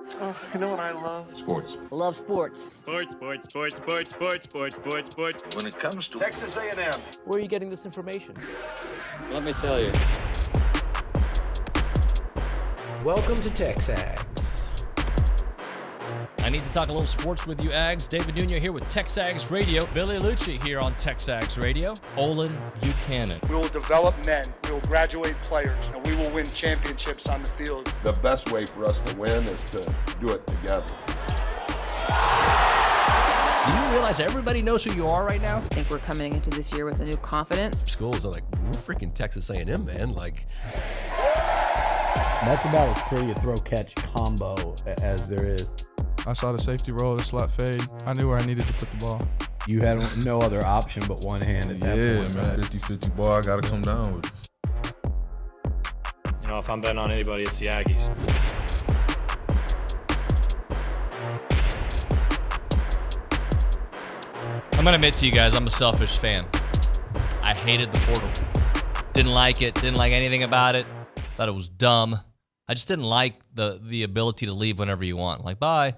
Oh, you know what I love? Sports. Love sports. Sports. When it comes to Texas A&M. Where are you getting this information? Let me tell you. Welcome to TexAgs. I need to talk a little sports with you, Ags. David Nuño here with TexAgs Radio. Billy Liucci here on TexAgs Radio. Olin Buchanan. We will develop men, we will graduate players, and we will win championships on the field. The best way for us to win is to do it together. Do you realize everybody knows who you are right now? I think we're coming into this year with a new confidence. Schools are like, we're freaking Texas A&M, man. Like, That's about as pretty a throw-catch combo as there is. I saw the safety roll, the slot fade. I knew where I needed to put the ball. You had no other option but one hand at that point. Yeah, man. 50-50 ball, I got to come down with it. You know, if I'm betting on anybody, it's the Aggies. I'm going to admit to you guys, I'm a selfish fan. I hated the portal. Didn't like it. Didn't like anything about it. Thought it was dumb. I just didn't like the ability to leave whenever you want. Like, bye.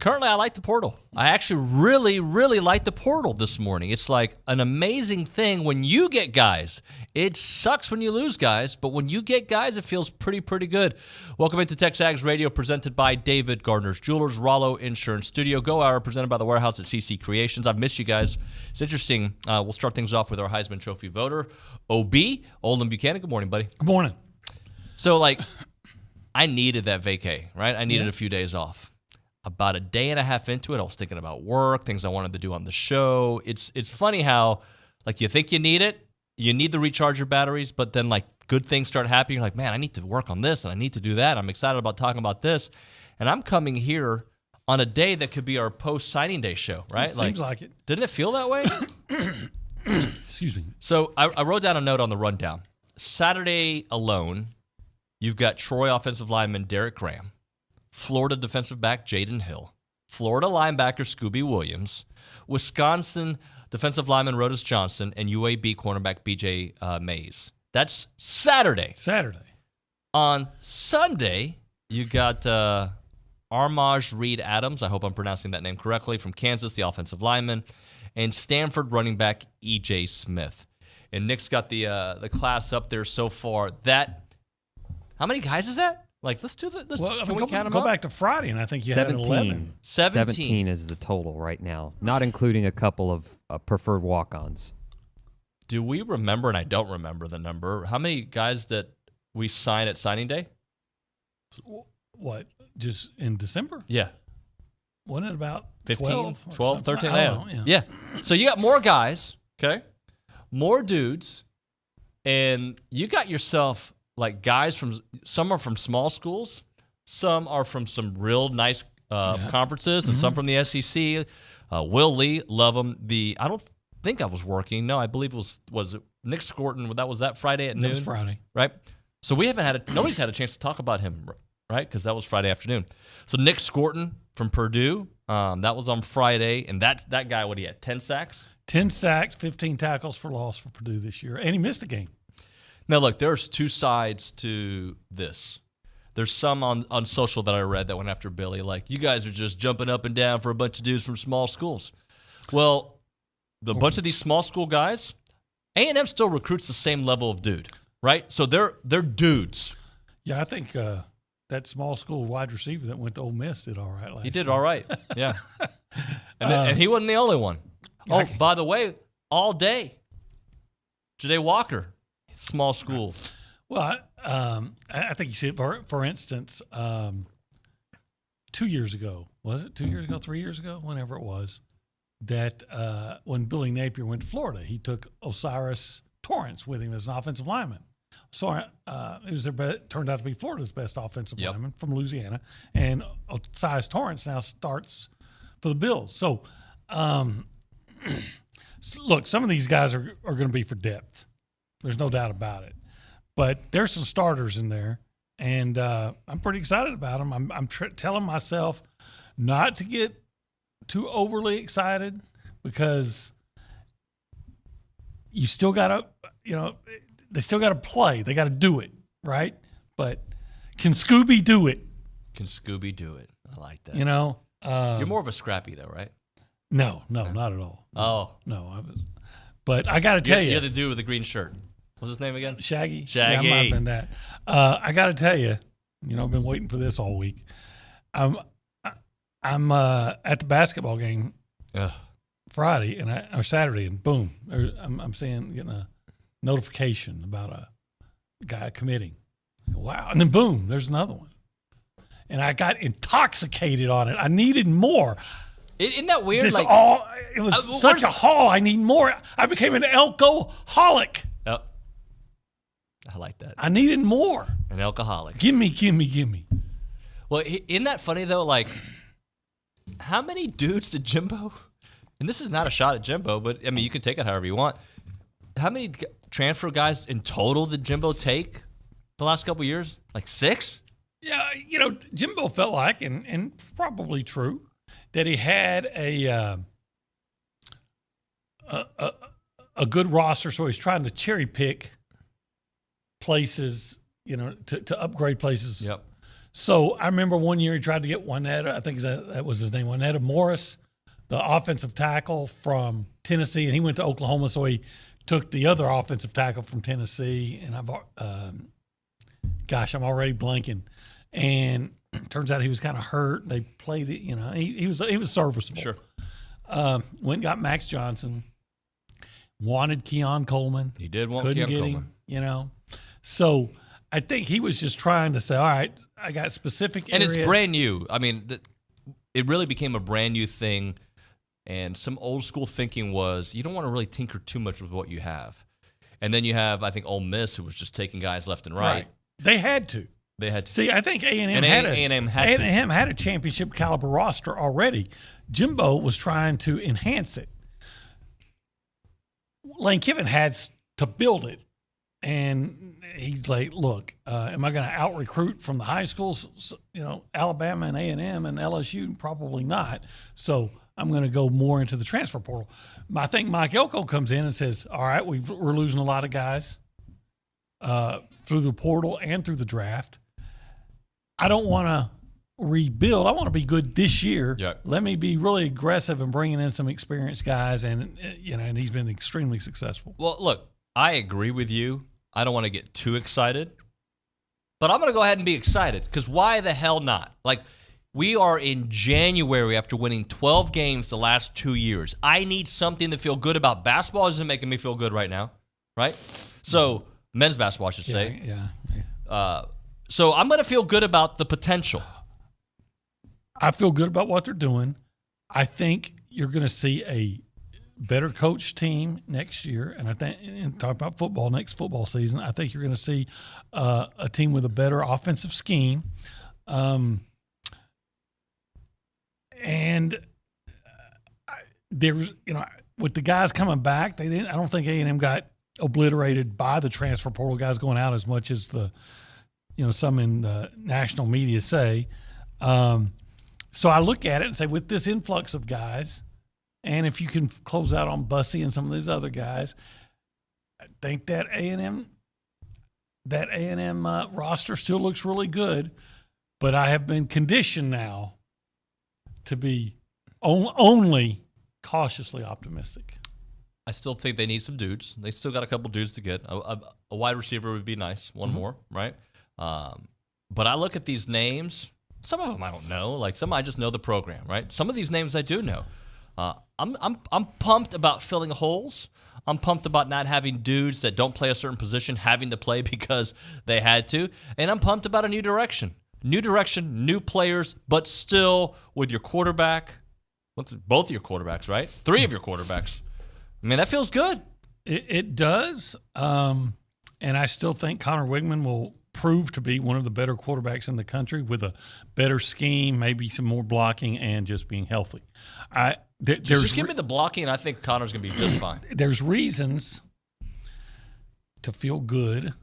Currently, I like the portal. I actually really, really like the portal this morning. It's like an amazing thing when you get guys. It sucks when you lose guys, but when you get guys, it feels pretty good. Welcome into TexAgs Radio, presented by David Gardner's Jewelers, Rollo Insurance Studio, Go Hour, presented by the Warehouse at CC Creations. I've missed you guys. It's interesting. We'll start things off with our Heisman Trophy voter, OB, Olin Buchanan. Good morning, buddy. Good morning. So, I needed that vacay, right? I needed a few days off. About a day and a half into it, I was thinking about work, things I wanted to do on the show. It's funny how, you think you need it, you need to recharge your batteries, but then, good things start happening. You're like, man, I need to work on this, and I need to do that. I'm excited about talking about this. And I'm coming here on a day that could be our post-signing day show, right? It seems like it. Didn't it feel that way? Excuse me. So I wrote down a note on the rundown. Saturday alone, you've got Troy offensive lineman Derek Graham, Florida defensive back Jaden Hill, Florida linebacker Scooby Williams, Wisconsin defensive lineman Rodus Johnson, and UAB cornerback BJ Mays. That's Saturday. On Sunday, you got Armaj Reed Adams, I hope I'm pronouncing that name correctly, from Kansas, the offensive lineman, and Stanford running back E.J. Smith. And Nick's got the class up there so far. How many guys is that? Let's do this. Can we count them go up? back to Friday, and I think you had 11. 17 is the total right now, not including a couple of preferred walk-ons. Do we remember, and I don't remember the number, how many guys that we signed at signing day? What, just in December? Yeah. Wasn't it about 15, 12 13? I don't know, yeah. So you got more guys, okay? More dudes, and you got yourself guys some are from small schools, some are from some real nice conferences, and some from the SEC. Will Lee, love him. I don't think I was working. No, I believe it was it Nic Scourton. That was that Friday at noon. That was Friday, right? So we haven't nobody's had a chance to talk about him, right? Because that was Friday afternoon. So Nic Scourton from Purdue, that was on Friday, and that guy, what he had, 10 sacks? 10 sacks, 15 tackles for loss for Purdue this year, and he missed a game. Now, look, there's two sides to this. There's some on social that I read that went after Billy, you guys are just jumping up and down for a bunch of dudes from small schools. Well, the bunch of these small school guys, A&M still recruits the same level of dude, right? So they're dudes. Yeah, I think that small school wide receiver that went to Ole Miss did all right last year. He did all right, yeah. And he wasn't the only one. Oh, by the way, all day, Ja'Day Walker. Small school. Well, I think you see it, for instance, 2 years ago, was it 2 years ago, 3 years ago, whenever it was, that when Billy Napier went to Florida, he took Osiris Torrance with him as an offensive lineman. So it was turned out to be Florida's best offensive lineman from Louisiana, and Osiris Torrance now starts for the Bills. So, look, some of these guys are going to be for depth. There's no doubt about it. But there's some starters in there, and I'm pretty excited about them. I'm telling myself not to get too overly excited because you still got to, they still got to play. They got to do it, right? But can Scooby do it? Can Scooby do it? I like that. You know, you're more of a Scrappy though, right? No, not at all. Oh, no, I was. But I got to tell you, you're the dude with the green shirt. What's his name again? Shaggy. Shaggy. Yeah, I might have been that. I got to tell you, I've been waiting for this all week. I'm at the basketball game Friday or Saturday, and boom, I'm getting a notification about a guy committing. Wow, and then boom, there's another one, and I got intoxicated on it. I needed more. Isn't that weird? It was such a haul. I need more. I became an alcoholic. Yep. I like that. I needed more. An alcoholic. Give me. Well, isn't that funny though? Like, how many dudes did Jimbo? And this is not a shot at Jimbo, but I mean, you can take it however you want. How many transfer guys in total did Jimbo take the last couple of years? Like 6? Yeah, Jimbo felt like, and probably true, that he had a good roster, so he's trying to cherry pick places, to upgrade places. Yep. So I remember one year he tried to get Juanetta, I think that was his name, Juanetta Morris, the offensive tackle from Tennessee, and he went to Oklahoma, so he took the other offensive tackle from Tennessee, and I'm already blanking. And turns out he was kind of hurt. They played it, he was serviceable. Sure. Went and got Max Johnson. Wanted Keon Coleman. He did want Couldn't Keon get Coleman. him, So I think he was just trying to say, all right, I got specific and areas. it's brand new. I mean, it really became a brand new thing. And some old school thinking was you don't want to really tinker too much with what you have. And then you have, I think, Ole Miss, who was just taking guys left and right. They had to. See, I think A&M had a championship caliber roster already. Jimbo was trying to enhance it. Lane Kiffin has to build it. And he's like, look, am I going to out-recruit from the high schools, Alabama and A&M and LSU? Probably not. So I'm going to go more into the transfer portal. I think Mike Elko comes in and says, all right, we're losing a lot of guys through the portal and through the draft. I don't want to rebuild. I want to be good this year. Yep. Let me be really aggressive in bringing in some experienced guys, and he's been extremely successful. Well, look, I agree with you. I don't want to get too excited, but I'm going to go ahead and be excited because why the hell not? Like, we are in January after winning 12 games the last 2 years. I need something to feel good about. Basketball isn't making me feel good right now, right? So, men's basketball, I should say. Yeah. So, I'm going to feel good about the potential. I feel good about what they're doing. I think you're going to see a better coach team next year, and I think, and talk about football next football season, I think you're going to see a team with a better offensive scheme, and there's with the guys coming back, I don't think A&M got obliterated by the transfer portal guys going out as much as the some in the national media say. So I look at it and say, with this influx of guys, and if you can close out on Bussy and some of these other guys, I think that A&M roster still looks really good. But I have been conditioned now to be only cautiously optimistic. I still think they need some dudes. They still got a couple dudes to get. A wide receiver would be nice. One more, right? But I look at these names. Some of them I don't know. Like some I just know the program, right? Some of these names I do know. I'm pumped about filling holes. I'm pumped about not having dudes that don't play a certain position having to play because they had to. And I'm pumped about a new direction. New direction, new players, but still with your quarterback. Both of your quarterbacks, right? 3 of your quarterbacks. I mean, that feels good. It does. And I still think Connor Wigman will prove to be one of the better quarterbacks in the country with a better scheme, maybe some more blocking, and just being healthy. Just give me the blocking, and I think Connor's going to be just fine. There's reasons to feel good.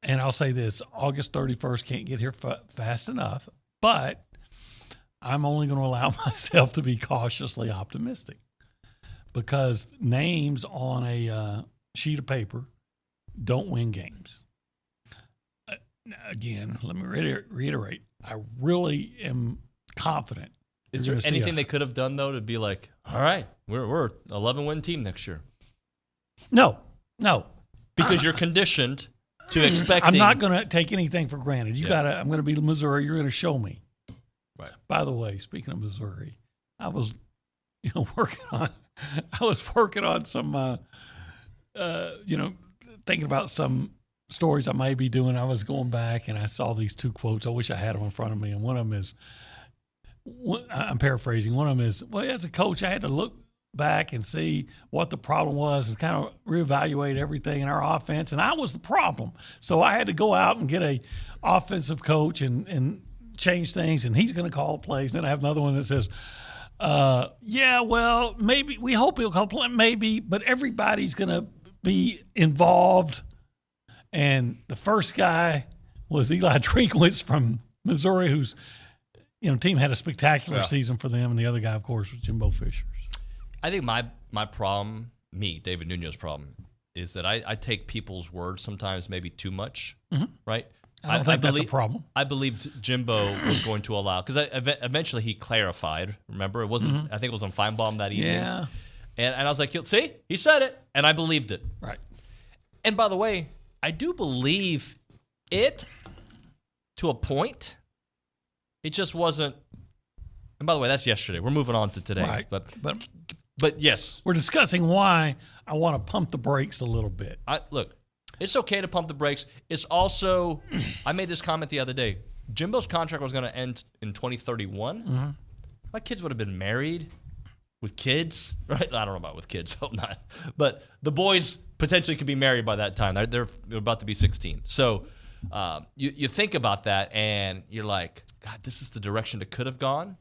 And I'll say this, August 31st can't get here fast enough, but I'm only going to allow myself to be cautiously optimistic because names on a sheet of paper don't win games. Again, let me reiterate. I really am confident. Is there anything they could have done, though, to be like, all right, we're 11-win team next year? No. Because you're conditioned to expecting. I'm not going to take anything for granted. I'm going to be Missouri. You're going to show me. Right. By the way, speaking of Missouri, I was, working on some, thinking about some stories I may be doing. I was going back and I saw these two quotes. I wish I had them in front of me. And one of them is, I'm paraphrasing. One of them is, well, as a coach, I had to look back and see what the problem was and kind of reevaluate everything in our offense. And I was the problem. So I had to go out and get a offensive coach and change things. And he's going to call plays. Then I have another one that says, maybe we hope he'll call play, maybe, but everybody's going to be involved. And the first guy was Eli Drinkwitz from Missouri, who's, team had a spectacular season for them. And the other guy, of course, was Jimbo Fisher. I think my problem, David Nuño's problem, is that I take people's words sometimes maybe too much, right? I don't think that's a problem. I believed Jimbo was going to allow, because eventually he clarified. Remember, it wasn't. I think it was on Feinbaum that evening. Yeah. And I was like, see, he said it, and I believed it. Right. And by the way, I do believe it to a point. It just wasn't. And by the way, that's yesterday. We're moving on to today. Right. But yes, we're discussing why I want to pump the brakes a little bit. Look, it's okay to pump the brakes. It's also, I made this comment the other day. Jimbo's contract was going to end in 2031. My kids would have been married with kids, right? I don't know about with kids, hope not. But the boys potentially could be married by that time. They're about to be 16. So you think about that, and you're like, God, this is the direction it could have gone.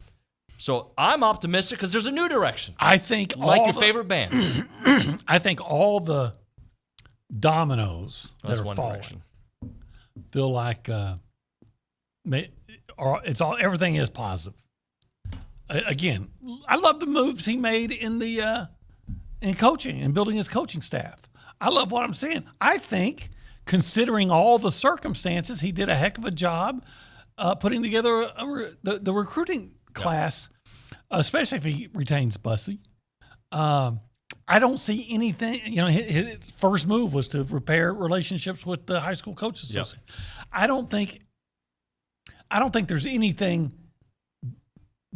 So I'm optimistic because there's a new direction. I think your favorite band. I think all the dominoes that are falling feel like everything is positive. Again, I love the moves he made in coaching and building his coaching staff. I love what I'm seeing. I think, considering all the circumstances, he did a heck of a job putting together the recruiting class, especially if he retains Bussey. I don't see anything. His first move was to repair relationships with the high school coaches association. I don't think there's anything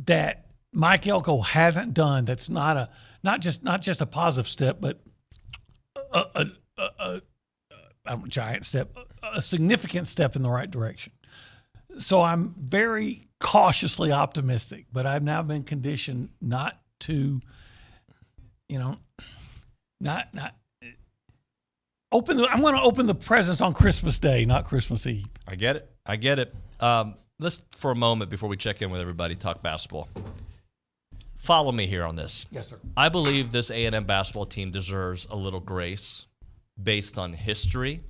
that Mike Elko hasn't done that's not just a positive step, but a giant step, a significant step in the right direction. So I'm very cautiously optimistic, but I've now been conditioned not to, not open. I'm going to open the presents on Christmas Day, not Christmas Eve. I get it. Let's, for a moment before we check in with everybody, talk basketball. Follow me here on this. Yes, sir. I believe this A&M basketball team deserves a little grace based on history,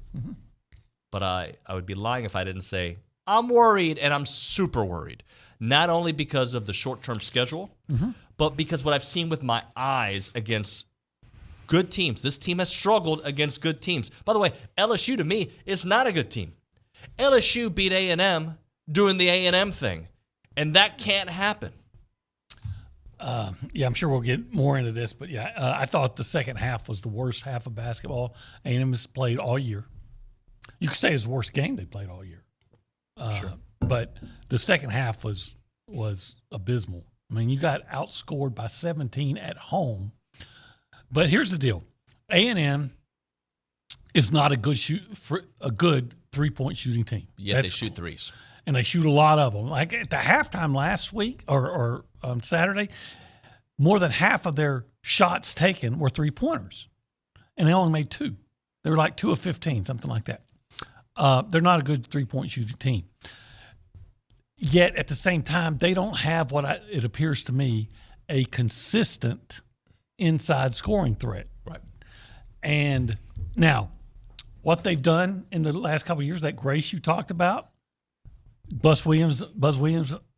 but I would be lying if I didn't say I'm worried, and I'm super worried. Not only because of the short-term schedule, but because what I've seen with my eyes against good teams. This team has struggled against good teams. By the way, LSU to me is not a good team. LSU beat A&M doing the A&M thing, and that can't happen. I'm sure we'll get more into this, but I thought the second half was the worst half of basketball A&M has played all year. You could say it's the worst game they played all year. Sure. But the second half was abysmal. I mean, you got outscored by 17 at home. But here's the deal: A&M is not a good three-point shooting team. Yet they shoot threes, and they shoot a lot of them. Like at the halftime last week or Saturday, more than half of their shots taken were three-pointers, and they only made 2. They were like 2 of 15, something like that. They're not a good three-point shooting team. Yet, at the same time, they don't have it appears to me, a consistent inside scoring threat. Right. And now, what they've done in the last couple of years, that grace you talked about, Buzz Williams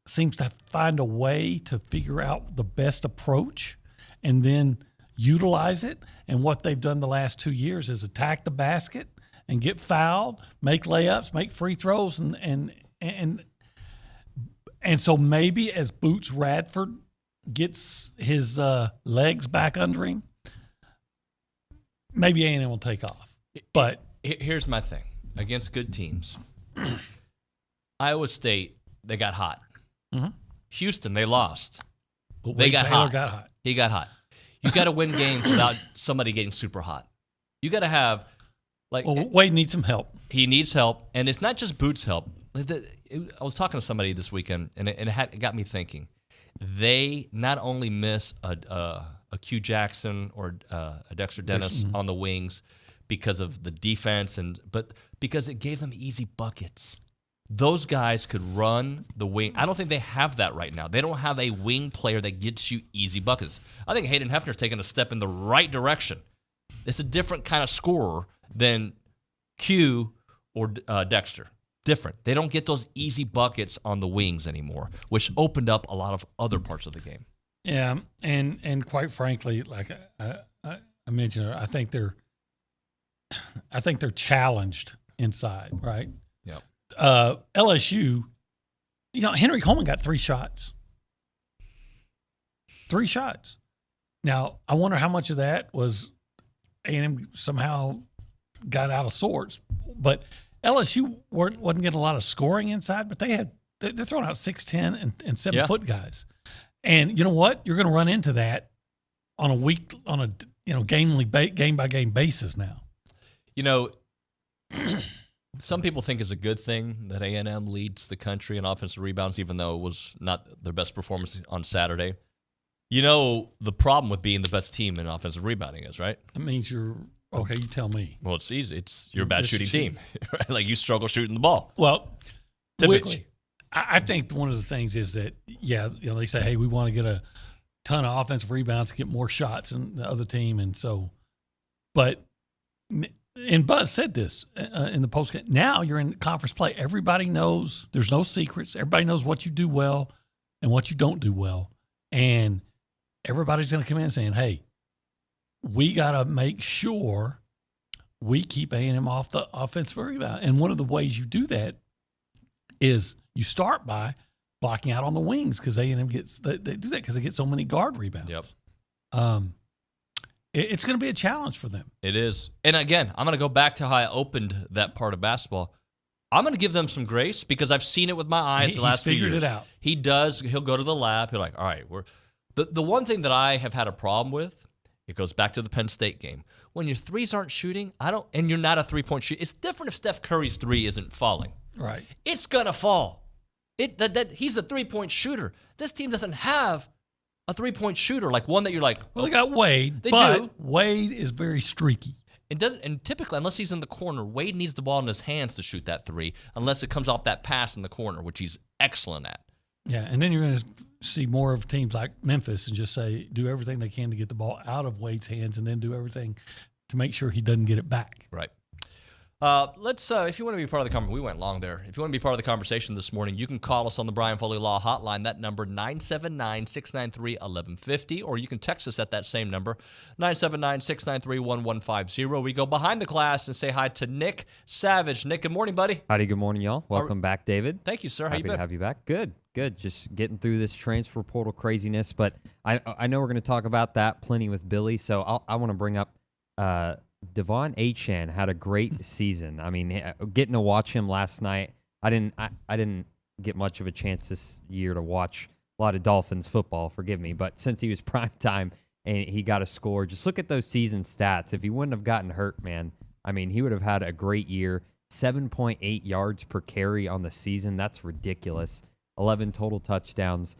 seems to find a way to figure out the best approach and then utilize it. And what they've done the last 2 years is attack the basket and get fouled, make layups, make free throws, and And so maybe as Boots Radford gets his legs back under him, maybe A&M will take off. But here's my thing. Against good teams, Iowa State, they got hot. Mm-hmm. Houston, they lost. But They got Taylor hot. He got hot. You got to win games without somebody getting super hot. You got to have, Wade needs some help. He needs help, and it's not just Boots' help. I was talking to somebody this weekend, and it got me thinking. They not only miss a Q Jackson or a Dexter Dennis on the wings because of the defense, but because it gave them easy buckets. Those guys could run the wing. I don't think they have that right now. They don't have a wing player that gets you easy buckets. I think Hayden Hefner's taken a step in the right direction. It's a different kind of scorer than Q or Dexter. Different. They don't get those easy buckets on the wings anymore, which opened up a lot of other parts of the game. Yeah, and quite frankly, like I mentioned, I think they're challenged inside, right? Yep. LSU, Henry Coleman got 3 shots. 3 shots. Now, I wonder how much of that was A&M somehow got out of sorts. But LSU wasn't getting a lot of scoring inside, but they're throwing out 6'10" and 7-foot guys. And you know what? You're going to run into that on a game by game basis now. Some people think it's a good thing that A&M leads the country in offensive rebounds, even though it was not their best performance on Saturday. The problem with being the best team in offensive rebounding is, right? That means you're okay. You tell me. Well, it's easy. You're a bad shooting team, right? Like you struggle shooting the ball. Well, typically, I think one of the things is that they say, hey, we want to get a ton of offensive rebounds to get more shots than the other team, and so, but. And Buzz said this in the post game. Now you're in conference play. Everybody knows there's no secrets. Everybody knows what you do well and what you don't do well. And everybody's going to come in saying, hey, we got to make sure we keep A&M off the offensive rebound. And one of the ways you do that is you start by blocking out on the wings because A&M they do that because they get so many guard rebounds. Yep. It's going to be a challenge for them. It is. And again, I'm going to go back to how I opened that part of basketball. I'm going to give them some grace because I've seen it with my eyes the last few years. He's figured it out. He does. He'll go to the lab. He'll all right, the one thing that I have had a problem with, it goes back to the Penn State game. When your threes aren't shooting, and you're not a three-point shooter, it's different if Steph Curry's three isn't falling. Right. It's going to fall. He's a three-point shooter. This team doesn't have a three-point shooter, like one that you're like. Well, they got Wade, but Wade is very streaky. And typically, unless he's in the corner, Wade needs the ball in his hands to shoot that three, unless it comes off that pass in the corner, which he's excellent at. Yeah, and then you're going to see more of teams like Memphis and just say, do everything they can to get the ball out of Wade's hands and then do everything to make sure he doesn't get it back. Right. Let's, if you want to be part of the conversation, we went long there. If you want to be part of the conversation this morning, you can call us on the Brian Foley Law Hotline. That number, 979-693-1150, or you can text us at that same number, 979-693-1150. We go behind the glass and say hi to Nick Savage. Nick, good morning, buddy. Howdy, good morning, y'all. Welcome back, David. Thank you, sir. How Happy you been? to have you back. Good. Just getting through this transfer portal craziness, but I know we're going to talk about that plenty with Billy, so I want to bring up Devon Achane had a great season. I mean, getting to watch him last night, I didn't get much of a chance this year to watch a lot of Dolphins football, forgive me, but since he was prime time and he got a score, just look at those season stats. If he wouldn't have gotten hurt, man, I mean, he would have had a great year. 7.8 yards per carry on the season. That's ridiculous. 11 total touchdowns.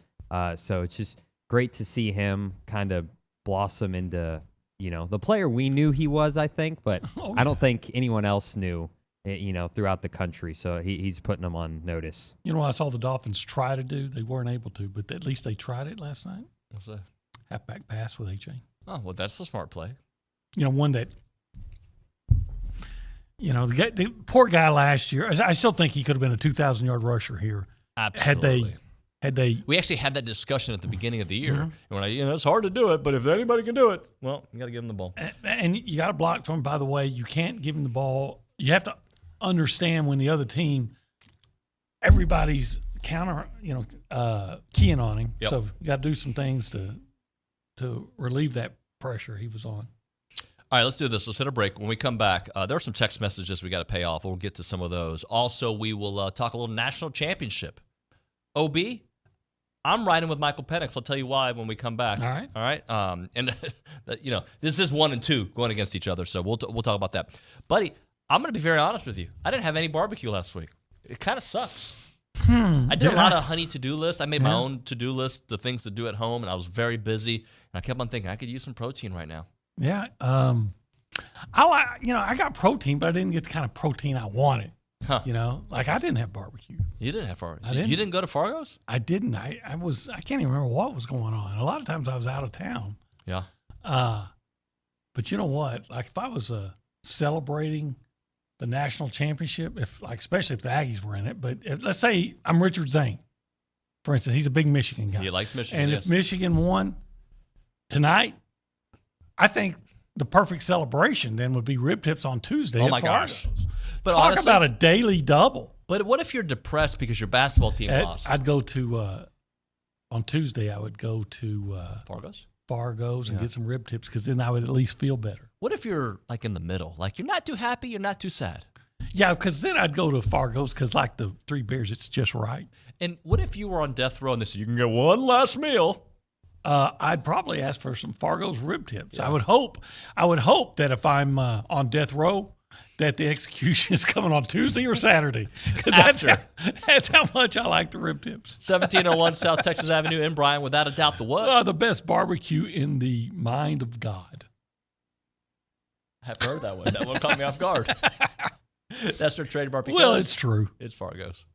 So it's just great to see him kind of blossom into, the player we knew he was, I think, but I don't think anyone else knew, throughout the country. So he's putting them on notice. You know what I saw the Dolphins try to do? They weren't able to, but at least they tried it last night. What's that? Halfback pass with Achane. Oh, well, that's a smart play. One that, the poor guy last year, I still think he could have been a 2,000-yard rusher here. Absolutely. Had they? We actually had that discussion at the beginning of the year. Mm-hmm. And when it's hard to do it, but if anybody can do it, well, you got to give him the ball. And you got to block from him. By the way, you can't give him the ball. You have to understand when the other team, everybody's counter, keying on him. Yep. So you got to do some things to relieve that pressure he was on. All right, let's do this. Let's hit a break. When we come back, there are some text messages we got to pay off. We'll get to some of those. Also, we will talk a little national championship. OB, I'm riding with Michael Penix. I'll tell you why when we come back. All right. All right. And this is 1 and 2 going against each other, so we'll talk about that. Buddy, I'm going to be very honest with you. I didn't have any barbecue last week. It kind of sucks. I did a lot of honey to-do lists. I made my own to-do list, the things to do at home, and I was very busy. And I kept on thinking I could use some protein right now. Yeah. I got protein, but I didn't get the kind of protein I wanted. Huh. I didn't have barbecue. You didn't have Fargo's? You didn't go to Fargo's? I didn't. I can't even remember what was going on. A lot of times I was out of town. Yeah. But you know what? Like if I was celebrating the national championship, especially if the Aggies were in it, but let's say I'm Richard Zane, for instance, he's a big Michigan guy. He likes Michigan, and yes. if Michigan won tonight, I think the perfect celebration then would be rib tips on Tuesday. Oh my gosh! But talk honestly, about a daily double. But what if you're depressed because your basketball team lost? I'd go to on Tuesday. I would go to Fargo's and get some rib tips because then I would at least feel better. What if you're like in the middle? Like you're not too happy, you're not too sad. Yeah, because then I'd go to Fargo's because like the Three Bears, it's just right. And what if you were on death row and they said you can get one last meal? I'd probably ask for some Fargo's rib tips. Yeah. I would hope that if I'm on death row, that the execution is coming on Tuesday or Saturday, because that's how much I like the rib tips. 1701 South Texas Avenue in Bryan, without a doubt, the what? The best barbecue in the mind of God. I haven't heard that one. That one caught me off guard. That's their trademark. Well, it's true. It's Fargo's.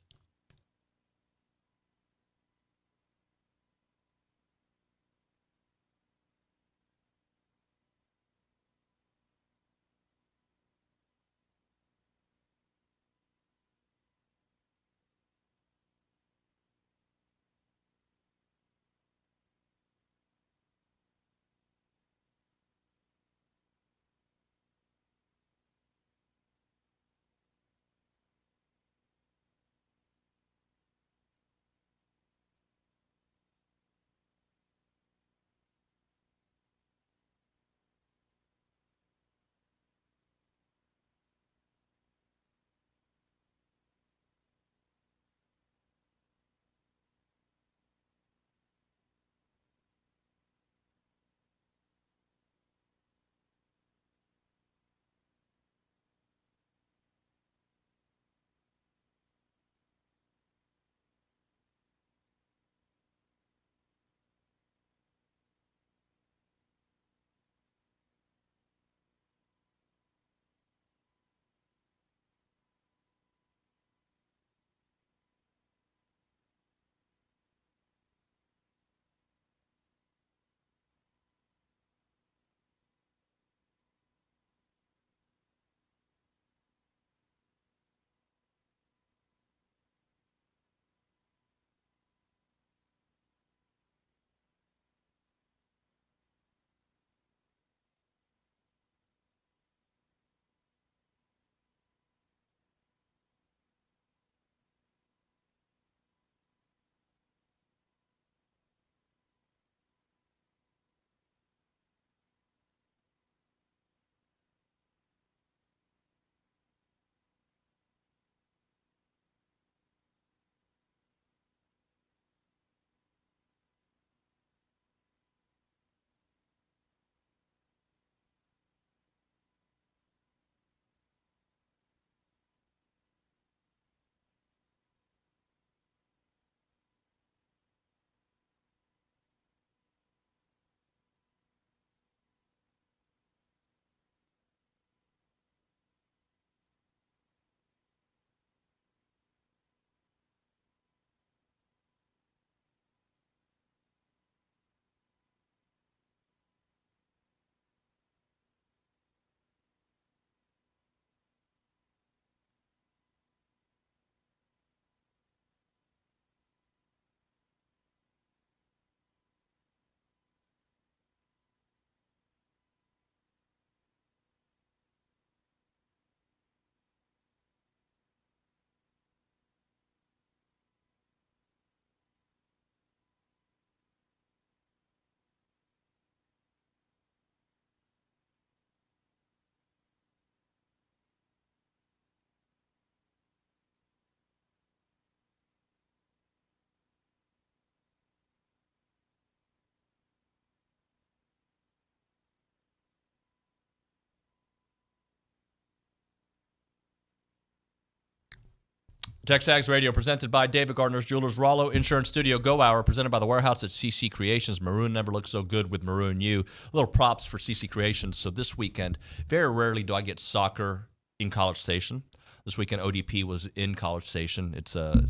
TexAgs Radio presented by David Gardner's Jewelers, Rollo Insurance Studio, Go Hour, presented by the Warehouse at CC Creations. Maroon never looks so good with Maroon U. Little props for CC Creations. So this weekend, very rarely do I get soccer in College Station. This weekend, ODP was in College Station. It's a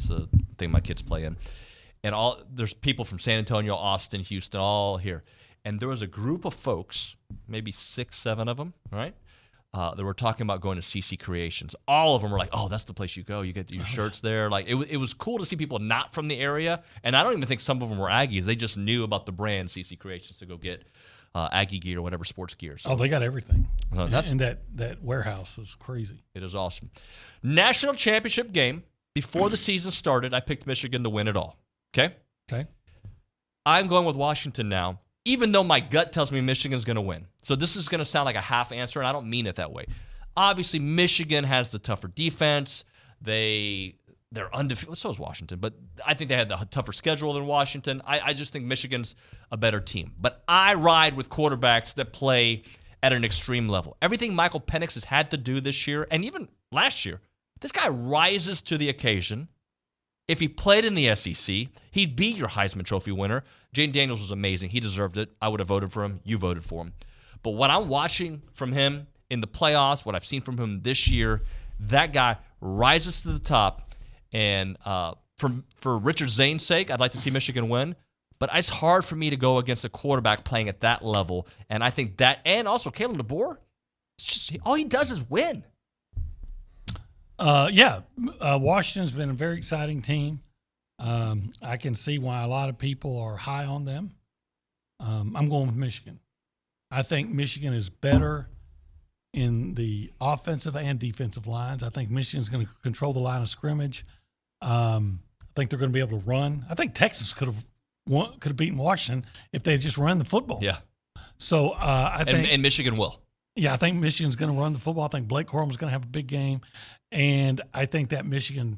thing my kids play in. And there's people from San Antonio, Austin, Houston, all here. And there was a group of folks, maybe 6, 7 of them, right? They were talking about going to CC Creations. All of them were like, "Oh, that's the place you go. You get your shirts there." Like it was cool to see people not from the area, and I don't even think some of them were Aggies. They just knew about the brand CC Creations to go get Aggie gear or whatever sports gear. So, they got everything. and that warehouse is crazy. It is awesome. National championship game before the season started. I picked Michigan to win it all. Okay. I'm going with Washington now, even though my gut tells me Michigan's going to win. So this is going to sound like a half answer, and I don't mean it that way. Obviously, Michigan has the tougher defense. They're undefeated. So is Washington, but I think they had the tougher schedule than Washington. I just think Michigan's a better team. But I ride with quarterbacks that play at an extreme level. Everything Michael Penix has had to do this year, and even last year, this guy rises to the occasion. If he played in the SEC, he'd be your Heisman Trophy winner. Jaden Daniels was amazing. He deserved it. I would have voted for him. You voted for him. But what I'm watching from him in the playoffs, what I've seen from him this year, that guy rises to the top. And for Richard Zane's sake, I'd like to see Michigan win. But it's hard for me to go against a quarterback playing at that level. And I think that, and also Kalen DeBoer, it's just all he does is win. Washington's been a very exciting team. I can see why a lot of people are high on them. I'm going with Michigan. I think Michigan is better in the offensive and defensive lines. I think Michigan's going to control the line of scrimmage. I think they're going to be able to run. I think Texas could have beaten Washington if they had just run the football. Yeah. So I think and Michigan will. Yeah, I think Michigan's going to run the football. I think Blake Corum's going to have a big game, and I think that Michigan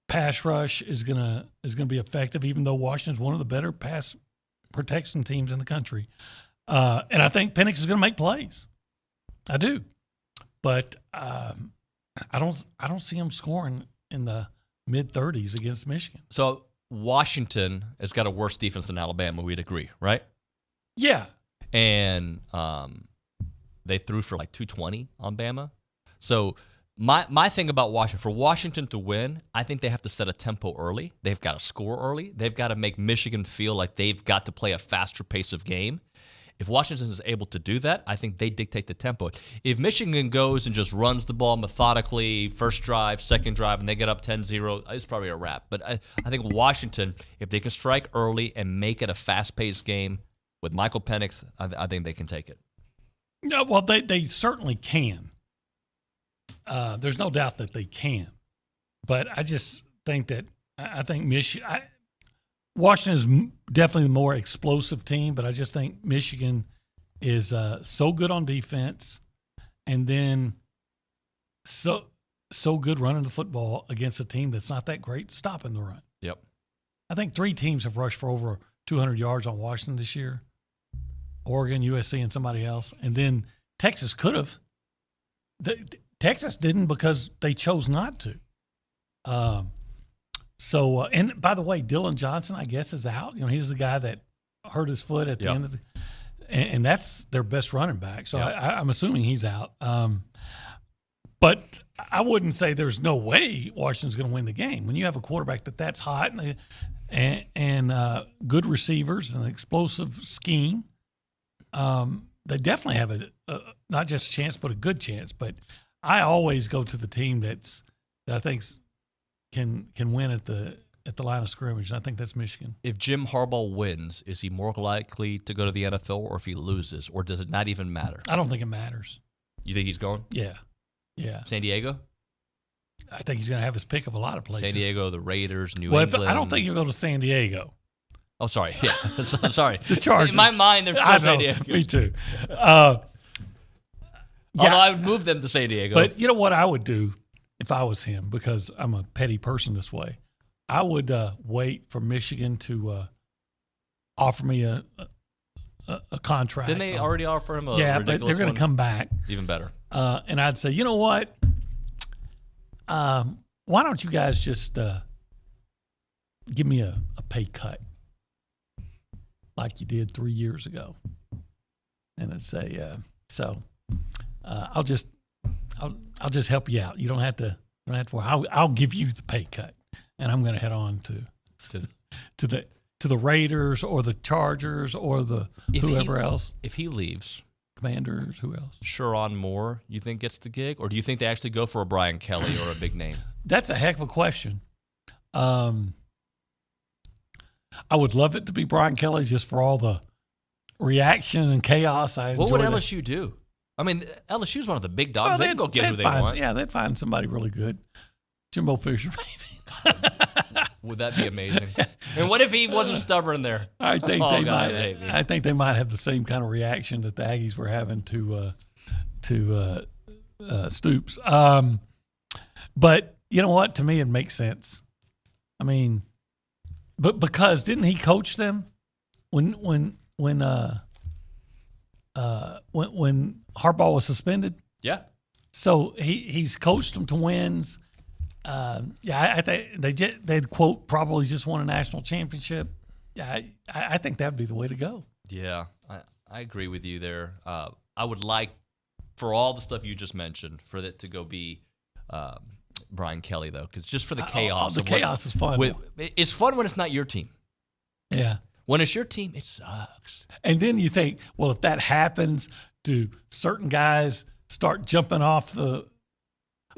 pass rush is going to be effective, even though Washington's one of the better pass protection teams in the country. And I think Penix is going to make plays. I do, but I don't see him scoring in the mid-30s against Michigan. So Washington has got a worse defense than Alabama. We'd agree, right? Yeah, and they threw for like 220 on Bama. So my thing about Washington, for Washington to win, I think they have to set a tempo early. They've got to score early. They've got to make Michigan feel like they've got to play a faster pace of game. If Washington is able to do that, I think they dictate the tempo. If Michigan goes and just runs the ball methodically, first drive, second drive, and they get up 10-0, it's probably a wrap. But I think Washington, if they can strike early and make it a fast-paced game with Michael Penix, I think they can take it. No, well, they certainly can. There's no doubt that they can. But I just think that I think Washington is definitely the more explosive team, but I just think Michigan is so good on defense and then so good running the football against a team that's not that great stopping the run. Yep. I think 3 teams have rushed for over 200 yards on Washington this year. Oregon, USC, and somebody else. And then Texas could have. Texas didn't because they chose not to. And by the way, Dylan Johnson, I guess, is out. You know, he's the guy that hurt his foot at the end of the and that's their best running back. So I'm assuming he's out. But I wouldn't say there's no way Washington's going to win the game. When you have a quarterback that's hot and good receivers and an explosive scheme, they definitely have a not just a chance, but a good chance. But I always go to the team that I think can win at the line of scrimmage, and I think that's Michigan. If Jim Harbaugh wins, is he more likely to go to the NFL, or if he loses, or does it not even matter? I don't think it matters. You think he's going? Yeah. San Diego? I think he's going to have his pick of a lot of places. San Diego, the Raiders, New England. I don't think he'll go to San Diego. Oh, sorry. Yeah, I'm sorry. The Chargers. In my mind, they're still San Diego. Me too. Although I would move them to San Diego. But you know what I would do if I was him, because I'm a petty person this way? I would wait for Michigan to offer me a contract. Didn't they already offer him a ridiculous but they're going to come back. Even better. And I'd say, you know what? why don't you guys just give me a pay cut like you did 3 years ago? And then say, I'll just help you out. You don't have to worry. I'll give you the pay cut, and I'm going to head on to the Raiders or the Chargers or the whoever else. If he leaves, Commanders, who else? Sherron Moore, you think gets the gig, or do you think they actually go for a Brian Kelly or a big name? That's a heck of a question. I would love it to be Brian Kelly just for all the reaction and chaos. What would LSU do? I mean, LSU's one of the big dogs. They can go get who they want. Yeah, they'd find somebody really good. Jimbo Fisher, maybe. Would that be amazing? And what if he wasn't stubborn there? I think I think they might have the same kind of reaction that the Aggies were having to Stoops. But you know what? To me, it makes sense. I mean, but because didn't he coach them when Harbaugh was suspended? Yeah. So he's coached them to wins. I think they'd quote probably just won a national championship. Yeah, I think that'd be the way to go. Yeah, I agree with you there. I would like for all the stuff you just mentioned for it to go be Brian Kelly though, because just for the chaos. The chaos is fun. It's fun when it's not your team. Yeah. When it's your team, it sucks. And then you think, well, if that happens, do certain guys start jumping off the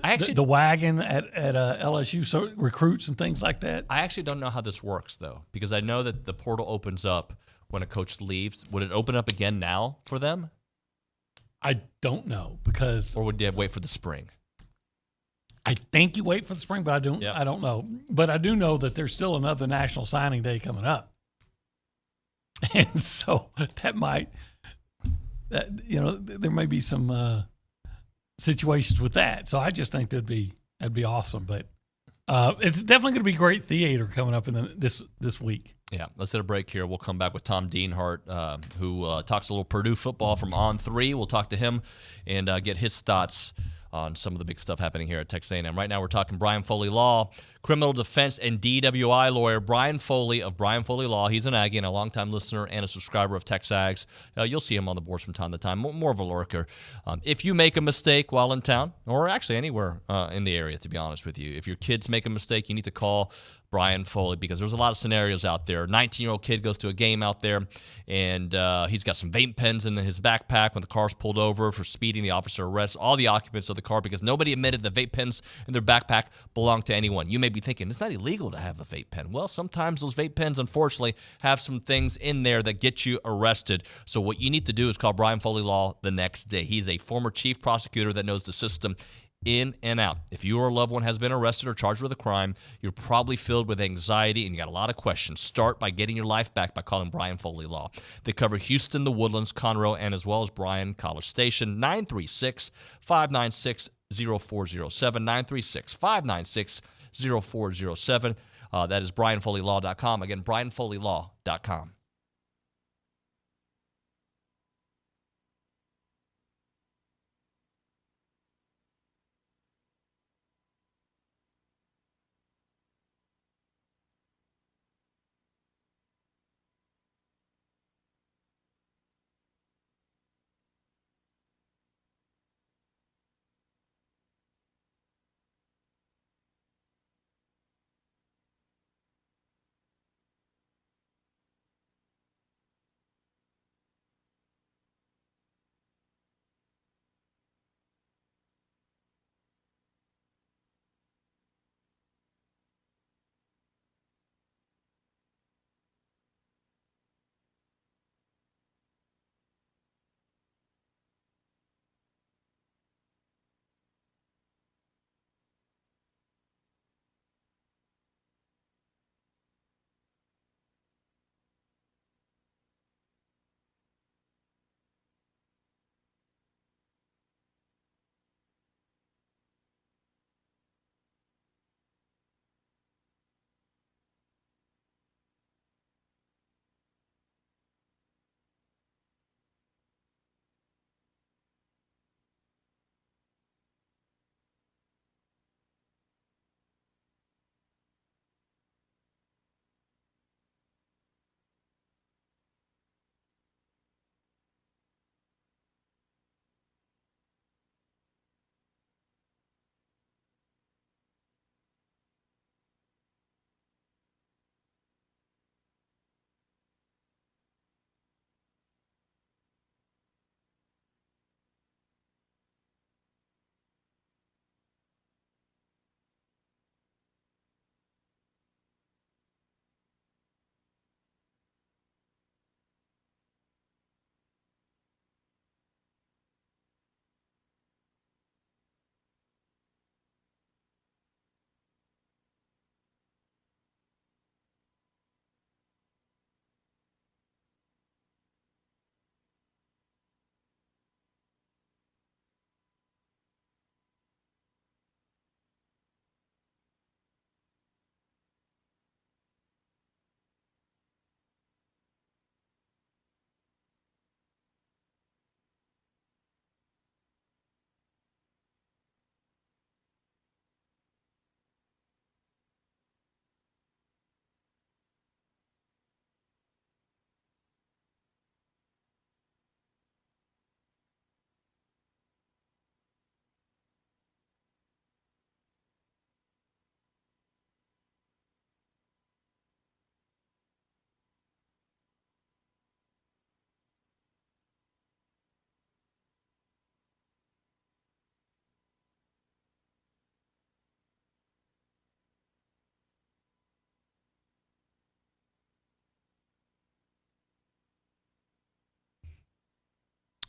wagon at LSU, so recruits and things like that? I actually don't know how this works, though, because I know that the portal opens up when a coach leaves. Would it open up again now for them? I don't know, because... Or would you wait for the spring? I think you wait for the spring, but I don't know. But I do know that there's still another National Signing Day coming up. And so that might... there may be some... situations with that, so I just think that'd be awesome. But it's definitely going to be great theater coming up in this week. Yeah, let's hit a break here. We'll come back with Tom Dienhart, who talks a little Purdue football from On3. We'll talk to him and get his thoughts on some of the big stuff happening here at Texas A&M. Right now we're talking Brian Foley Law, criminal defense and DWI lawyer Brian Foley of Brian Foley Law. He's an Aggie and a longtime listener and a subscriber of TexAgs. You'll see him on the boards from time to time, more of a lurker. If you make a mistake while in town, or actually anywhere in the area, to be honest with you, if your kids make a mistake, you need to call Brian Foley, because there's a lot of scenarios out there. 19-year-old kid goes to a game out there, and he's got some vape pens in his backpack when the car's pulled over for speeding. The officer arrests all the occupants of the car because nobody admitted the vape pens in their backpack belong to anyone. You may be thinking, it's not illegal to have a vape pen. Well, sometimes those vape pens, unfortunately, have some things in there that get you arrested. So what you need to do is call Brian Foley Law the next day. He's a former chief prosecutor that knows the system in and out. If your loved one has been arrested or charged with a crime, you're probably filled with anxiety and you got a lot of questions. Start by getting your life back by calling Brian Foley Law. They cover Houston, the Woodlands, Conroe, and as well as Bryan, College Station. 936-596-0407. 936-596-0407. That is BrianFoleyLaw.com. Again, BrianFoleyLaw.com.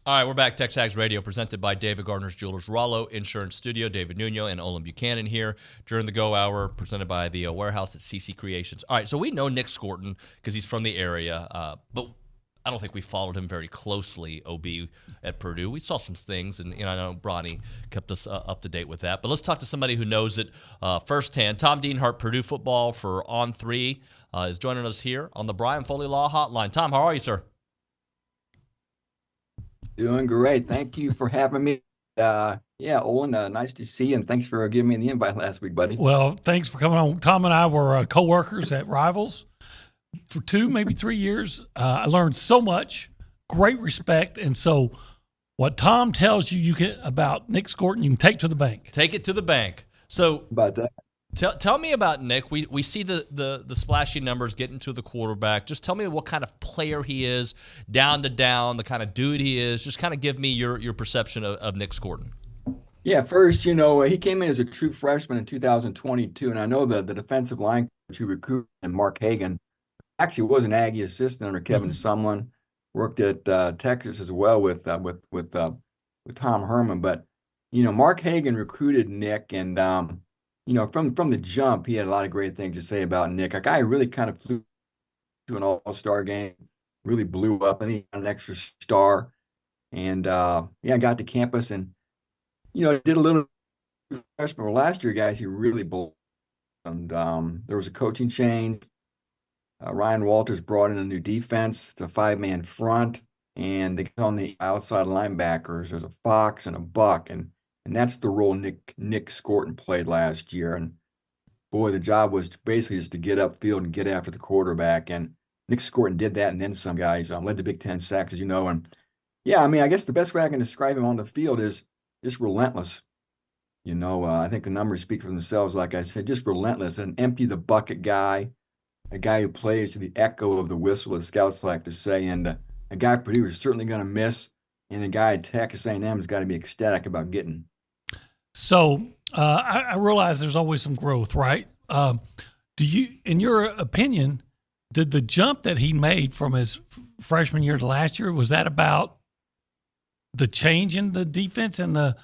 All right, we're back. TexAgs Radio, presented by David Gardner's Jewelers, Rollo Insurance Studio. David Nuño and Olin Buchanan here during the Go Hour, presented by the warehouse at CC Creations. All right, so we know Nic Scourton because he's from the area, but I don't think we followed him very closely, OB, at Purdue. We saw some things, and I know Bronny kept us up to date with that. But let's talk to somebody who knows it firsthand. Tom Dienhart, Purdue football for On3, is joining us here on the Brian Foley Law Hotline. Tom, how are you, sir? Doing great. Thank you for having me. Olin, nice to see you, and thanks for giving me the invite last week, buddy. Well, thanks for coming on. Tom and I were co-workers at Rivals for 2, maybe 3 years. I learned so much, great respect, and so what Tom tells you can about Nic Scourton, you can take to the bank. Take it to the bank. So about that. Tell me about Nic. We see the splashy numbers getting to the quarterback. Just tell me what kind of player he is, down to down, the kind of dude he is. Just kind of give me your perception of Nic Scourton. Yeah, first, he came in as a true freshman in 2022, and I know the defensive line coach who recruited him, Mark Hagan, actually was an Aggie assistant under Kevin Sumlin, worked at Texas as well with Tom Herman. But Mark Hagan recruited Nic, and from the jump, he had a lot of great things to say about Nic. A guy who really kind of flew to an all-star game, really blew up, and he got an extra star. And got to campus and did a little freshman. Well, last year, guys, he really blew. And there was a coaching change. Ryan Walters brought in a new defense. It's a 5-man front, and they get on the outside linebackers. There's a Fox and a Buck, and that's the role Nic Scourton played last year. And boy, the job was basically just to get upfield and get after the quarterback. And Nic Scourton did that, and then some guys led the Big Ten sacks, as you know. And I guess the best way I can describe him on the field is just relentless. I think the numbers speak for themselves. Like I said, just relentless, an empty the bucket guy, a guy who plays to the echo of the whistle, as scouts like to say, and a guy Purdue is certainly going to miss, and a guy at Texas A&M has got to be ecstatic about getting. So I realize there's always some growth, right? Do you, in your opinion, did the jump that he made from his freshman year to last year, was that about the change in the defense and the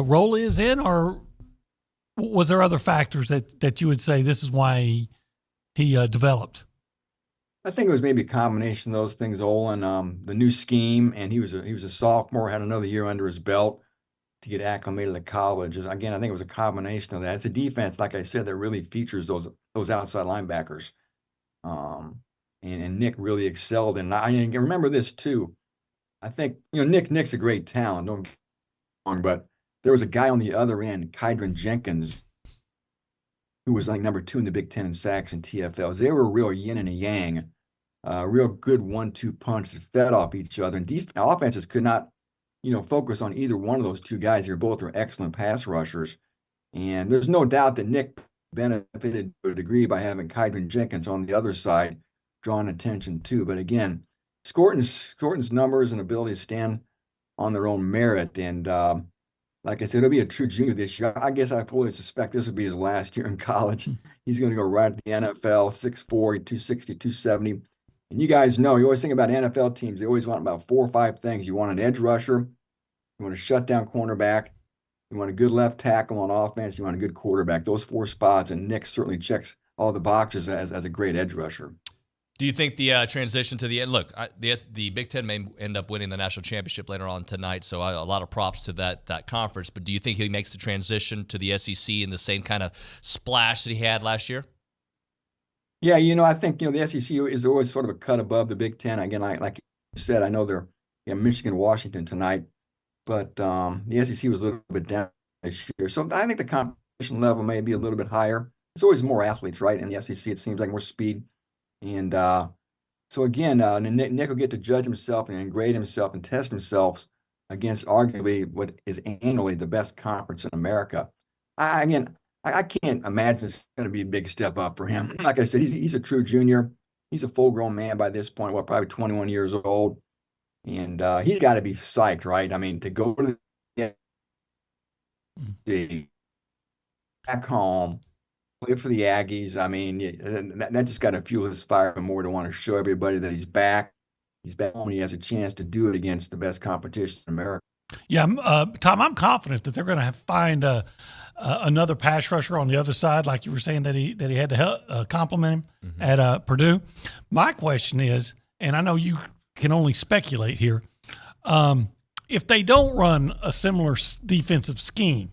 role he is in, or was there other factors that you would say this is why he developed? I think it was maybe a combination of those things, Olin. The new scheme, and he was a sophomore, had another year under his belt to get acclimated to college. Again, I think it was a combination of that. It's a defense, like I said, that really features those outside linebackers. And Nic really excelled. And I remember this too. I think Nic's a great talent, don't get me wrong, but there was a guy on the other end, Kydron Jenkins, who was like number 2 in the Big Ten in sacks and TFLs. They were a real yin and a yang, real good 1-2 punch that fed off each other. And offenses could not, focus on either one of those two guys. They both are excellent pass rushers. And there's no doubt that Nic benefited to a degree by having Kydron Jenkins on the other side, drawing attention too. But again, Scourton's numbers and ability to stand on their own merit. And like I said, he'll be a true junior this year. I guess I fully suspect this will be his last year in college. He's going to go right at the NFL, 6'4", 260, 270. And you guys know, you always think about NFL teams. They always want about 4 or 5 things. You want an edge rusher. You want a shutdown cornerback. You want a good left tackle on offense. You want a good quarterback. Those 4 spots, and Nic certainly checks all the boxes as a great edge rusher. Do you think the transition to the end? Look, the Big Ten may end up winning the national championship later on tonight, so a lot of props to that conference. But do you think he makes the transition to the SEC in the same kind of splash that he had last year? Yeah, I think the SEC is always sort of a cut above the Big Ten. Again, like you said, I know they're Michigan, Washington tonight, but the SEC was a little bit down this year. So I think the competition level may be a little bit higher. There's always more athletes, right? In the SEC, it seems like more speed. And so again, Nic will get to judge himself and grade himself and test himself against arguably what is annually the best conference in America. I can't imagine it's going to be a big step up for him. Like I said, he's a true junior. He's a full-grown man by this point, probably 21 years old. And he's got to be psyched, right? I mean, to go to the back home, play for the Aggies. I mean, that just got to fuel his fire more to want to show everybody that he's back. he's back home. He has a chance to do it against the best competition in America. Yeah, Tom, I'm confident that they're going to find another pass rusher on the other side, like you were saying that he had to help, compliment him at Purdue. My question is, and I know you can only speculate here, if they don't run a similar defensive scheme,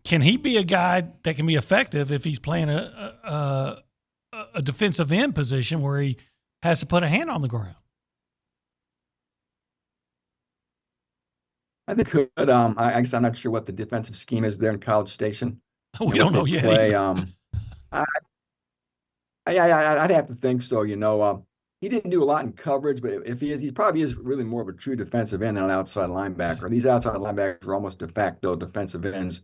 can he be a guy that can be effective if he's playing a defensive end position where he has to put a hand on the ground? I think could. I guess I'm not sure what the defensive scheme is there in College Station. We don't know yet. I'd have to think so. He didn't do a lot in coverage, but if he probably is really more of a true defensive end than an outside linebacker. These outside linebackers are almost de facto defensive ends.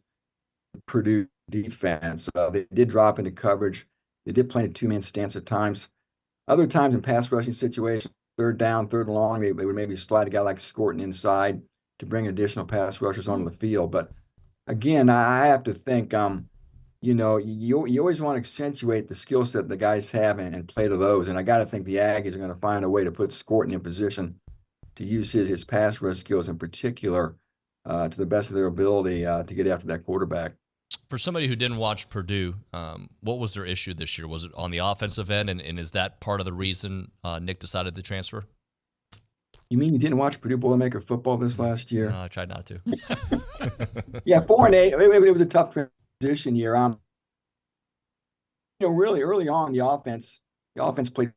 Purdue defense. They did drop into coverage. They did play in a two-man stance at times. Other times in pass rushing situations, third down, third and long, they would maybe slide a guy like Scourton inside to bring additional pass rushers onto the field. But again, I have to think, you always want to accentuate the skill set the guys have and play to those. And I got to think the Aggies are going to find a way to put Scourton in position to use his pass rush skills in particular to the best of their ability to get after that quarterback. For somebody who didn't watch Purdue, what was their issue this year? Was it on the offensive end, and is that part of the reason Nic decided to transfer? You mean you didn't watch Purdue Boilermaker football this last year? No, I tried not to. Yeah, 4-8. It was a tough transition year. Really early on, the offense played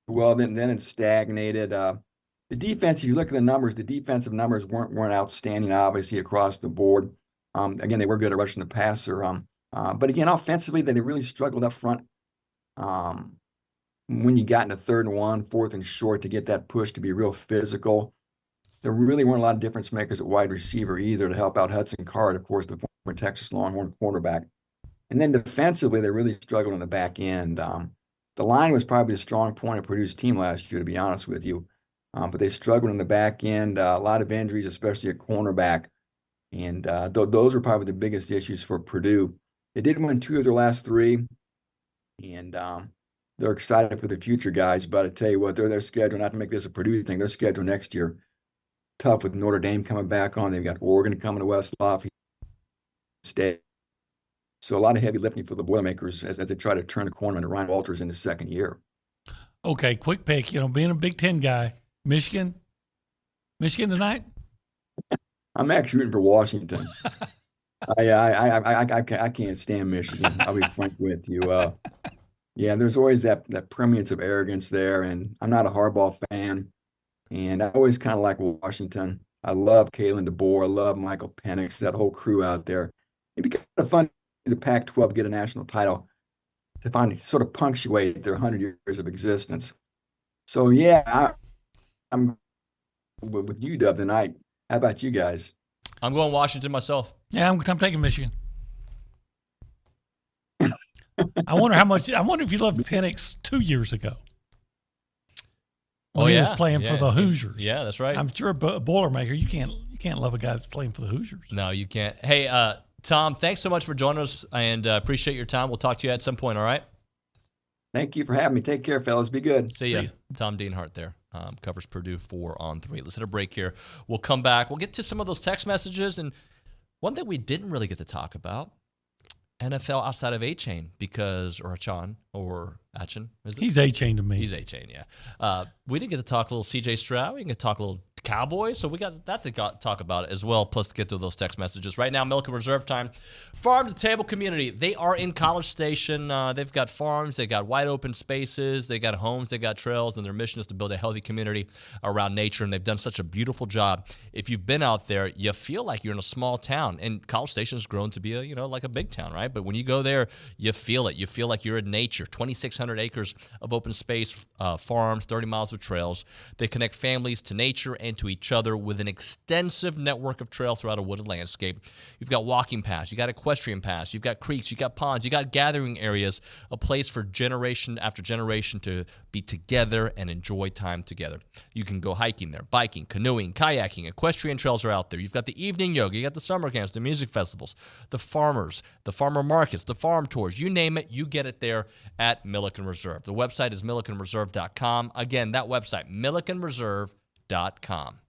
well. Then it stagnated. The defense, if you look at the numbers, the defensive numbers weren't outstanding, obviously, across the board. Again, they were good at rushing the passer. But again, offensively, they really struggled up front. When you got into 3rd and 1, 4th and short to get that push to be real physical. There really weren't a lot of difference makers at wide receiver either to help out Hudson Card, of course, the former Texas Longhorn quarterback. And then defensively, they really struggled on the back end. The line was probably a strong point of Purdue's team last year, to be honest with you. But they struggled on the back end, a lot of injuries, especially at cornerback. And those were probably the biggest issues for Purdue. They did win 2 of their last 3. And they're excited for the future, guys. But I tell you what, their schedule, not to make this a Purdue thing, their schedule next year, tough with Notre Dame coming back on. They've got Oregon coming to West Lafayette State. So a lot of heavy lifting for the Boilermakers as they try to turn the corner into Ryan Walters in his 2nd year. Okay, quick pick. Being a Big Ten guy, Michigan tonight? I'm actually rooting for Washington. I can't stand Michigan. I'll be frank with you. Yeah, there's always that preeminence of arrogance there, and I'm not a Harbaugh fan. And I always kind of like Washington. I love Kalen DeBoer. I love Michael Penix, that whole crew out there. It'd be kind of fun to see the Pac-12 get a national title to finally sort of punctuate their 100 years of existence. So, yeah, I'm with UW tonight. How about you guys? I'm going Washington myself. Yeah, I'm taking Michigan. I wonder if you loved Penix 2 years ago. When he was playing for the Hoosiers. Yeah, that's right. I'm sure a Boilermaker, you can't love a guy that's playing for the Hoosiers. No, you can't. Hey, Tom, thanks so much for joining us, and appreciate your time. We'll talk to you at some point, all right? Thank you for having me. Take care, fellas. Be good. See ya. Tom Dienhart there. Covers Purdue for On3. Let's hit a break here. We'll come back. We'll get to some of those text messages. And one thing we didn't really get to talk about, NFL outside of A-Chain, or Achan, or Achin, is it? He's A-Chain to me. He's A-Chain, yeah. We didn't get to talk a little C.J. Stroud. We didn't get to talk a little Cowboys, so we got that to talk about as well, plus to get to those text messages. Right now, Milk and Reserve time. Farm to Table community. They are in College Station. They've got farms. They got wide open spaces. They got homes. They got trails, and their mission is to build a healthy community around nature, and they've done such a beautiful job. If you've been out there, you feel like you're in a small town, and College Station has grown to be like a big town, right? But when you go there, you feel it. You feel like you're in nature. 2,600 acres of open space, farms, 30 miles of trails. They connect families to nature and into each other with an extensive network of trails throughout a wooded landscape. You've got walking paths, you've got equestrian paths, you've got creeks, you've got ponds, you've got gathering areas, a place for generation after generation to be together and enjoy time together. You can go hiking there, biking, canoeing, kayaking, equestrian trails are out there. You've got the evening yoga, you got the summer camps, the music festivals, the farmers, the farmer markets, the farm tours, you name it, you get it there at Milliken Reserve. The website is millikenreserve.com. Again, that website, millikenreserve.com.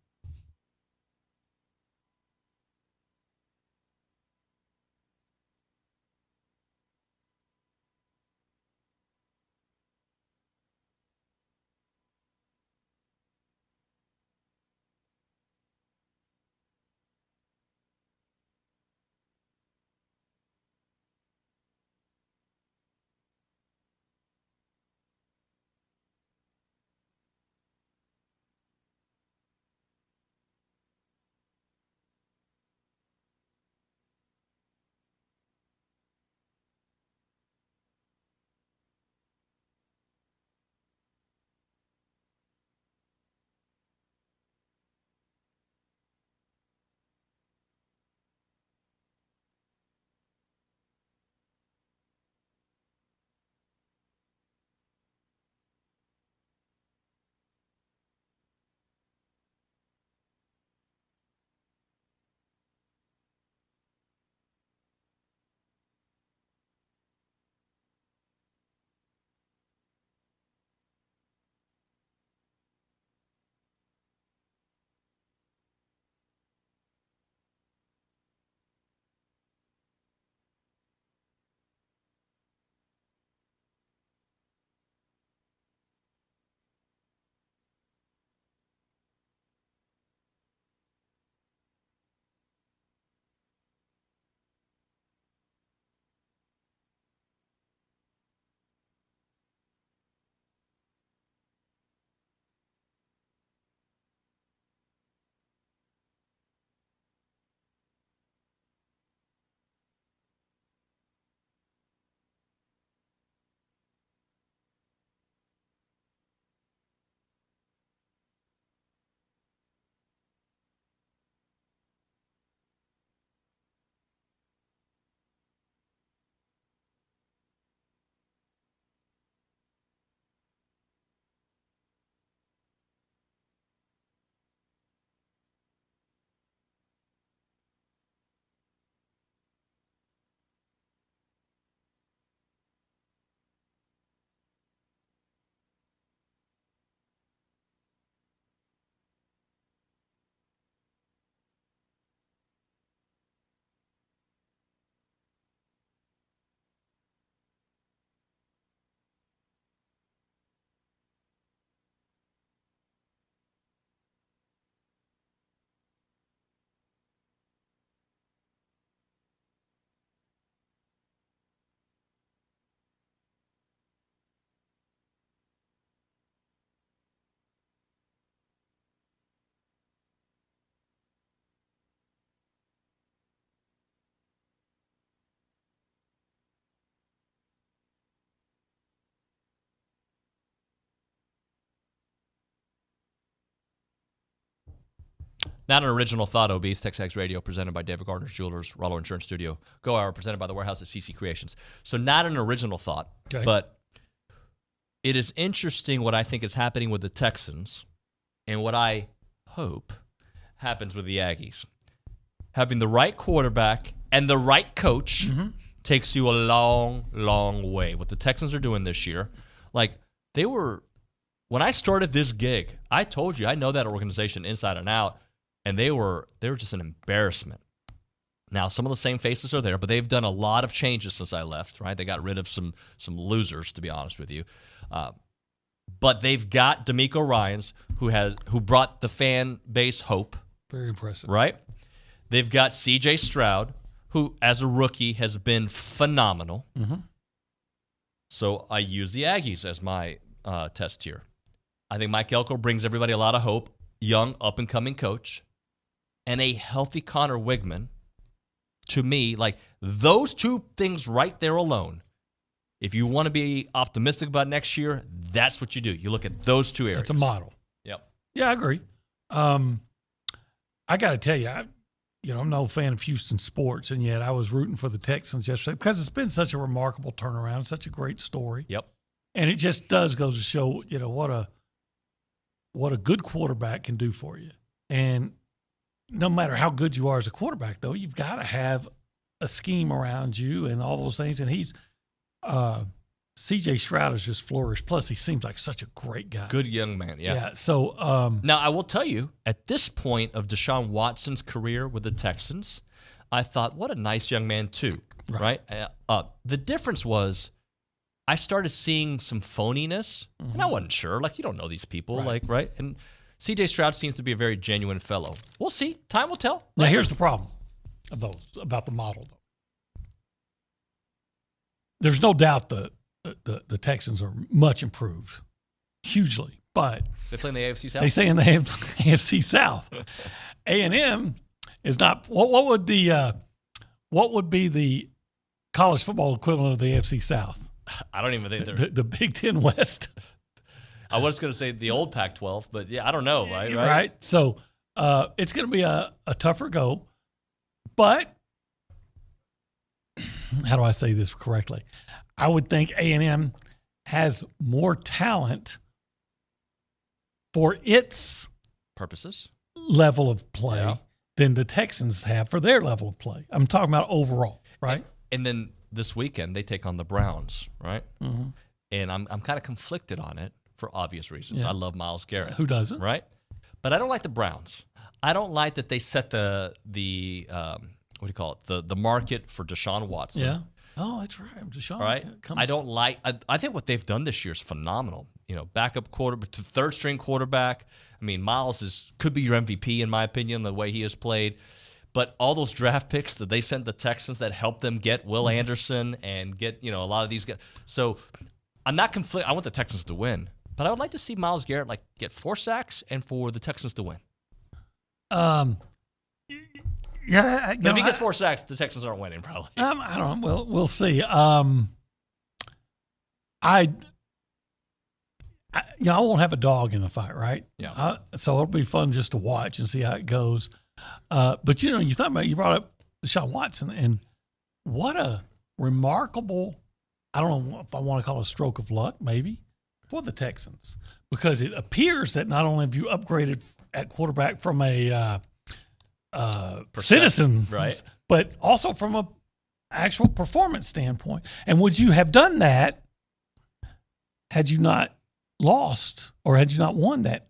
Not an original thought, Obese. TexAgs Radio, presented by David Gardner's Jewelers, Rollo Insurance Studio, Go Hour, presented by the Warehouse at CC Creations. So not an original thought, but it is interesting what I think is happening with the Texans and what I hope happens with the Aggies. Having the right quarterback and the right coach takes you a long, long way. What the Texans are doing this year, like they were, when I started this gig, I told you I know that organization inside and out. And they were just an embarrassment. Now, some of the same faces are there, but they've done a lot of changes since I left, right? They got rid of some losers, to be honest with you. But they've got D'Amico Ryans, who brought the fan base hope. Very impressive. Right? They've got C.J. Stroud, who, as a rookie, has been phenomenal. So I use the Aggies as my test here. I think Mike Elko brings everybody a lot of hope. Young, up-and-coming coach. And a healthy Connor Wigman, to me, like those two things right there alone, if you want to be optimistic about next year, that's what you do. You look at those two areas. It's a model. Yep. Yeah, I agree. I got to tell you, I'm no fan of Houston sports, and yet I was rooting for the Texans yesterday because it's been such a remarkable turnaround, such a great story. Yep. And it just does go to show, what a good quarterback can do for you. And no matter how good you are as a quarterback, though, you've got to have a scheme around you and all those things. And he's C.J. Stroud has just flourished. Plus, he seems like such a great guy. Good young man, yeah. Yeah. So now I will tell you, at this point of Deshaun Watson's career with the Texans, I thought, what a nice young man too, right? The difference was I started seeing some phoniness, and I wasn't sure. Like, you don't know these people, right? And C.J. Stroud seems to be a very genuine fellow. We'll see. Time will tell. Now, here's the problem about the model, though. There's no doubt the Texans are much improved, hugely. But they play in the AFC South. They say in the AFC South, A&M is not. What would be the college football equivalent of the AFC South? I don't even think they're the Big Ten West. I was going to say the old Pac-12, but yeah, I don't know, right? Right. So it's going to be a tougher go, but how do I say this correctly? I would think A&M has more talent for its purposes level of play than the Texans have for their level of play. I'm talking about overall, right? And then this weekend they take on the Browns, right? Mm-hmm. And I'm kind of conflicted on it for obvious reasons. Yeah. I love Myles Garrett. Who doesn't? Right? But I don't like the Browns. I don't like that they set the what do you call it? The market for Deshaun Watson. Yeah. Oh, that's right. Deshaun. Right. I don't like. I think what they've done this year is phenomenal. Backup quarterback to third string quarterback. I mean, Myles could be your MVP in my opinion, the way he has played. But all those draft picks that they sent the Texans that helped them get Will Anderson and get a lot of these guys. So I'm not conflicted. I want the Texans to win, but I would like to see Myles Garrett get 4 sacks and for the Texans to win. Yeah, but if he gets 4 sacks, the Texans aren't winning probably. I don't know. We'll see. I won't have a dog in the fight, right? Yeah. So it'll be fun just to watch and see how it goes. But you brought up Deshaun Watson, and what a remarkable, I don't know if I want to call it a stroke of luck, maybe, for the Texans, because it appears that not only have you upgraded at quarterback from a citizen, right, but also from a actual performance standpoint. And would you have done that had you not lost or had you not won that?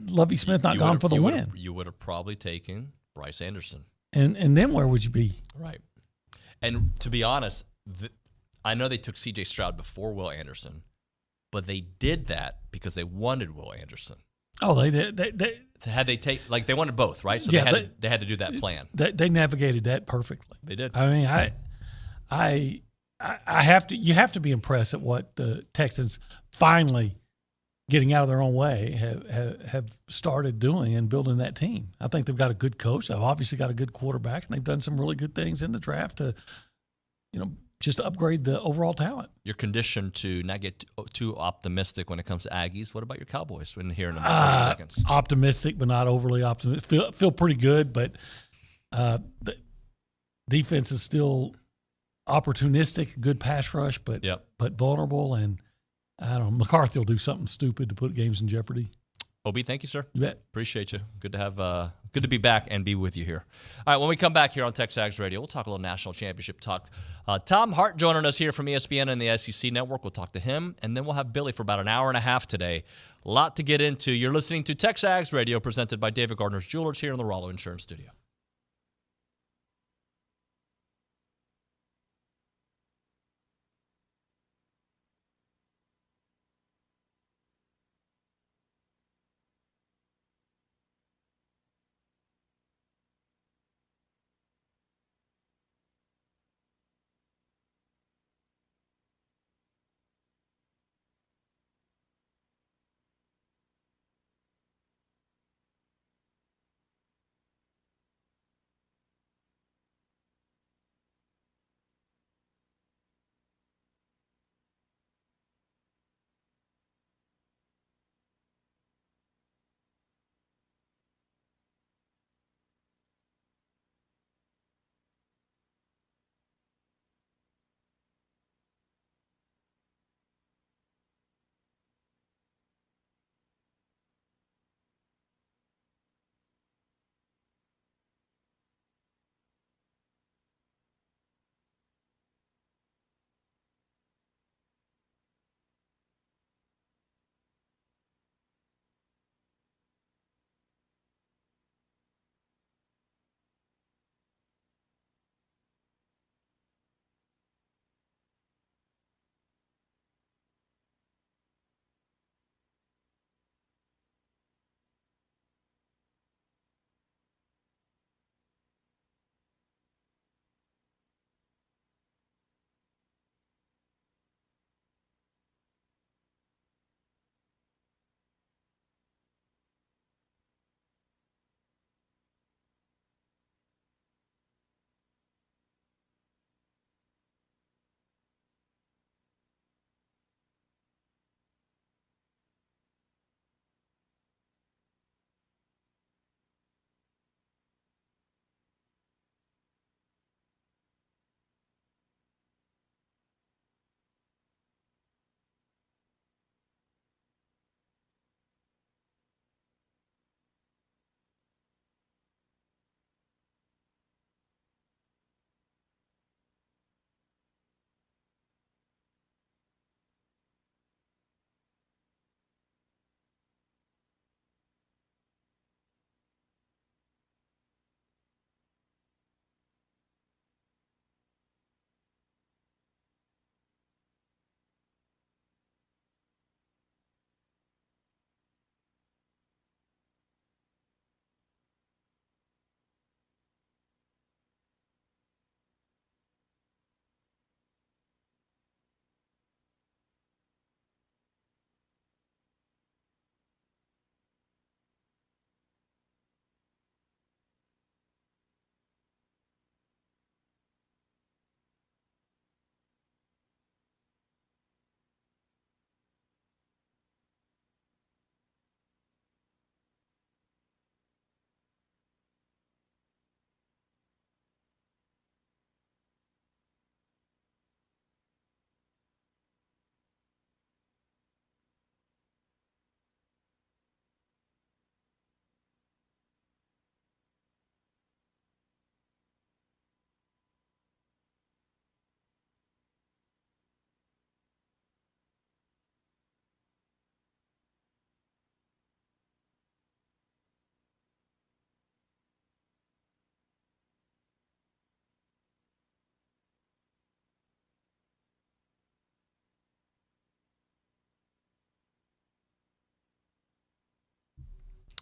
Lovie Smith not gone for the win. You would have probably taken Bryce Anderson. And then where would you be? Right. And to be honest, I know they took C.J. Stroud before Will Anderson, but they did that because they wanted Will Anderson. Oh, they did. They wanted both, right? So yeah, they had to do that plan. They navigated that perfectly. They did. I mean, I have to. You have to be impressed at what the Texans finally getting out of their own way have started doing and building that team. I think they've got a good coach. They've obviously got a good quarterback, and they've done some really good things in the draft to, just upgrade the overall talent. You're conditioned to not get too optimistic when it comes to Aggies. What about your Cowboys in here in about 30 seconds? Optimistic, but not overly optimistic. Feel pretty good, but the defense is still opportunistic, good pass rush, but vulnerable. And I don't know, McCarthy will do something stupid to put games in jeopardy. OB, thank you, sir. You bet. Appreciate you. Good to have. Good to be back and be with you here. All right, when we come back here on TexAgs Radio, we'll talk a little national championship talk. Tom Hart joining us here from ESPN and the SEC Network. We'll talk to him, and then we'll have Billy for about an hour and a half today. A lot to get into. You're listening to TexAgs Radio, presented by David Gardner's Jewelers here in the Rollo Insurance Studio.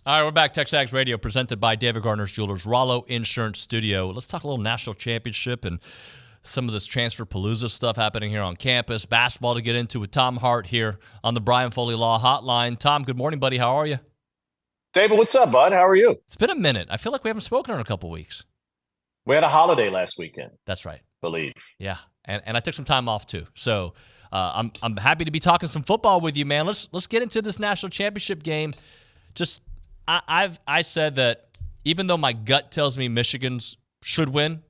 All right, we're back. TexAgs Radio presented by David Gardner's Jewelers, Rollo Insurance Studio. Let's talk a little national championship and some of this transfer palooza stuff happening here on campus. Basketball to get into with Tom Hart here on the Brian Foley Law Hotline. Tom, good morning, buddy. How are you? David, what's up, bud? How are you? It's been a minute. I feel like we haven't spoken in a couple weeks. We had a holiday last weekend. That's right. Believe. Yeah, and I took some time off too. So I'm happy to be talking some football with you, man. Let's get into this national championship game. Just I said that even though my gut tells me Michigan's should win,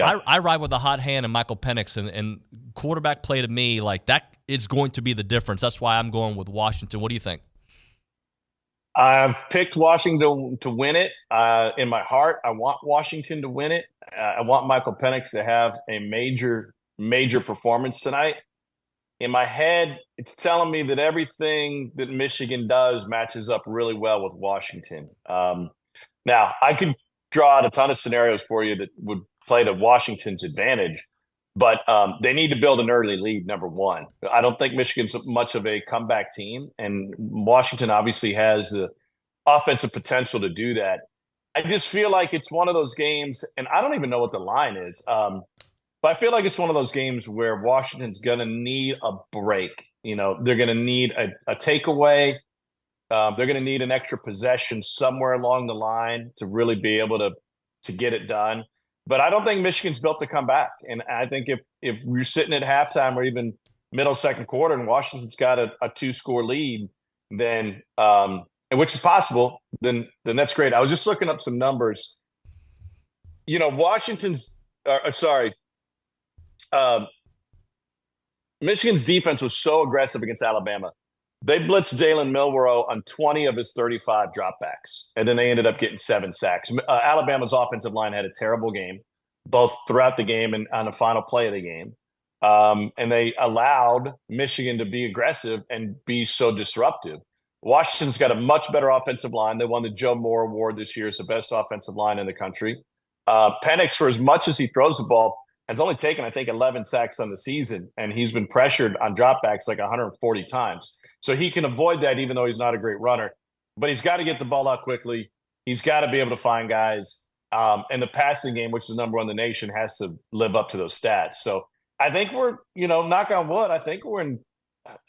I ride with a hot hand and Michael Penix, and quarterback play to me, like that is going to be the difference. That's why I'm going with Washington. What do you think? I've picked Washington to win it. In my heart, I want Washington to win it. I want Michael Penix to have a major performance tonight. In my head, it's telling me that everything that Michigan does matches up really well with Washington. Now, I could draw out a ton of scenarios for you that would play to Washington's advantage, but they need to build an early lead, number one. I don't think Michigan's much of a comeback team, and Washington obviously has the offensive potential to do that. I just feel like it's one of those games, and I don't even know what the line is, but I feel like it's one of those games where Washington's going to need a break. You know, they're going to need a takeaway. They're going to need an extra possession somewhere along the line to really be able to get it done. But I don't think Michigan's built to come back. And I think if we're sitting at halftime or even middle second quarter and Washington's got a 2-score lead, then which is possible, then that's great. I was just looking up some numbers. You know, Michigan's defense was so aggressive against Alabama. They blitzed Jalen Milroe on 20 of his 35 dropbacks, and then they ended up getting 7 sacks. Alabama's offensive line had a terrible game, both throughout the game and on the final play of the game. And they allowed Michigan to be aggressive and be so disruptive. Washington's got a much better offensive line. They won the Joe Moore Award this year as the best offensive line in the country. Penix, for as much as he throws the ball, has only taken, I think, 11 sacks on the season, and he's been pressured on dropbacks like 140 times. So he can avoid that even though he's not a great runner. But he's got to get the ball out quickly. He's got to be able to find guys. And the passing game, which is number one in the nation, has to live up to those stats. So I think we're, knock on wood, I think we're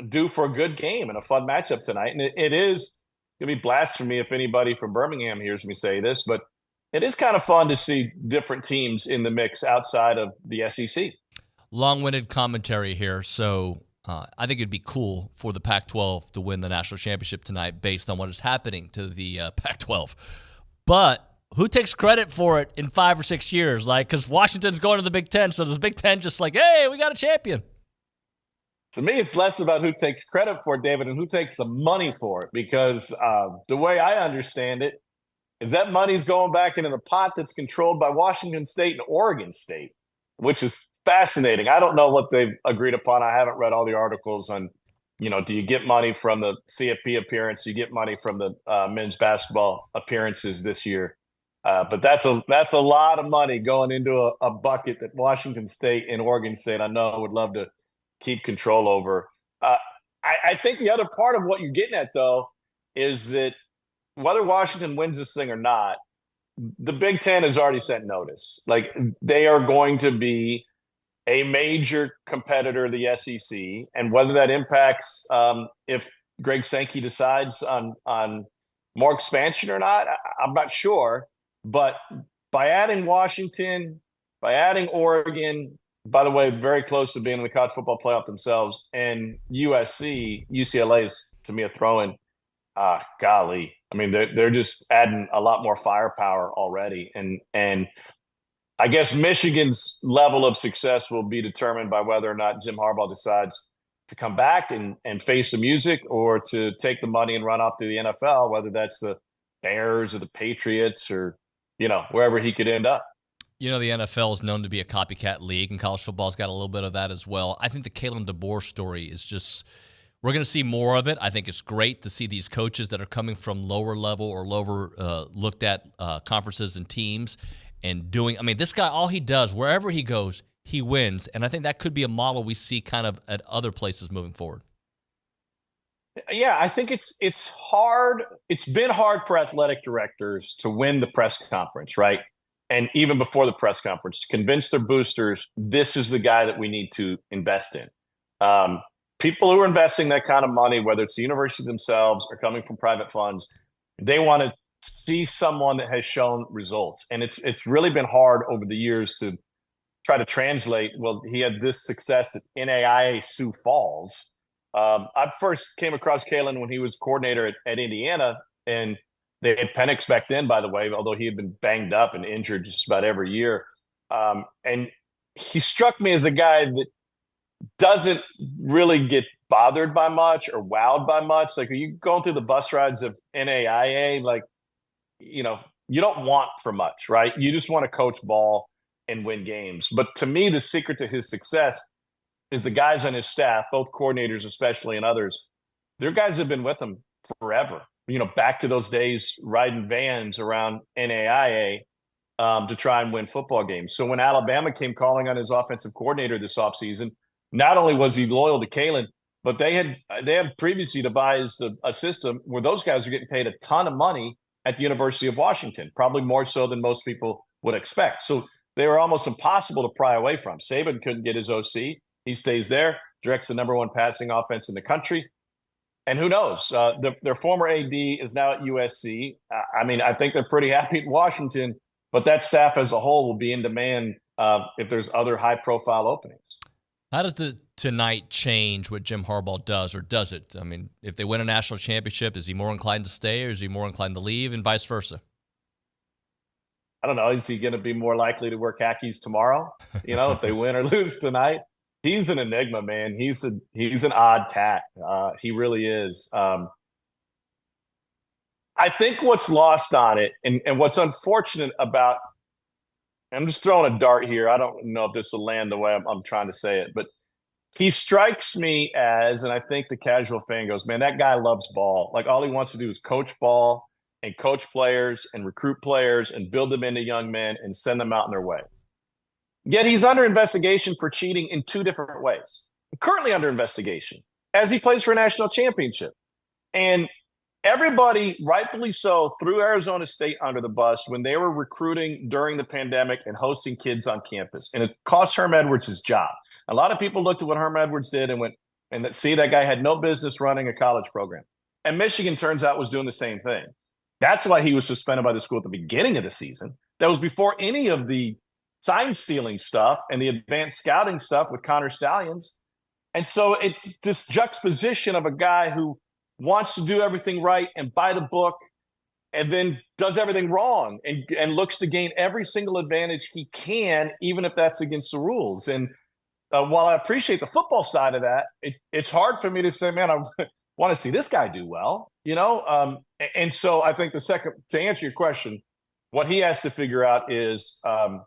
due for a good game and a fun matchup tonight. And it is going to be blasphemy if anybody from Birmingham hears me say this, but it is kind of fun to see different teams in the mix outside of the SEC. Long-winded commentary here. So I think it'd be cool for the Pac-12 to win the national championship tonight based on what is happening to the Pac-12. But who takes credit for it in 5 or 6 years? Like, because Washington's going to the Big Ten, so does Big Ten just like, hey, we got a champion? To me, it's less about who takes credit for it, David, and who takes the money for it. Because the way I understand it is that money's going back into the pot that's controlled by Washington State and Oregon State, which is fascinating. I don't know what they've agreed upon. I haven't read all the articles on, do you get money from the CFP appearance? You get money from the men's basketball appearances this year. But that's a lot of money going into a bucket that Washington State and Oregon State, I know, would love to keep control over. I think the other part of what you're getting at, though, is that whether Washington wins this thing or not, the Big Ten has already sent notice. Like, they are going to be a major competitor of the SEC, and whether that impacts if Greg Sankey decides on more expansion or not, I'm not sure. But by adding Washington, by adding Oregon, by the way, very close to being in the college football playoff themselves, and UCLA is, to me, a throw-in. Golly. I mean, they're just adding a lot more firepower already. And I guess Michigan's level of success will be determined by whether or not Jim Harbaugh decides to come back and face the music, or to take the money and run off to the NFL, whether that's the Bears or the Patriots or, wherever he could end up. The NFL is known to be a copycat league, and college football's got a little bit of that as well. I think the Kalen DeBoer story is just – we're going to see more of it. I think it's great to see these coaches that are coming from lower level or lower looked at conferences and teams and doing – this guy, all he does, wherever he goes, he wins. And I think that could be a model we see kind of at other places moving forward. Yeah, I think it's hard. It's been hard for athletic directors to win the press conference, right? And even before the press conference, to convince their boosters this is the guy that we need to invest in. People who are investing that kind of money, whether it's the university themselves or coming from private funds, they want to see someone that has shown results. And it's really been hard over the years to try to translate. Well, he had this success at NAIA Sioux Falls. I first came across Kalen when he was coordinator at Indiana, and they had Penix back then, by the way, although he had been banged up and injured just about every year. And he struck me as a guy that doesn't really get bothered by much or wowed by much. Like, are you going through the bus rides of NAIA? Like, you don't want for much, right? You just want to coach ball and win games. But to me, the secret to his success is the guys on his staff, both coordinators especially and others. Their guys have been with him forever. Back to those days riding vans around NAIA to try and win football games. So when Alabama came calling on his offensive coordinator this offseason, not only was he loyal to Kalen, but they had previously devised a system where those guys are getting paid a ton of money at the University of Washington, probably more so than most people would expect. So they were almost impossible to pry away from. Saban couldn't get his OC. He stays there, directs the number one passing offense in the country. And who knows? Their former AD is now at USC. I think they're pretty happy at Washington, but that staff as a whole will be in demand if there's other high-profile openings. How does the tonight change what Jim Harbaugh does, or does it? If they win a national championship, is he more inclined to stay or is he more inclined to leave, and vice versa? I don't know. Is he going to be more likely to wear khakis tomorrow? If they win or lose tonight? He's an enigma, man. He's an odd cat. He really is. I think what's lost on it, and what's unfortunate about, I'm just throwing a dart here. I don't know if this will land the way I'm trying to say it, but he strikes me as, and I think the casual fan goes, man, that guy loves ball. Like, all he wants to do is coach ball and coach players and recruit players and build them into young men and send them out on their way. Yet he's under investigation for cheating in two different ways. Currently under investigation as he plays for a national championship. And everybody, rightfully so, threw Arizona State under the bus when they were recruiting during the pandemic and hosting kids on campus. And it cost Herm Edwards his job. A lot of people looked at what Herm Edwards did and went, see, that guy had no business running a college program. And Michigan, turns out, was doing the same thing. That's why he was suspended by the school at the beginning of the season. That was before any of the sign-stealing stuff and the advanced scouting stuff with Connor Stallions. And so it's this juxtaposition of a guy who wants to do everything right and by the book and then does everything wrong and looks to gain every single advantage he can, even if that's against the rules. And while I appreciate the football side of that, it's hard for me to say, man, I want to see this guy do well, And so I think to answer your question, what he has to figure out is, am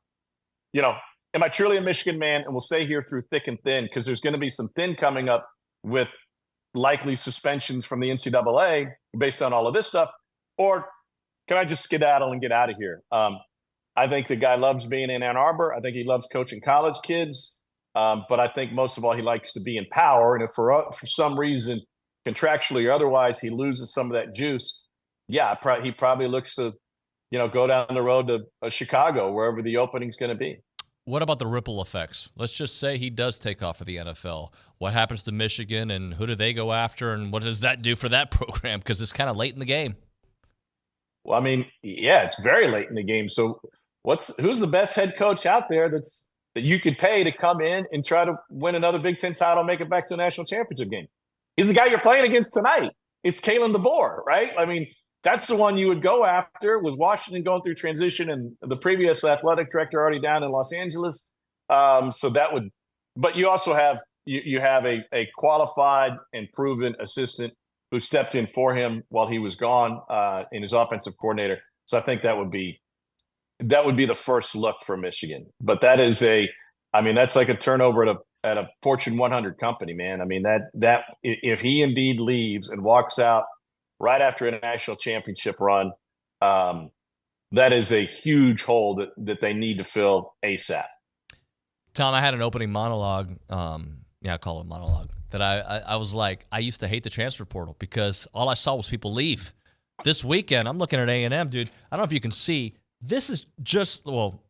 I truly a Michigan man and will stay here through thick and thin? Because there's going to be some thin coming up with likely suspensions from the NCAA based on all of this stuff. Or can I just skedaddle and get out of here? I think the guy loves being in Ann Arbor. I think he loves coaching college kids. But I think most of all, he likes to be in power. And if for some reason, contractually or otherwise, he loses some of that juice, he probably looks to go down the road to Chicago, wherever the opening's going to be. What about the ripple effects? Let's just say he does take off of the NFL. What happens to Michigan, and who do they go after, and what does that do for that program? Because it's kind of late in the game. Well, it's very late in the game. So who's the best head coach out there that you could pay to come in and try to win another Big Ten title, make it back to a national championship game? He's the guy you're playing against tonight. It's Kalen DeBoer, right? That's the one you would go after, with Washington going through transition and the previous athletic director already down in Los Angeles. So that would, but you also have you have a qualified and proven assistant who stepped in for him while he was gone in his offensive coordinator. So I think that would be the first look for Michigan. But that is that's like a turnover at a Fortune 100 company, man. That if he indeed leaves and walks out right after a national championship run, that is a huge hole that they need to fill ASAP. Tom, I had an opening monologue. I call it a monologue. that I was like, I used to hate the transfer portal because all I saw was people leave. This weekend, I'm looking at A&M, dude. I don't know if you can see. This is just, well,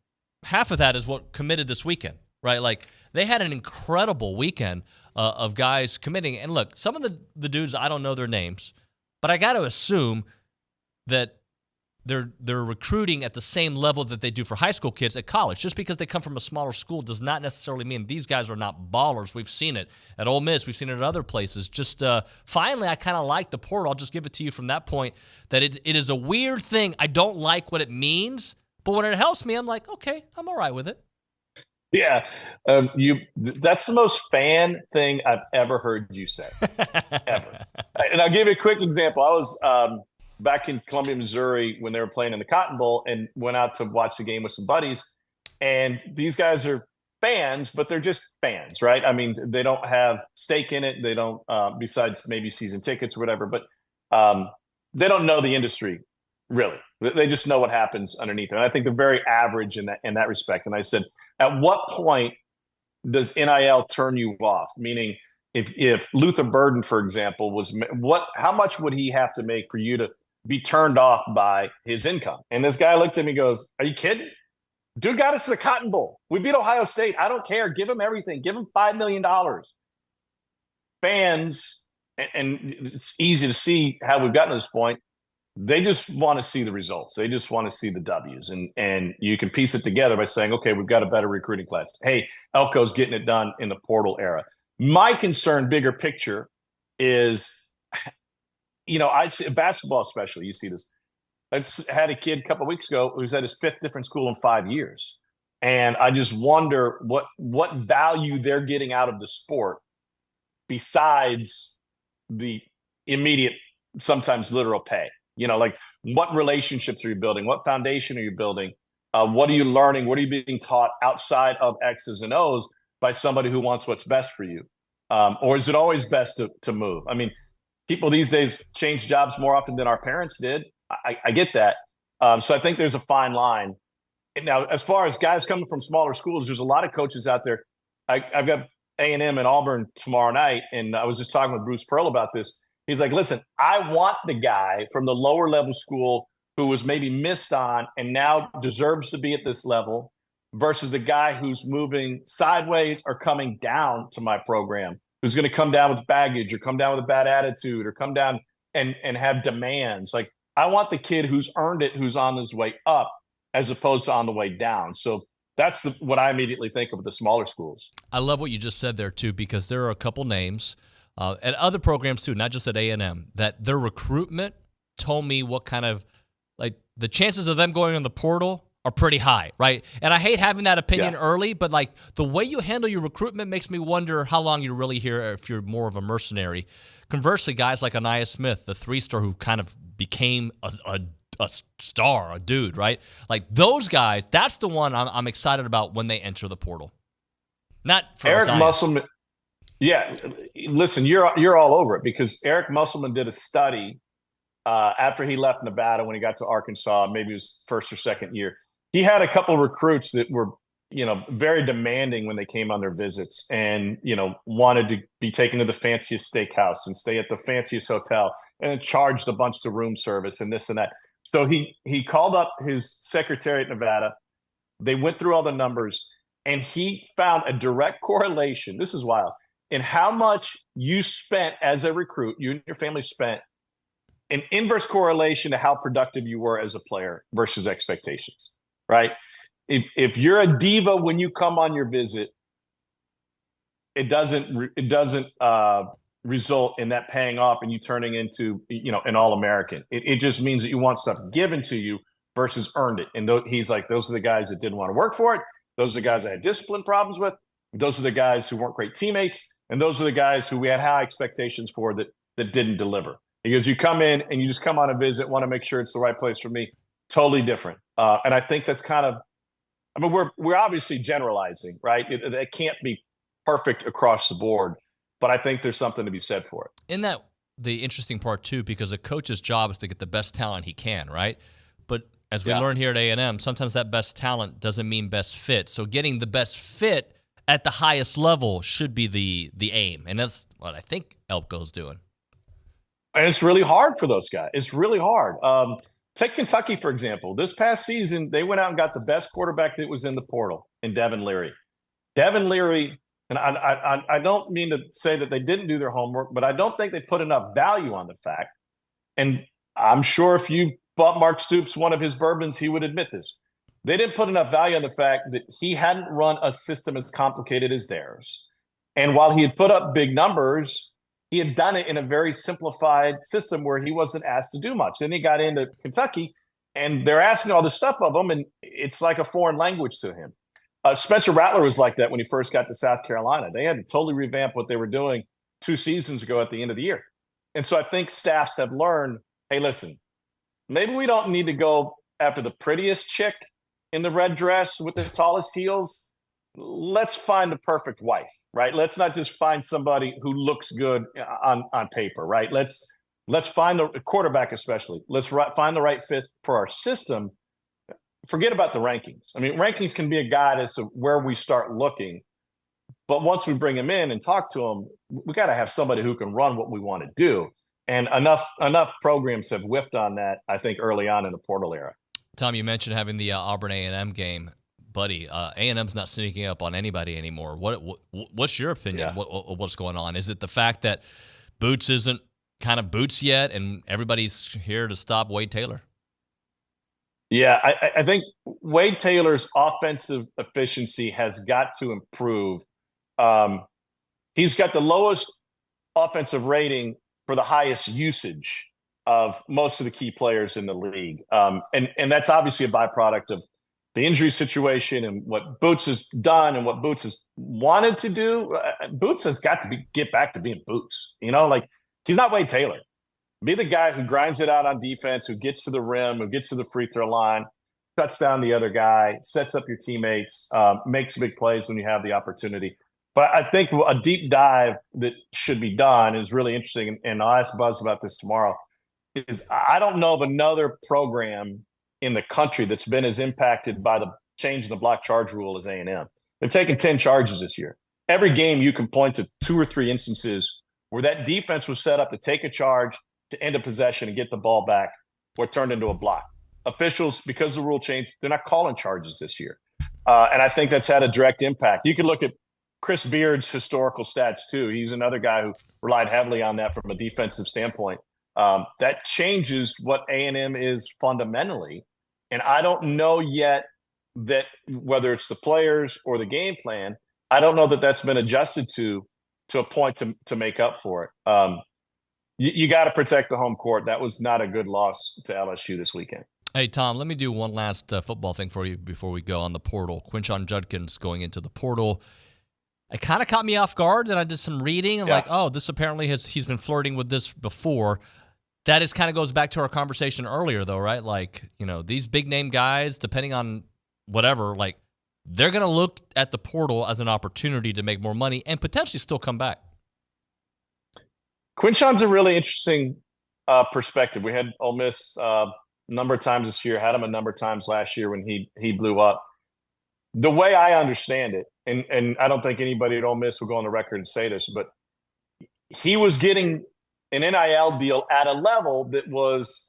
half of that is what committed this weekend, right? Like, they had an incredible weekend of guys committing. And look, some of the dudes, I don't know their names, but I got to assume that they're recruiting at the same level that they do for high school kids at college. Just because they come from a smaller school does not necessarily mean these guys are not ballers. We've seen it at Ole Miss. We've seen it at other places. Just finally, I kind of like the portal. I'll just give it to you from that point that it is a weird thing. I don't like what it means, but when it helps me, I'm like, okay, I'm all right with it. Yeah, that's the most fan thing I've ever heard you say, ever. And I'll give you a quick example. I was back in Columbia, Missouri, when they were playing in the Cotton Bowl, and went out to watch the game with some buddies. And these guys are fans, but they're just fans, right? I mean, they don't have stake in it. They don't, besides maybe season tickets or whatever, but they don't know the industry, really. They just know what happens underneath it. And I think they're very average in that respect. And I said, at what point does NIL turn you off? Meaning, if Luther Burden, for example, how much would he have to make for you to be turned off by his income? And this guy looked at me and goes, are you kidding? Dude got us to the Cotton Bowl. We beat Ohio State. I don't care. Give him everything. Give him $5 million. Fans, and it's easy to see how we've gotten to this point, they just want to see the results. They just want to see the W's. And you can piece it together by saying, okay, we've got a better recruiting class. Hey, Elko's getting it done in the portal era. My concern, bigger picture, is, I see basketball especially. You see this. I had a kid a couple of weeks ago who was at his 5th different school in 5 years, and I just wonder what value they're getting out of the sport besides the immediate, sometimes literal pay. Like, what relationships are you building? What foundation are you building? What are you learning? What are you being taught outside of X's and O's by somebody who wants what's best for you? Or is it always best to move? I mean, people these days change jobs more often than our parents did. I get that. So I think there's a fine line. And now, as far as guys coming from smaller schools, there's a lot of coaches out there. I've got A&M and Auburn tomorrow night, and I was just talking with Bruce Pearl about this. He's like, listen, I want the guy from the lower level school who was maybe missed on and now deserves to be at this level versus the guy who's moving sideways or coming down to my program, who's going to come down with baggage or come down with a bad attitude or come down and have demands. Like, I want the kid who's earned it, who's on his way up, as opposed to on the way down. So that's what I immediately think of with the smaller schools. I love what you just said there, too, because there are a couple names at other programs, too, not just at A&M, that their recruitment told me what kind of, like, the chances of them going in the portal are pretty high, right? And I hate having that opinion early, but, like, the way you handle your recruitment makes me wonder how long you're really here if you're more of a mercenary. Conversely, guys like Anaya Smith, the 3-star who kind of became a star, a dude, right? Like, those guys, that's the one I'm excited about when they enter the portal. Not for Eric Musselman. Yeah, listen, you're all over it because Eric Musselman did a study after he left Nevada when he got to Arkansas, maybe his 1st or 2nd year. He had a couple of recruits that were, very demanding when they came on their visits and, wanted to be taken to the fanciest steakhouse and stay at the fanciest hotel and charged a bunch to room service and this and that. So he called up his secretary at Nevada. They went through all the numbers and he found a direct correlation. This is wild. In how much you spent as a recruit, you and your family spent, an inverse correlation to how productive you were as a player versus expectations, right? If you're a diva when you come on your visit, it doesn't result in that paying off and you turning into an All-American. It just means that you want stuff given to you versus earned it. And he's like, those are the guys that didn't want to work for it. Those are the guys I had discipline problems with. Those are the guys who weren't great teammates. And those are the guys who we had high expectations for that didn't deliver. Because you come in and you just come on a visit, want to make sure it's the right place for me. Totally different. And I think that's kind of, we're obviously generalizing, right? It can't be perfect across the board, but I think there's something to be said for it. Isn't that the interesting part, too? Because a coach's job is to get the best talent he can, right? But as we learn here at A&M, sometimes that best talent doesn't mean best fit. So getting the best fit at the highest level should be the aim. And that's what I think Elko's doing. And it's really hard for those guys. It's really hard. Take Kentucky, for example. This past season, they went out and got the best quarterback that was in the portal in Devin Leary. Devin Leary, and I don't mean to say that they didn't do their homework, but I don't think they put enough value on the fact. And I'm sure if you bought Mark Stoops one of his bourbons, he would admit this. They didn't put enough value on the fact that he hadn't run a system as complicated as theirs. And while he had put up big numbers, he had done it in a very simplified system where he wasn't asked to do much. Then he got into Kentucky, and they're asking all this stuff of him, and it's like a foreign language to him. Spencer Rattler was like that when he first got to South Carolina. They had to totally revamp what they were doing 2 seasons ago at the end of the year. And so I think staffs have learned, hey, listen, maybe we don't need to go after the prettiest chick in the red dress with the tallest heels. Let's find the perfect wife, right? Let's not just find somebody who looks good on paper, right? Let's find the quarterback, especially. Let's find the right fit for our system. Forget about the rankings. I mean, rankings can be a guide as to where we start looking. But once we bring him in and talk to him, we got to have somebody who can run what we want to do. And enough programs have whiffed on that, I think, early on in the portal era. Tom, you mentioned having the Auburn A&M game. Buddy, A&M's not sneaking up on anybody anymore. What's your opinion? Yeah. What's going on? Is it the fact that Boots isn't kind of Boots yet, and everybody's here to stop Wade Taylor? Yeah, I think Wade Taylor's offensive efficiency has got to improve. He's got the lowest offensive rating for the highest usage of most of the key players in the league. And that's obviously a byproduct of the injury situation and what Boots has done and what Boots has wanted to do. Boots has got to get back to being Boots. You know, like, he's not Wade Taylor. Be the guy who grinds it out on defense, who gets to the rim, who gets to the free throw line, cuts down the other guy, sets up your teammates, makes big plays when you have the opportunity. But I think a deep dive that should be done is really interesting, and I'll ask Buzz about this tomorrow, is I don't know of another program in the country that's been as impacted by the change in the block charge rule as A&M. They're taking 10 charges this year. Every game you can point to 2 or 3 instances where that defense was set up to take a charge, to end a possession and get the ball back, or turned into a block. Officials, because the rule changed, they're not calling charges this year. And I think that's had a direct impact. You can look at Chris Beard's historical stats too. He's another guy who relied heavily on that from a defensive standpoint. That changes what A&M is fundamentally. And I don't know yet that whether it's the players or the game plan, I don't know that that's been adjusted to a point to make up for it. You got to protect the home court. That was not a good loss to LSU this weekend. Hey, Tom, let me do one last football thing for you before we go on the portal. Quinshon Judkins going into the portal. It kind of caught me off guard, and I did some reading. I'm like, oh, this apparently he's been flirting with this before. That is kind of goes back to our conversation earlier, though, right? Like, you know, these big-name guys, depending on whatever, like, they're going to look at the portal as an opportunity to make more money and potentially still come back. Quinshon's a really interesting perspective. We had Ole Miss a number of times this year, had him a number of times last year when he blew up. The way I understand it, and I don't think anybody at Ole Miss will go on the record and say this, but he was getting an NIL deal at a level that was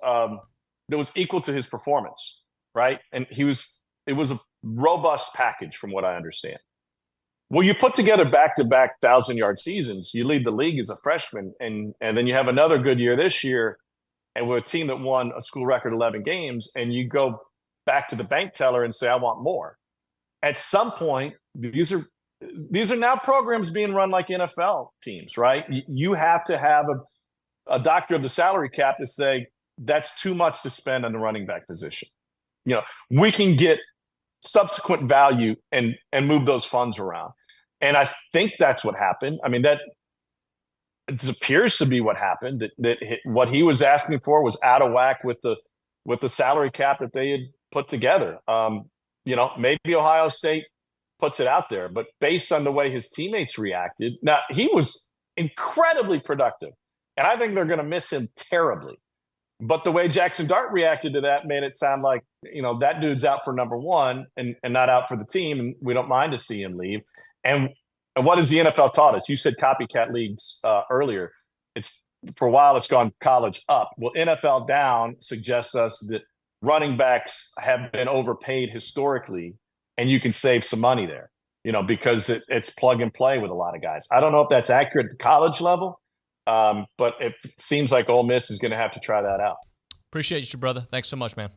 equal to his performance, right? And it was a robust package from what I understand. Well, you put together back-to-back 1,000-yard seasons. You lead the league as a freshman, and then you have another good year this year, and with a team that won a school record 11 games, and you go back to the bank teller and say, I want more. At some point, these are now programs being run like NFL teams, right? You have to have a doctor of the salary cap to say, that's too much to spend on the running back position. You know, we can get subsequent value and move those funds around. And I think that's what happened. I mean, that it appears to be what happened, that what he was asking for was out of whack with the salary cap that they had put together. You know, maybe Ohio State puts it out there, but based on the way his teammates reacted, now he was incredibly productive, and I think they're going to miss him terribly. But the way Jackson Dart reacted to that made it sound like, you know, that dude's out for number one and not out for the team, and we don't mind to see him leave. And what has the NFL taught us? You said copycat leagues earlier. It's for a while it's gone college up. Well, NFL down suggests us that running backs have been overpaid historically, and you can save some money there, because it's plug and play with a lot of guys. I don't know if that's accurate at the college level, but it seems like Ole Miss is going to have to try that out. Appreciate you, brother. Thanks so much, man.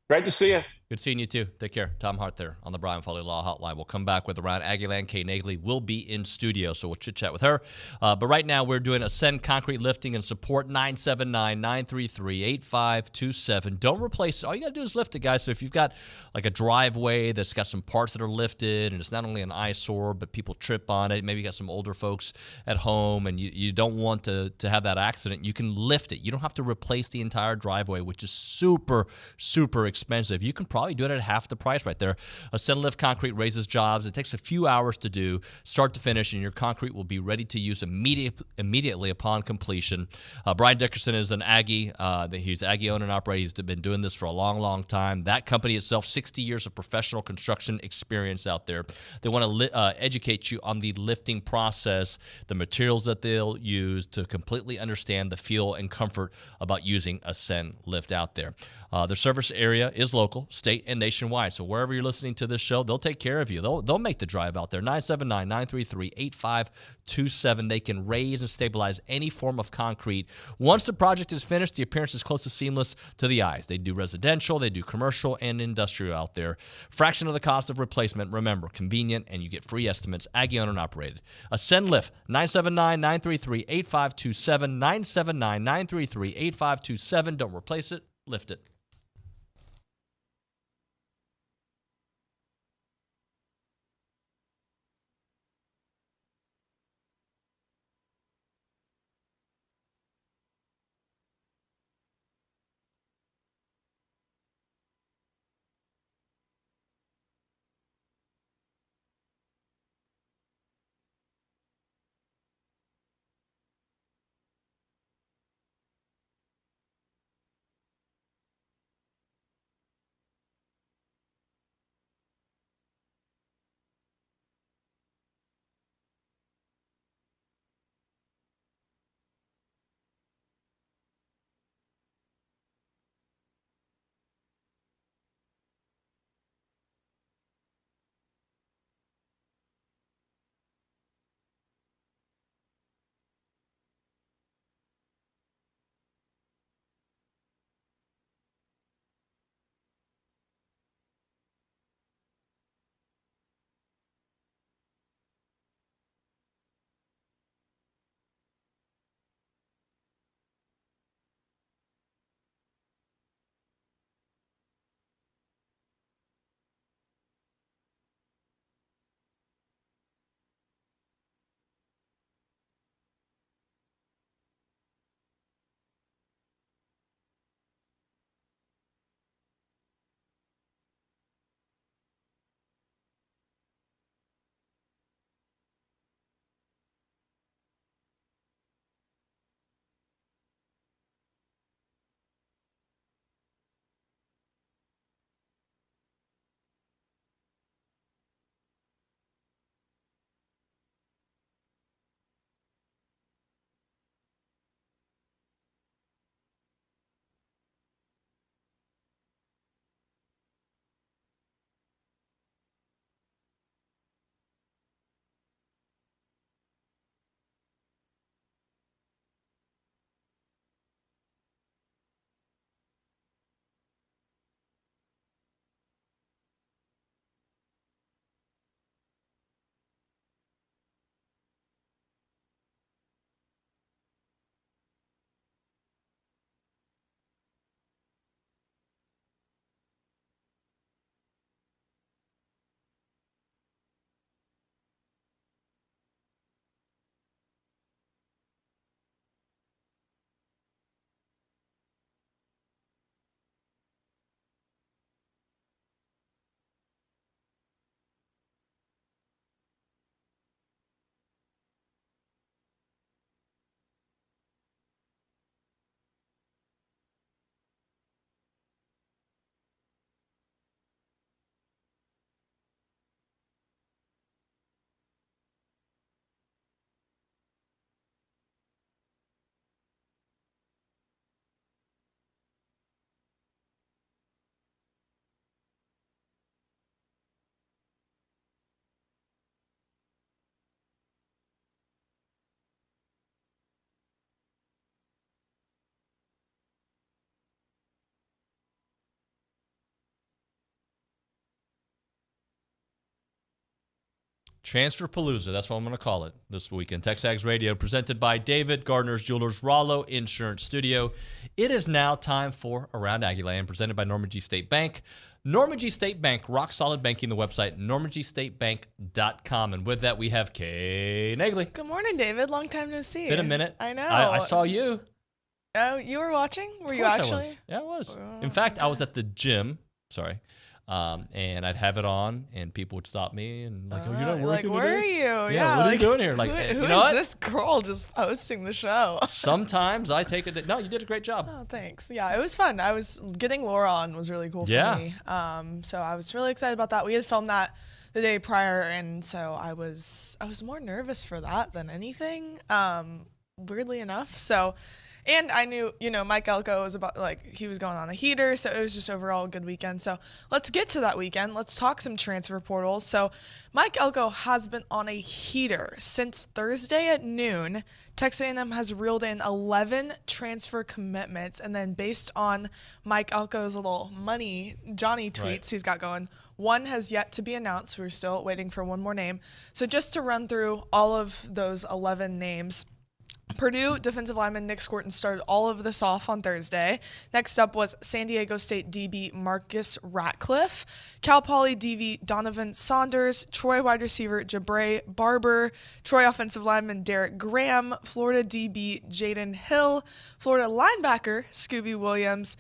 Great to see you. Good seeing you, too. Take care. Tom Hart there on the Brian Foley Law Hotline. We'll come back with Around Aggieland. Kay Naegeli will be in studio, so we'll chit-chat with her. But right now, we're doing Ascend Concrete Lifting and Support, 979-933-8527. Don't replace it. All you got to do is lift it, guys. So if you've got like a driveway that's got some parts that are lifted, and it's not only an eyesore, but people trip on it. Maybe you got some older folks at home, and you don't want to have that accident. You can lift it. You don't have to replace the entire driveway, which is super, super expensive. You can probably do it at half the price right there. Ascend Lift Concrete raises jobs. It takes a few hours to do, start to finish, and your concrete will be ready to use immediately upon completion. Brian Dickerson is an Aggie. He's Aggie owned and operated. He's been doing this for a long, long time. That company itself, 60 years of professional construction experience out there. They want to educate you on the lifting process, the materials that they'll use to completely understand the feel and comfort about using Ascend Lift out there. Their service area is local, state, and nationwide. So wherever you're listening to this show, they'll take care of you. They'll make the drive out there. 979-933-8527. They can raise and stabilize any form of concrete. Once the project is finished, the appearance is close to seamless to the eyes. They do residential, they do commercial, and industrial out there. Fraction of the cost of replacement. Remember, convenient, and you get free estimates. Aggie owned and operated. Ascend Lift, 979-933-8527. 979-933-8527. Don't replace it, lift it. Transfer Palooza, that's what I'm going to call it this weekend. TexAgs Radio, presented by David Gardner's Jewelers, Rollo Insurance Studio. It is now time for Around Aggieland, presented by Norman G. State Bank. Norman G. State Bank, rock solid banking, the website, normangstatebank.com. And with that, we have Kay Naegeli. Good morning, David. Long time no see. Been a minute. I know. I saw you. Oh, you were watching? Were you actually? Yeah, I was. In fact, I was at the gym. Sorry. And I'd have it on, and people would stop me and like, "Oh, you're not working like, where today? are you? Yeah, what are you doing here? Like, who you know is this girl just hosting the show? Sometimes I take it. No, you did a great job. Oh, thanks. Yeah, it was fun. I was getting Laura on was really cool for me. So I was really excited about that. We had filmed that the day prior, and so I was more nervous for that than anything. Weirdly enough, so. And I knew, Mike Elko was he was going on a heater, so it was just overall a good weekend. So let's get to that weekend. Let's talk some transfer portals. So Mike Elko has been on a heater since Thursday at noon. Texas A&M has reeled in 11 transfer commitments, and then based on Mike Elko's little Johnny tweets he's got going, one has yet to be announced. We're still waiting for one more name. So just to run through all of those 11 names. Purdue defensive lineman Nic Scourton started all of this off on Thursday. Next up was San Diego State DB Marcus Ratcliffe, Cal Poly DB Donovan Saunders, Troy wide receiver Jabray Barber, Troy offensive lineman Derek Graham, Florida DB Jaden Hill, Florida linebacker Scooby Williams,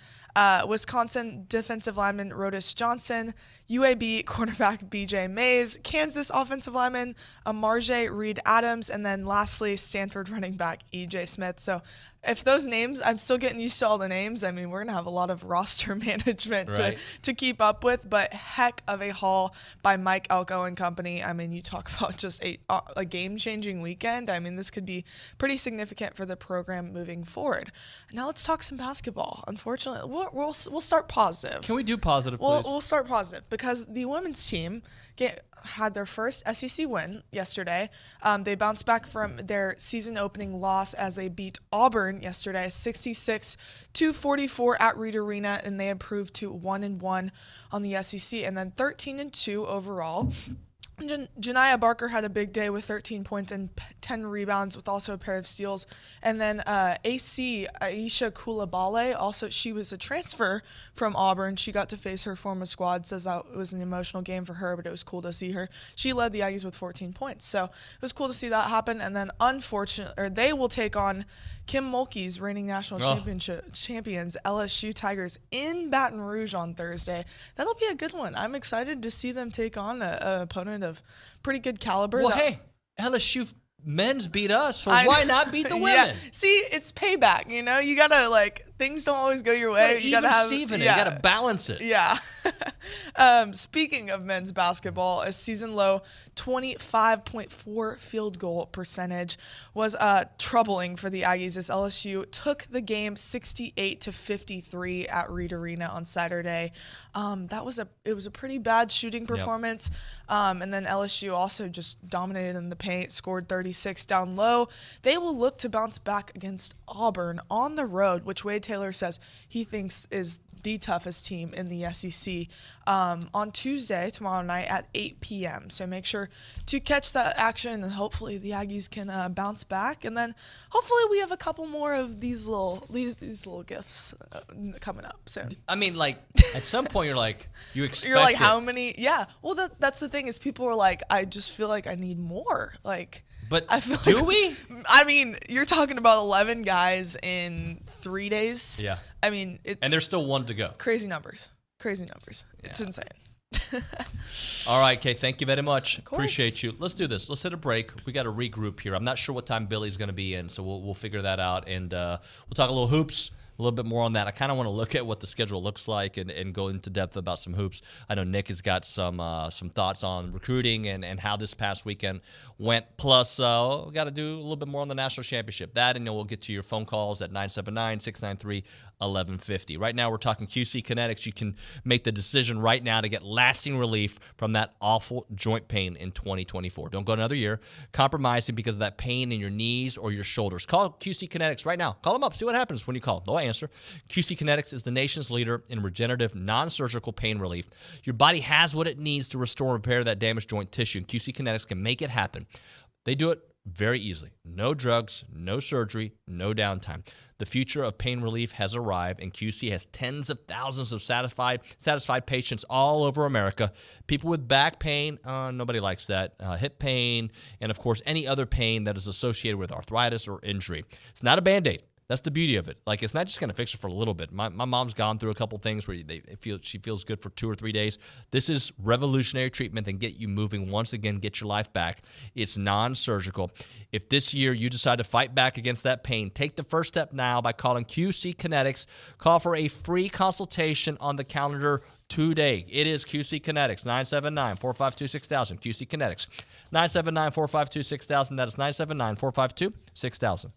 Wisconsin defensive lineman Rodis Johnson, UAB cornerback BJ Mays, Kansas offensive lineman Amarje Reed-Adams, and then lastly, Stanford running back EJ Smith. So if those names, I'm still getting used to all the names. I mean, we're going to have a lot of roster management to keep up with, but heck of a haul by Mike Elko and company. I mean, you talk about just a game-changing weekend. I mean, this could be pretty significant for the program moving forward. Now let's talk some basketball. Unfortunately, we'll start positive. Can we do positive, please? We'll start positive because the women's team had their first SEC win yesterday. They bounced back from their season opening loss as they beat Auburn yesterday, 66-44 at Reed Arena, and they improved to 1-1 on the SEC, and then 13-2 overall. Janiah Barker had a big day with 13 points and 10 rebounds with also a pair of steals. And then AC Aisha Coulibaly, also she was a transfer from Auburn. She got to face her former squad, says that it was an emotional game for her, but it was cool to see her. She led the Aggies with 14 points. So it was cool to see that happen. And then they will take on Kim Mulkey's reigning national champions, LSU Tigers, in Baton Rouge on Thursday. That'll be a good one. I'm excited to see them take on an opponent of pretty good caliber. Well, hey, LSU men's beat us, so why not beat the women? Yeah. See, it's payback, you gotta, things don't always go your way. You gotta have Steven, you gotta balance it. Yeah. Speaking of men's basketball, a season low 25.4 field goal percentage was troubling for the Aggies as LSU took the game 68-53 at Reed Arena on Saturday. It was a pretty bad shooting performance. And then LSU also just dominated in the paint, scored 36 down low. They will look to bounce back against Auburn on the road, which Wade Taylor says he thinks is the toughest team in the SEC on Tuesday, tomorrow night at 8 p.m. So make sure to catch that action, and hopefully the Aggies can bounce back. And then hopefully we have a couple more of these little gifts coming up soon. I mean, at some point you expect you're like, how many? Yeah. Well, that's the thing is people are like, I just feel like I need more. But I feel do we? I mean, you're talking about 11 guys in 3 days. Yeah. I mean, and there's still one to go. Crazy numbers. Yeah. It's insane. All right, Kay, thank you very much. Appreciate you. Let's do this. Let's hit a break. We got to regroup here. I'm not sure what time Billy's going to be in, so we'll figure that out, and we'll talk a little hoops. A little bit more on that. I kind of want to look at what the schedule looks like and go into depth about some hoops. I know Nick has got some thoughts on recruiting and how this past weekend went. Plus, we got to do a little bit more on the national championship. That, and we'll get to your phone calls at 979-693-1150. Right now, we're talking QC Kinetics. You can make the decision right now to get lasting relief from that awful joint pain in 2024. Don't go another year compromising because of that pain in your knees or your shoulders. Call QC Kinetics right now. Call them up. See what happens when you call. They'll answer. cancer. QC Kinetics is the nation's leader in regenerative, non-surgical pain relief. Your body has what it needs to restore and repair that damaged joint tissue, and QC Kinetics can make it happen. They do it very easily. No drugs, no surgery, no downtime. The future of pain relief has arrived, and QC has tens of thousands of satisfied patients all over America. People with back pain, nobody likes that, hip pain, and of course any other pain that is associated with arthritis or injury. It's not a Band-Aid. That's the beauty of it. Like, it's not just going to fix it for a little bit. My mom's gone through a couple things where she feels good for 2 or 3 days. This is revolutionary treatment and get you moving once again, get your life back. It's non-surgical. If this year you decide to fight back against that pain, take the first step now by calling QC Kinetics. Call for a free consultation on the calendar today. It is QC Kinetics, 979-452-6000. QC Kinetics, 979-452-6000. That is 979-452-6000.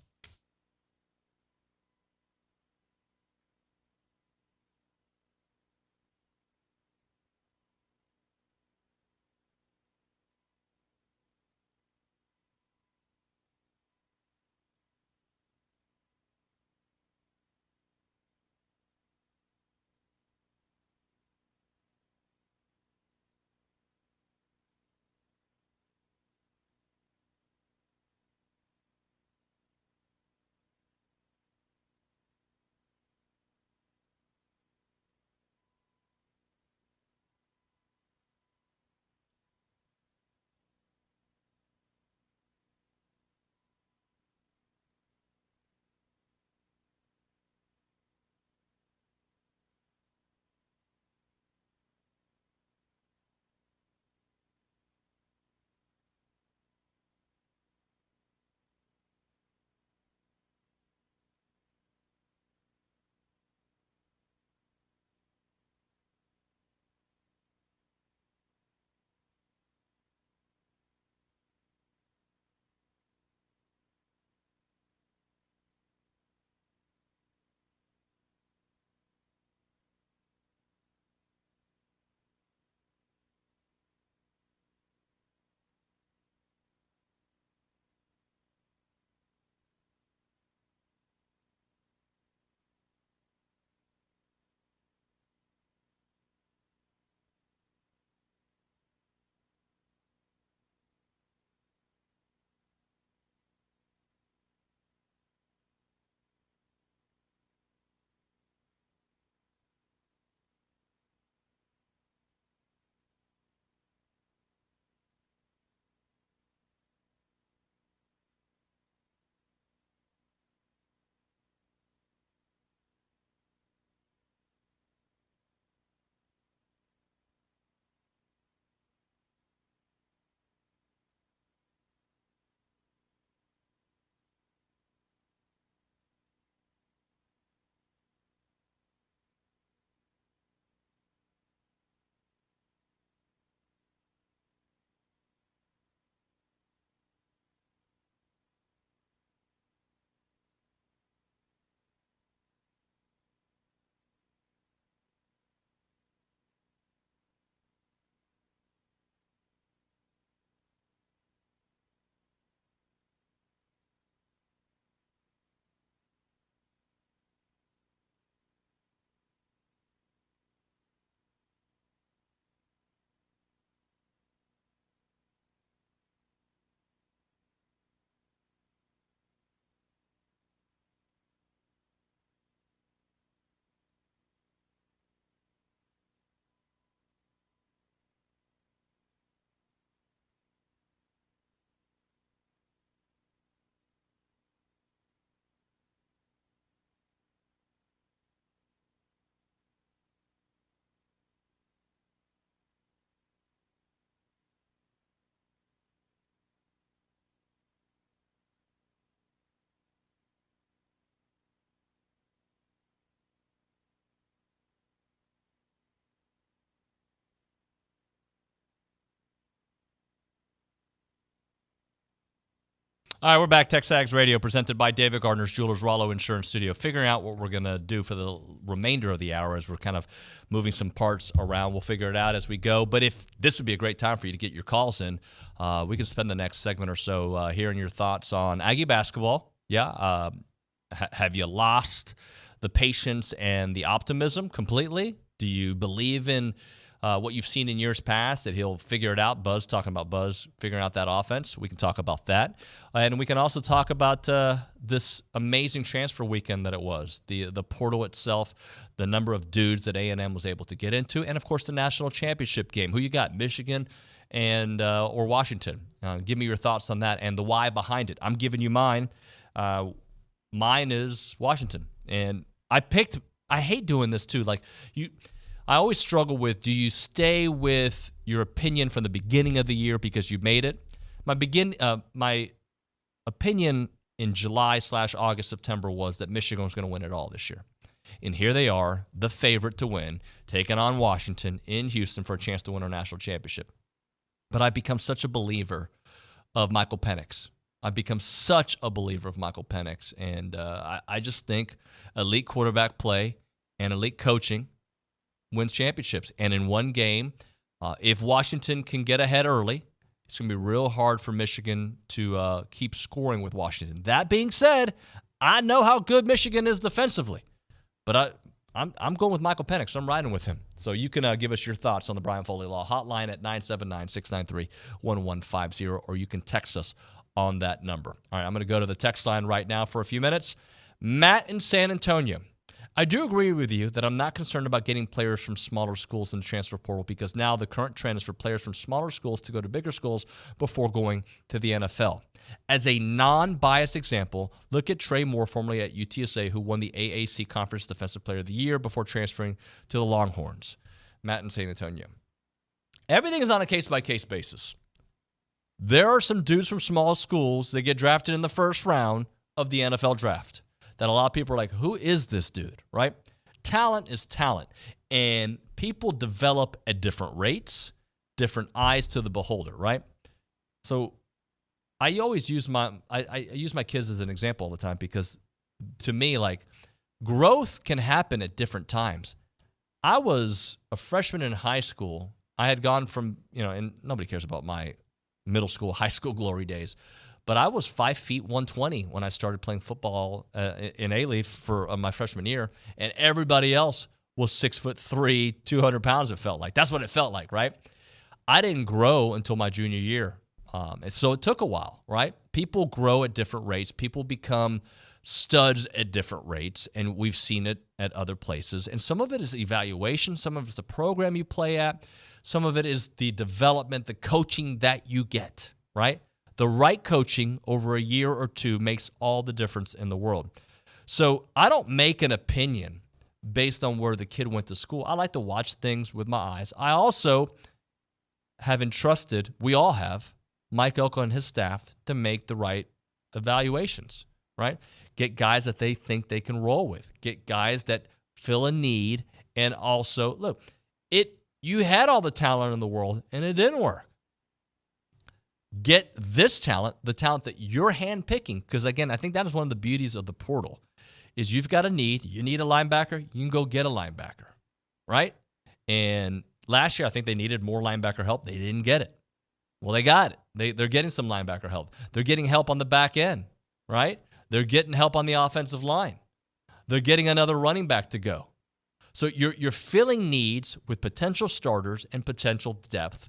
All right, we're back. TexAgs Radio, presented by David Gardner's Jewelers, Rollo Insurance Studio. Figuring out what we're going to do for the remainder of the hour as we're kind of moving some parts around. We'll figure it out as we go. But if this would be a great time for you to get your calls in, we can spend the next segment or so hearing your thoughts on Aggie basketball. Yeah, have you lost the patience and the optimism completely? Do you believe in what you've seen in years past, that he'll figure it out? Buzz, talking about Buzz figuring out that offense. We can talk about that. And we can also talk about this amazing transfer weekend that it was, the portal itself, the number of dudes that A&M was able to get into, and, of course, the national championship game. Who you got, Michigan and or Washington? Give me your thoughts on that and the why behind it. I'm giving you mine. Mine is Washington. And I hate doing this, too. I always struggle with, do you stay with your opinion from the beginning of the year because you made it? My opinion in July/August, September was that Michigan was going to win it all this year. And here they are, the favorite to win, taking on Washington in Houston for a chance to win our national championship. But I've become such a believer of Michael Penix. And I just think elite quarterback play and elite coaching wins championships. And in one game, if Washington can get ahead early, it's going to be real hard for Michigan to keep scoring with Washington. That being said, I know how good Michigan is defensively. But I'm going with Michael Penix. I'm riding with him. So you can give us your thoughts on the Brian Foley Law hotline at 979-693-1150, or you can text us on that number. All right, I'm going to go to the text line right now for a few minutes. Matt in San Antonio. I do agree with you that I'm not concerned about getting players from smaller schools in the transfer portal, because now the current trend is for players from smaller schools to go to bigger schools before going to the NFL. As a non-biased example, look at Trey Moore, formerly at UTSA, who won the AAC Conference Defensive Player of the Year before transferring to the Longhorns. Matt in San Antonio. Everything is on a case-by-case basis. There are some dudes from small schools that get drafted in the first round of the NFL draft that a lot of people are like, who is this dude, right? Talent is talent, and people develop at different rates, different eyes to the beholder, right? So I always use I use my kids as an example all the time, because to me, like, growth can happen at different times. I was a freshman in high school. I had gone from, and nobody cares about my middle school, high school glory days, but I was 5 feet 120 when I started playing football in A-Leaf for my freshman year, and everybody else was 6'3", 200 pounds, it felt like. That's what it felt like, right? I didn't grow until my junior year. And so it took a while, right? People grow at different rates. People become studs at different rates, and we've seen it at other places. And some of it is evaluation. Some of it is the program you play at. Some of it is the development, the coaching that you get, right? The right coaching over a year or two makes all the difference in the world. So I don't make an opinion based on where the kid went to school. I like to watch things with my eyes. I also have entrusted, we all have, Mike Elko and his staff to make the right evaluations, right? Get guys that they think they can roll with. Get guys that fill a need. And also, look, you had all the talent in the world, and it didn't work. Get this talent, the talent that you're handpicking, because, again, I think that is one of the beauties of the portal, is you've got a need. You need a linebacker, you can go get a linebacker, right? And last year, I think they needed more linebacker help. They didn't get it. Well, they got it. They're getting some linebacker help. They're getting help on the back end, right? They're getting help on the offensive line. They're getting another running back to go. So you're filling needs with potential starters and potential depth,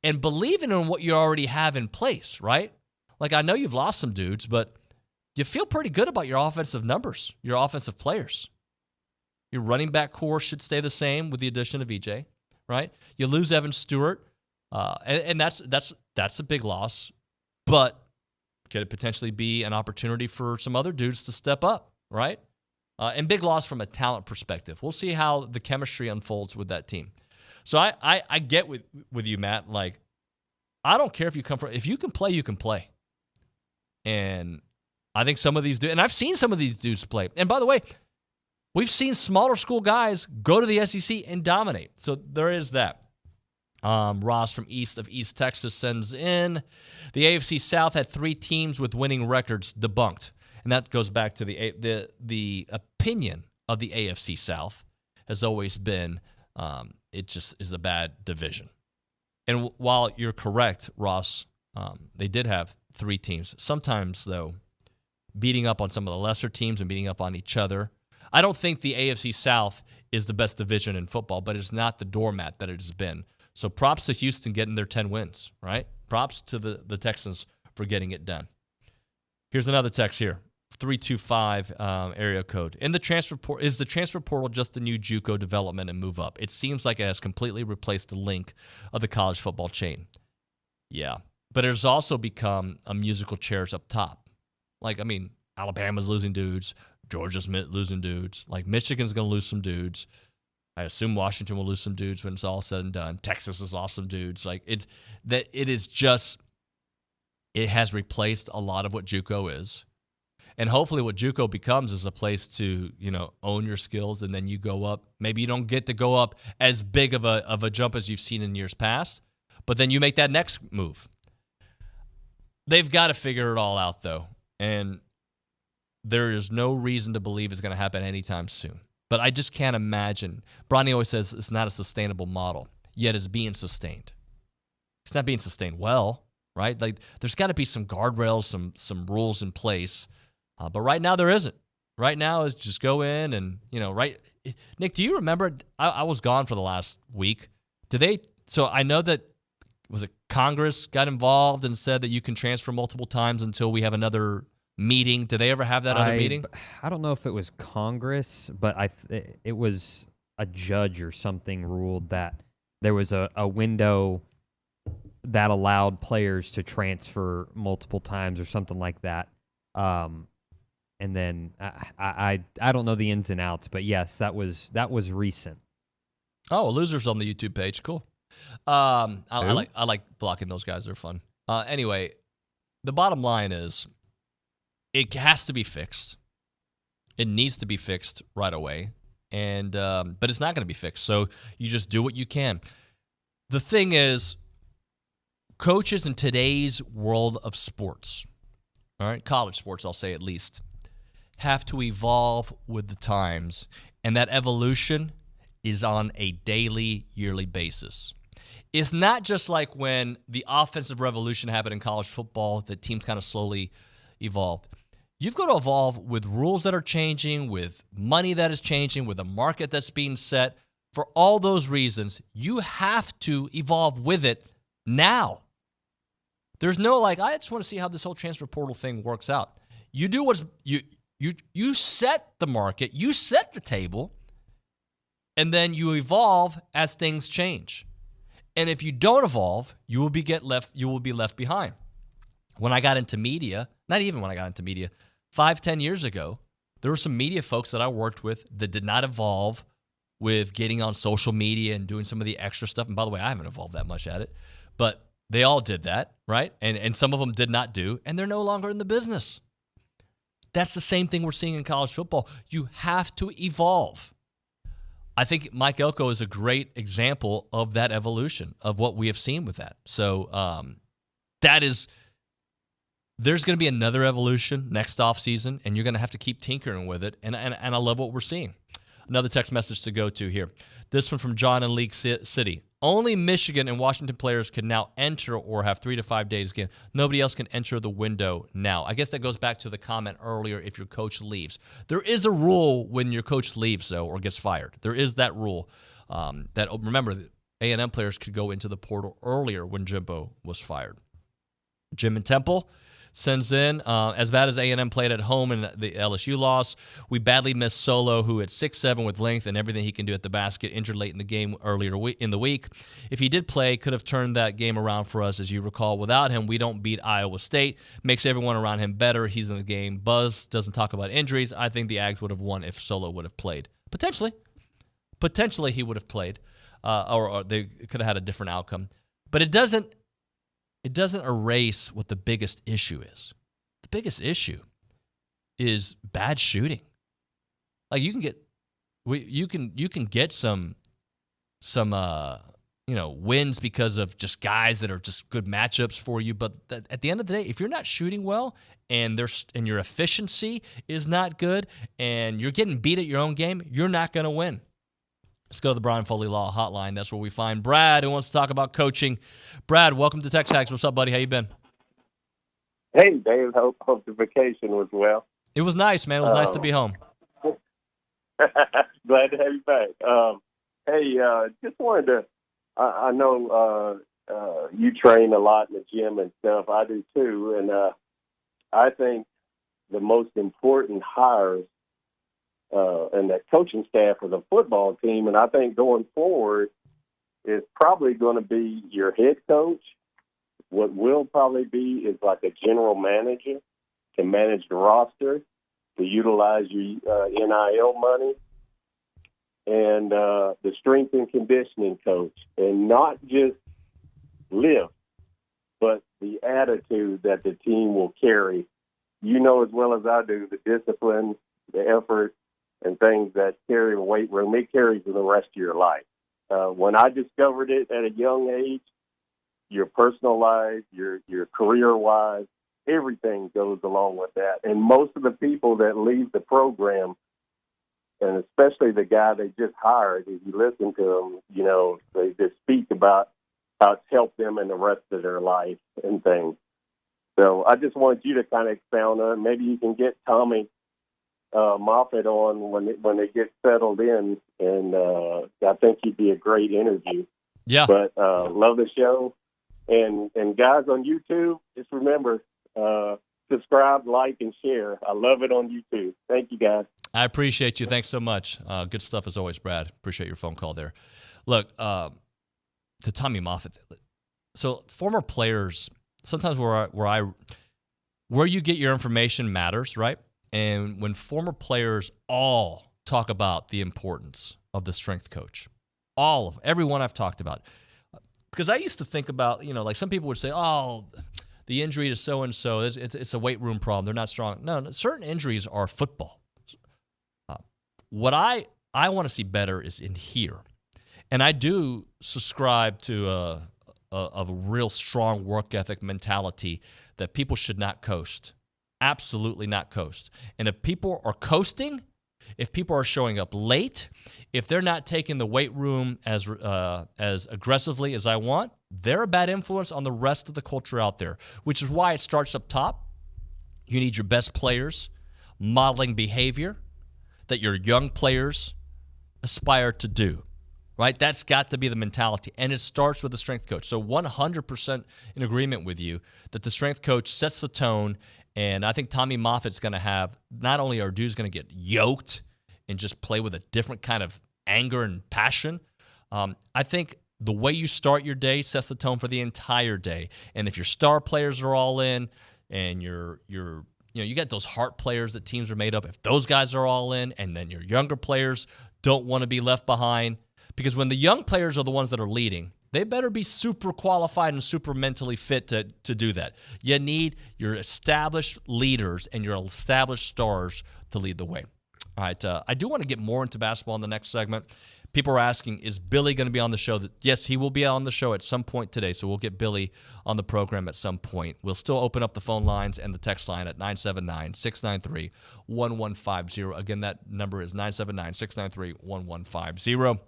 and believing in what you already have in place, right? Like, I know you've lost some dudes, but you feel pretty good about your offensive numbers, your offensive players. Your running back core should stay the same with the addition of EJ, right? You lose Evan Stewart, and that's a big loss, but could it potentially be an opportunity for some other dudes to step up, right? And big loss from a talent perspective. We'll see how the chemistry unfolds with that team. So I get with you, Matt. Like, I don't care if you come from, if you can play, you can play. And I think some of these dudes, and I've seen some of these dudes play. And by the way, we've seen smaller school guys go to the SEC and dominate. So there is that. Ross from east of East Texas sends in, the AFC South had 3 teams with winning records. Debunked. And that goes back to the opinion of the AFC South has always been it just is a bad division. And while you're correct, Ross, they did have 3 teams. Sometimes, though, beating up on some of the lesser teams and beating up on each other I don't think the AFC South is the best division in football, but it's not the doormat that it has been. So props to Houston getting their 10 wins, right? Props to the Texans for getting it done. Here's another text here, 325 area code. Is the transfer portal just a new JUCO development and move up? It seems like it has completely replaced the link of the college football chain. Yeah, but it has also become a musical chairs up top. Like, I mean, Alabama's losing dudes. Georgia's losing dudes. Like, Michigan's going to lose some dudes. I assume Washington will lose some dudes when it's all said and done. Texas has lost some dudes. Like, it has replaced a lot of what JUCO is. And hopefully what JUCO becomes is a place to, own your skills, and then you go up. Maybe you don't get to go up as big of a jump as you've seen in years past, but then you make that next move. They've got to figure it all out, though. And there is no reason to believe it's going to happen anytime soon. But I just can't imagine. Bronny always says it's not a sustainable model, yet it's being sustained. It's not being sustained well, right? Like, there's got to be some guardrails, some rules in place. But right now there isn't. Right now is just go in and, right. Nick, do you remember? I was gone for the last week. So I know that, was it Congress got involved and said that you can transfer multiple times until we have another meeting? Did they ever have that other meeting? I don't know if it was Congress, but it was a judge or something ruled that there was a window that allowed players to transfer multiple times or something like that. And then I don't know the ins and outs, but yes, that was recent. Oh, losers on the YouTube page, cool. I like blocking those guys; they're fun. Anyway, the bottom line is, it has to be fixed. It needs to be fixed right away, and but it's not going to be fixed. So you just do what you can. The thing is, coaches in today's world of sports, all right, college sports, I'll say at least, have to evolve with the times, and that evolution is on a daily, yearly basis. It's not just like when the offensive revolution happened in college football that teams kind of slowly evolved. You've got to evolve with rules that are changing, with money that is changing, with a market that's being set. For all those reasons, you have to evolve with it now. There's no I just want to see how this whole transfer portal thing works out. You do what's you set the market, you set the table, and then you evolve as things change. And if you don't evolve, you will be left behind. When I got into media, not even when I got into media, 5-10 years ago, there were some media folks that I worked with that did not evolve with getting on social media and doing some of the extra stuff. And by the way, I haven't evolved that much at it, but they all did that, right? And some of them did not do, and they're no longer in the business. That's the same thing we're seeing in college football. You have to evolve. I think Mike Elko is a great example of that evolution, of what we have seen with that. So there's going to be another evolution next offseason, and you're going to have to keep tinkering with it, and I love what we're seeing. Another text message to go to here. This one from John in League City. Only Michigan and Washington players can now enter or have 3 to 5 days again. Nobody else can enter the window now. I guess that goes back to the comment earlier, if your coach leaves. There is a rule when your coach leaves, though, or gets fired. There is that rule. Remember, A&M players could go into the portal earlier when Jimbo was fired. Jim and Temple sends in, as bad as A&M played at home in the LSU loss, we badly missed Solo, who at 6'7" with length and everything he can do at the basket, injured late in the game earlier in the week. If he did play, could have turned that game around for us. As you recall, without him, we don't beat Iowa State. Makes everyone around him better. He's in the game. Buzz doesn't talk about injuries. I think the Ags would have won if Solo would have played. Potentially he would have played, or they could have had a different outcome. But it doesn't erase what the biggest issue is. The biggest issue is bad shooting. Like, you can get some wins because of just guys that are just good matchups for you. But at the end of the day, if you're not shooting well and your efficiency is not good and you're getting beat at your own game, you're not going to win. Let's go to the Brian Foley Law Hotline. That's where we find Brad, who wants to talk about coaching. Brad, welcome to TexAgs. What's up, buddy? How you been? Hey, Dave. Hope the vacation was well. It was nice, man. It was nice to be home. Glad to have you back. Just wanted to. I know you train a lot in the gym and stuff. I do too, and I think the most important hires and that coaching staff of the football team, and I think going forward is probably going to be your head coach. What will probably be is like a general manager to manage the roster, to utilize your NIL money, and the strength and conditioning coach, and not just lift, but the attitude that the team will carry. You know as well as I do the discipline, the effort, and things that carry the weight room. It carries for the rest of your life. When I discovered it at a young age, your personal life, your career-wise, everything goes along with that. And most of the people that leave the program, and especially the guy they just hired, if you listen to them, you know, they just speak about how it's helped them in the rest of their life and things. So I just wanted you to kind of expound on it. Maybe you can get Tommy Moffitt on when they get settled in, and I think he'd be a great interview. Yeah. But love the show. And guys on YouTube, just remember, subscribe, like, and share. I love it on YouTube. Thank you, guys. I appreciate you. Thanks so much. Good stuff as always, Brad. Appreciate your phone call there. Look, to Tommy Moffitt. So former players, sometimes where you get your information matters, right? And when former players all talk about the importance of the strength coach, everyone I've talked about, because I used to think about, you know, like some people would say, oh, the injury to so-and-so, it's a weight room problem. They're not strong. No, certain injuries are football. What I want to see better is in here. And I do subscribe to a real strong work ethic mentality that people should not coast. Absolutely not coast. And if people are coasting, if people are showing up late, if they're not taking the weight room as aggressively as I want, they're a bad influence on the rest of the culture out there, which is why it starts up top. You need your best players modeling behavior that your young players aspire to do, right? That's got to be the mentality, and it starts with the strength coach. So 100% in agreement with you that the strength coach sets the tone. And I think Tommy Moffitt's going to have, not only are dudes going to get yoked and just play with a different kind of anger and passion, I think the way you start your day sets the tone for the entire day. And if your star players are all in, and you got those Hart players that teams are made up, if those guys are all in, and then your younger players don't want to be left behind, because when the young players are the ones that are leading, they better be super qualified and super mentally fit to do that. You need your established leaders and your established stars to lead the way. All right, I do want to get more into basketball in the next segment. People are asking, is Billy going to be on the show? Yes, he will be on the show at some point today, so we'll get Billy on the program at some point. We'll still open up the phone lines and the text line at 979-693-1150. Again, that number is 979-693-1150.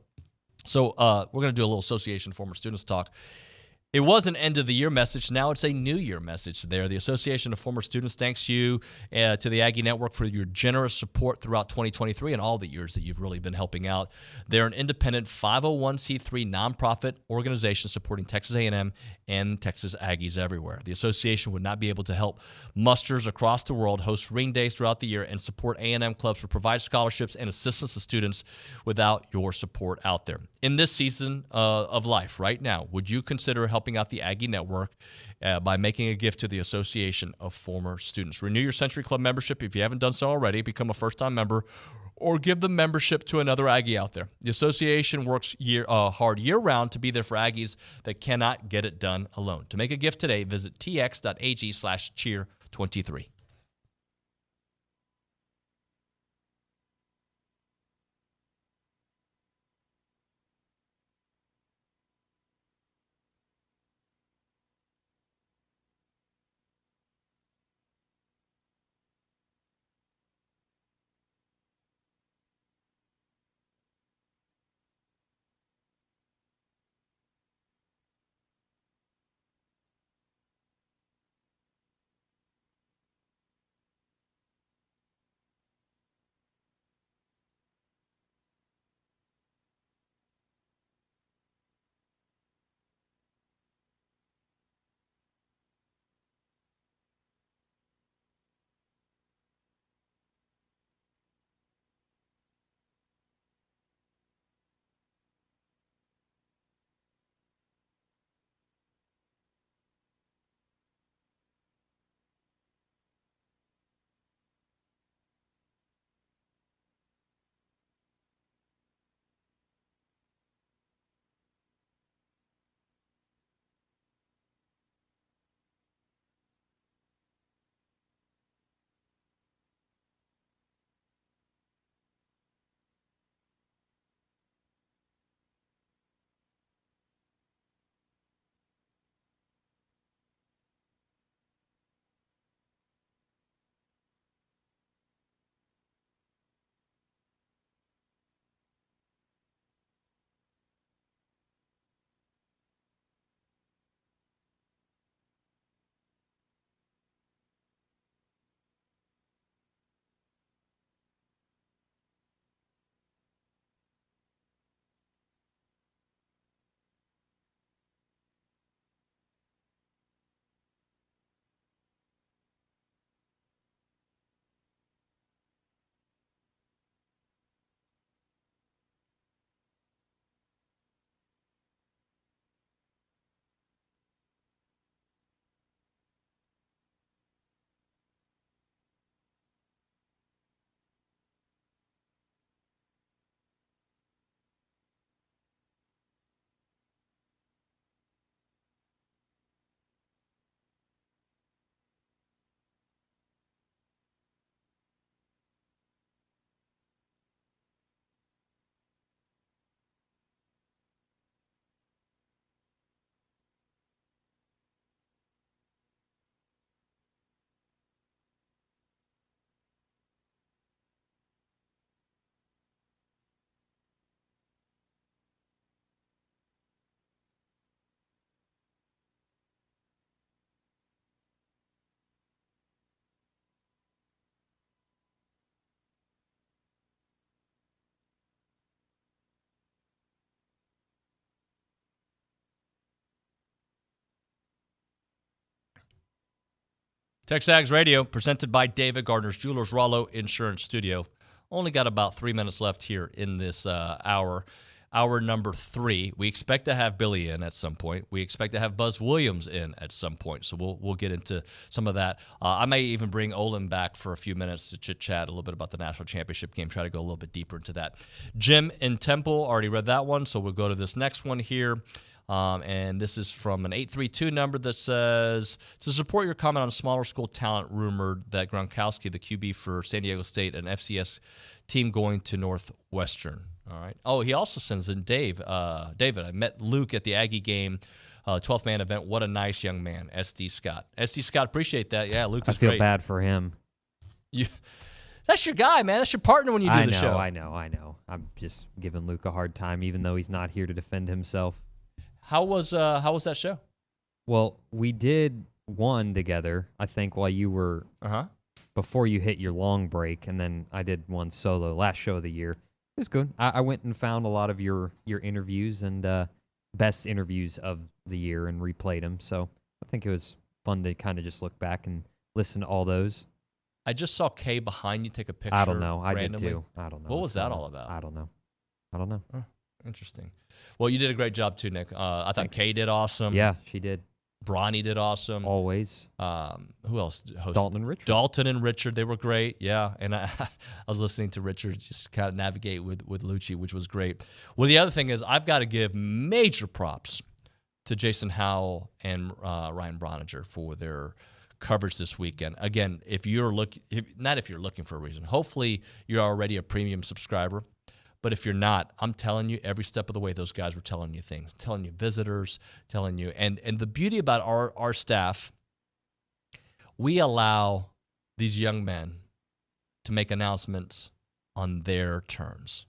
So we're going to do a little Association of Former Students talk. It was an end-of-the-year message. Now it's a New Year message there. The Association of Former Students thanks you to the Aggie Network for your generous support throughout 2023 and all the years that you've really been helping out. They're an independent 501c3 nonprofit organization supporting Texas A&M and Texas Aggies everywhere. The association would not be able to help musters across the world, host ring days throughout the year, and support A&M clubs or provide scholarships and assistance to students without your support out there. In this season of life right now, would you consider helping out the Aggie Network by making a gift to the Association of Former Students? Renew your Century Club membership if you haven't done so already. Become a first-time member, or give the membership to another Aggie out there. The association works hard year-round to be there for Aggies that cannot get it done alone. To make a gift today, visit tx.ag/cheer23. TexAgs Radio, presented by David Gardner's Jewelers, Rollo Insurance Studio. Only got about 3 minutes left here in this hour. Hour number 3. We expect to have Billy in at some point. We expect to have Buzz Williams in at some point. So we'll get into some of that. I may even bring Olin back for a few minutes to chit-chat a little bit about the national championship game, try to go a little bit deeper into that. Jim in Temple, already read that one, so we'll go to this next one here. And this is from an 832 number that says, to support your comment on smaller school talent rumored that Gronkowski, the QB for San Diego State, an FCS team going to Northwestern. All right. Oh, he also sends in Dave. David, I met Luke at the Aggie game, 12th man event. What a nice young man, SD Scott. SD Scott, appreciate that. Yeah, Luke is great. I feel bad for him. That's your guy, man. That's your partner when you do the show. I know. I'm just giving Luke a hard time, even though he's not here to defend himself. How was that show? Well, we did one together, I think, while you were before you hit your long break, and then I did one solo last show of the year. It was good. I went and found a lot of your interviews and best interviews of the year and replayed them. So I think it was fun to kind of just look back and listen to all those. I just saw Kay behind you take a picture. I don't know. I randomly. did too. I don't know. What was that all about? I don't know. Oh, interesting. Well, you did a great job too, Nick. I thought Kay did awesome. Yeah, she did. Bronny did awesome. Always. Who else hosted? Dalton and and Richard. Richard, they were great. Yeah, and I was listening to Richard just kind of navigate with Liucci, which was great. Well, the other thing is I've got to give major props to Jason Howell and Ryan Broniger for their coverage this weekend. Again, if you're looking for a reason, hopefully you're already a premium subscriber. But if you're not, I'm telling you, every step of the way, those guys were telling you things, telling you visitors, telling you. And the beauty about our staff, we allow these young men to make announcements on their terms.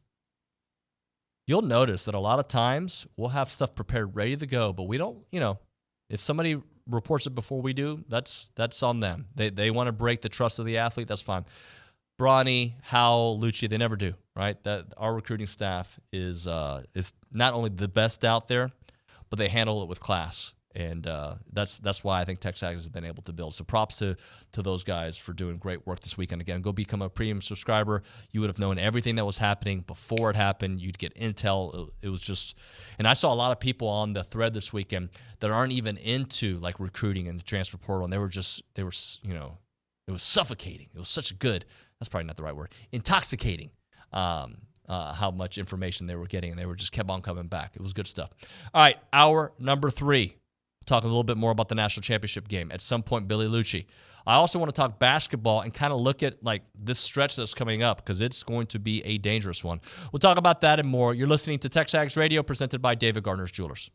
You'll notice that a lot of times we'll have stuff prepared, ready to go, but we don't, if somebody reports it before we do, that's on them. They want to break the trust of the athlete, that's fine. Bronny, Howell, Liucci, they never do, right? That our recruiting staff is not only the best out there, but they handle it with class. And that's why I think TexAgs has been able to build. So props to those guys for doing great work this weekend. Again, go become a premium subscriber. You would have known everything that was happening before it happened. You'd get intel. It was just, and I saw a lot of people on the thread this weekend that aren't even into like recruiting and the transfer portal, and they were it was suffocating. It was such a good, that's probably not the right word, intoxicating how much information they were getting, and they were just kept on coming back. It was good stuff. All right, hour number 3. Talk a little bit more about the national championship game. At some point, Billy Liucci. I also want to talk basketball and kind of look at like this stretch that's coming up because it's going to be a dangerous one. We'll talk about that and more. You're listening to TexAgs Radio, presented by David Gardner's Jewelers.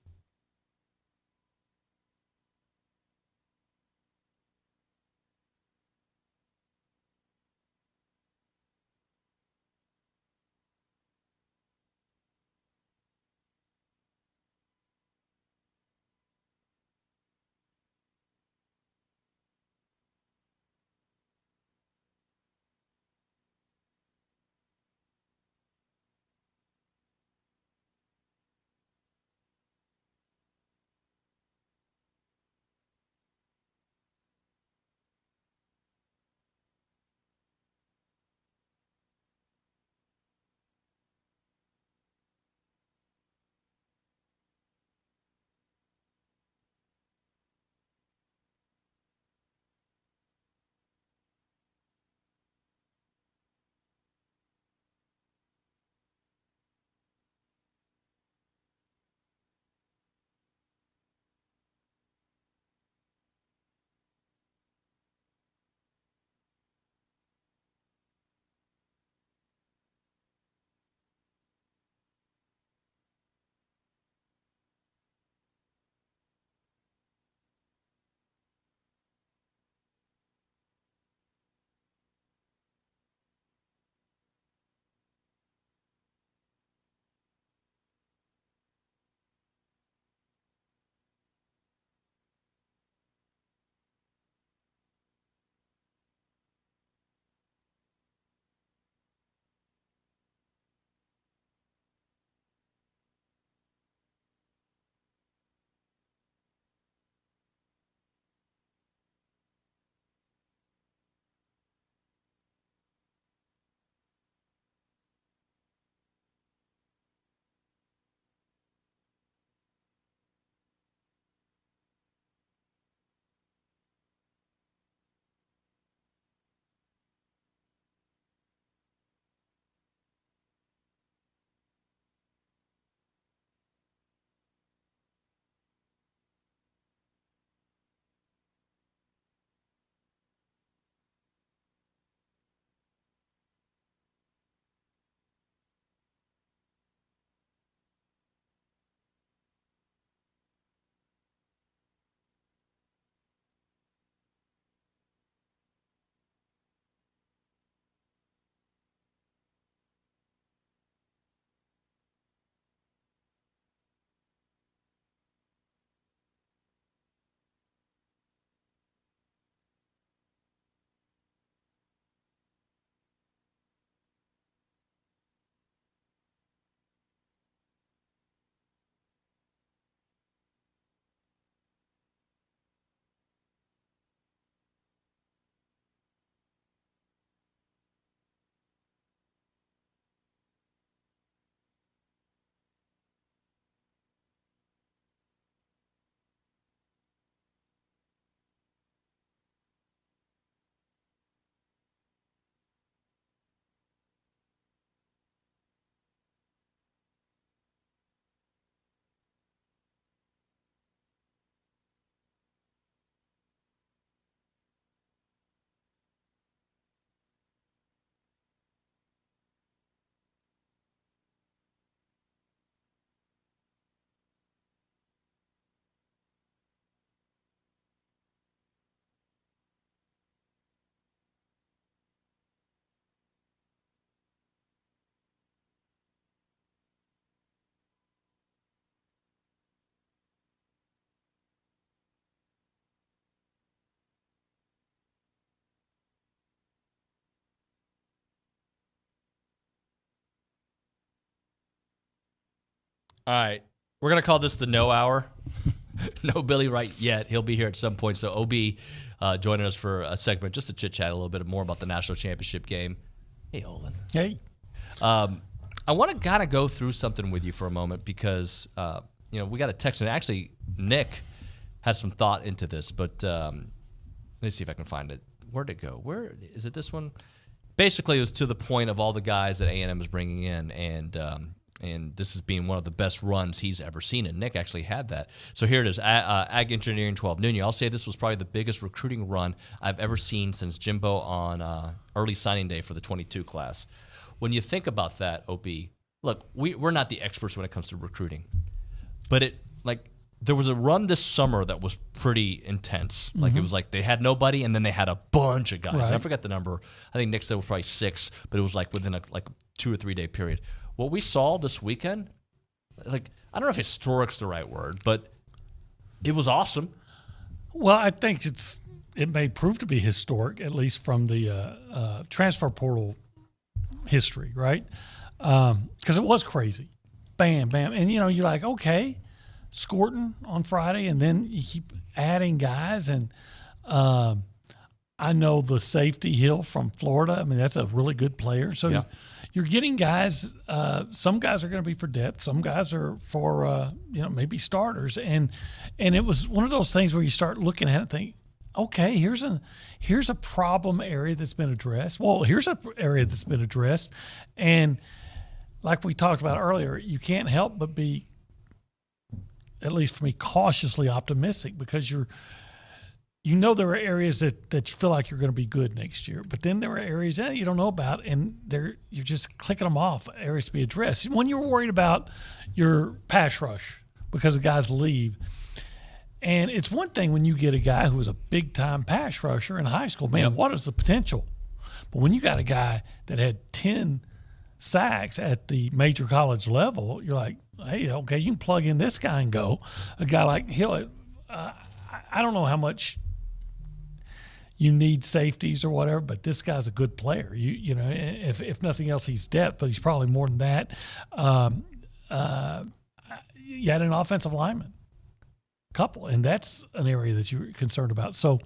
All right. We're going to call this the No Hour. No Billy right yet. He'll be here at some point. So OB joining us for a segment just to chit-chat a little bit more about the national championship game. Hey, Olin. Hey. I want to kind of go through something with you for a moment because, we got a text. And actually, Nick had some thought into this, but let me see if I can find it. Where'd it go? Where is it? This one? Basically, it was to the point of all the guys that A&M is bringing in, and this has been one of the best runs he's ever seen. And Nick actually had that. So here it is, Ag Engineering 12. Nuño, I'll say this was probably the biggest recruiting run I've ever seen since Jimbo on early signing day for the 22 class. When you think about that, OB, look, we're not the experts when it comes to recruiting, but there was a run this summer that was pretty intense. Like it was like they had nobody, and then they had a bunch of guys. Right. I forgot the number. I think Nick said it was probably 6, but it was like within a 2 or 3 day period. What we saw this weekend, I don't know if historic's the right word, but it was awesome. Well, I think it may prove to be historic, at least from the transfer portal history, right? Because it was crazy. Bam, bam. And, you're like, okay, Scourton on Friday, and then you keep adding guys. And I know the safety Hill from Florida. I mean, that's a really good player. So you're getting guys. Some guys are going to be for depth. Some guys are for, maybe starters. And it was one of those things where you start looking at it and think, okay, here's a problem area that's been addressed. Well, here's an area that's been addressed. And like we talked about earlier, you can't help but be, at least for me, cautiously optimistic because there are areas that you feel like you're going to be good next year. But then there are areas that you don't know about, and you're just clicking them off, areas to be addressed. When you're worried about your pass rush because the guys leave, and it's one thing when you get a guy who was a big-time pass rusher in high school, man, what is the potential? But when you got a guy that had 10 sacks at the major college level, you're like, hey, okay, you can plug in this guy and go. A guy like Hill, I don't know how much you need safeties or whatever, but this guy's a good player. If nothing else, he's depth, but he's probably more than that. You had an offensive lineman. Couple, and that's an area that you're concerned about. So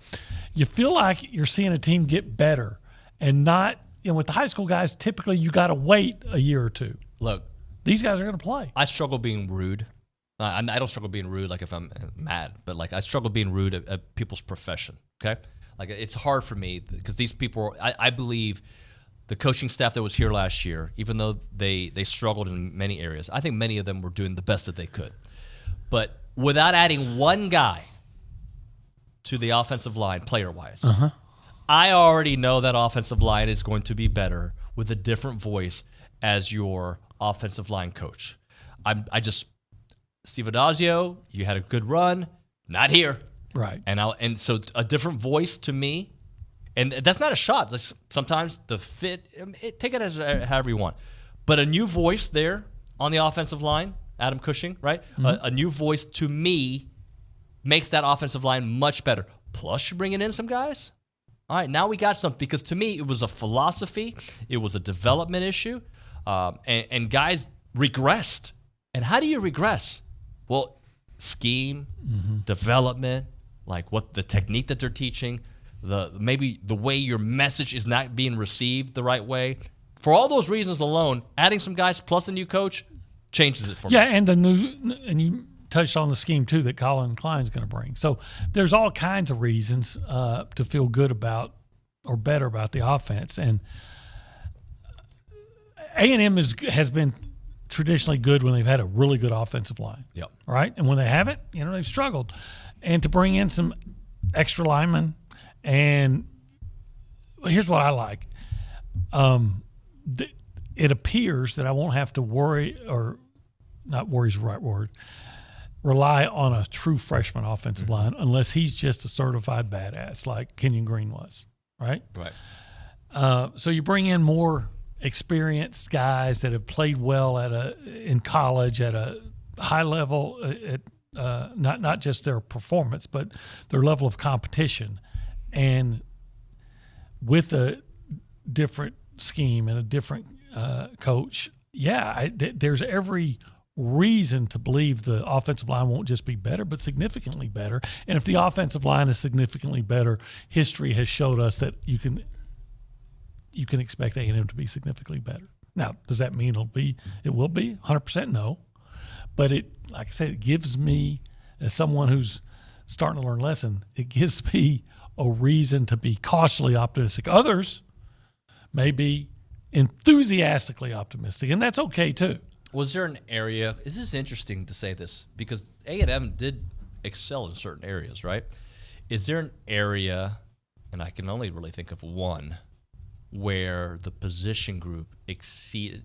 you feel like you're seeing a team get better and not, with the high school guys, typically you got to wait a year or two. Look, these guys are going to play. I struggle being rude. I don't struggle being rude like if I'm mad, but I struggle being rude at people's profession, okay? It's hard for me because these people, I believe the coaching staff that was here last year, even though they struggled in many areas, I think many of them were doing the best that they could. But without adding one guy to the offensive line player-wise, I already know that offensive line is going to be better with a different voice as your offensive line coach. Steve Adazio, you had a good run, not here. Right. And so a different voice to me, and that's not a shot. Sometimes the fit, take it as however you want. But a new voice there on the offensive line, Adam Cushing, right? A new voice to me makes that offensive line much better. Plus, you're bringing in some guys. All right, now we got something because to me it was a philosophy, it was a development issue, and guys regressed. And how do you regress? Well, scheme, development, what the technique that they're teaching, maybe the way your message is not being received the right way. For all those reasons alone, adding some guys plus a new coach changes it for me. Yeah, and you touched on the scheme too that Colin Klein's going to bring. So there's all kinds of reasons to feel good about or better about the offense. And A&M has been traditionally good when they've had a really good offensive line. Yep. Right? And when they haven't, they've struggled. And to bring in some extra linemen, and here's what I like. It appears that I won't have to worry, or not worry is the right word, rely on a true freshman offensive line unless he's just a certified badass like Kenyon Green was, right? Right. So you bring in more experienced guys that have played well in college at a high level, not just their performance, but their level of competition. And with a different scheme and a different coach, there's every reason to believe the offensive line won't just be better, but significantly better. And if the offensive line is significantly better, history has showed us that you can expect A&M to be significantly better. Now, does that mean it will be? 100% no. But it, like I said, it gives me, as someone who's starting to learn a lesson, it gives me a reason to be cautiously optimistic. Others may be enthusiastically optimistic, and that's okay too. Was there an area? This is interesting to say this because A&M did excel in certain areas, right? Is there an area, and I can only really think of one, where the position group exceeded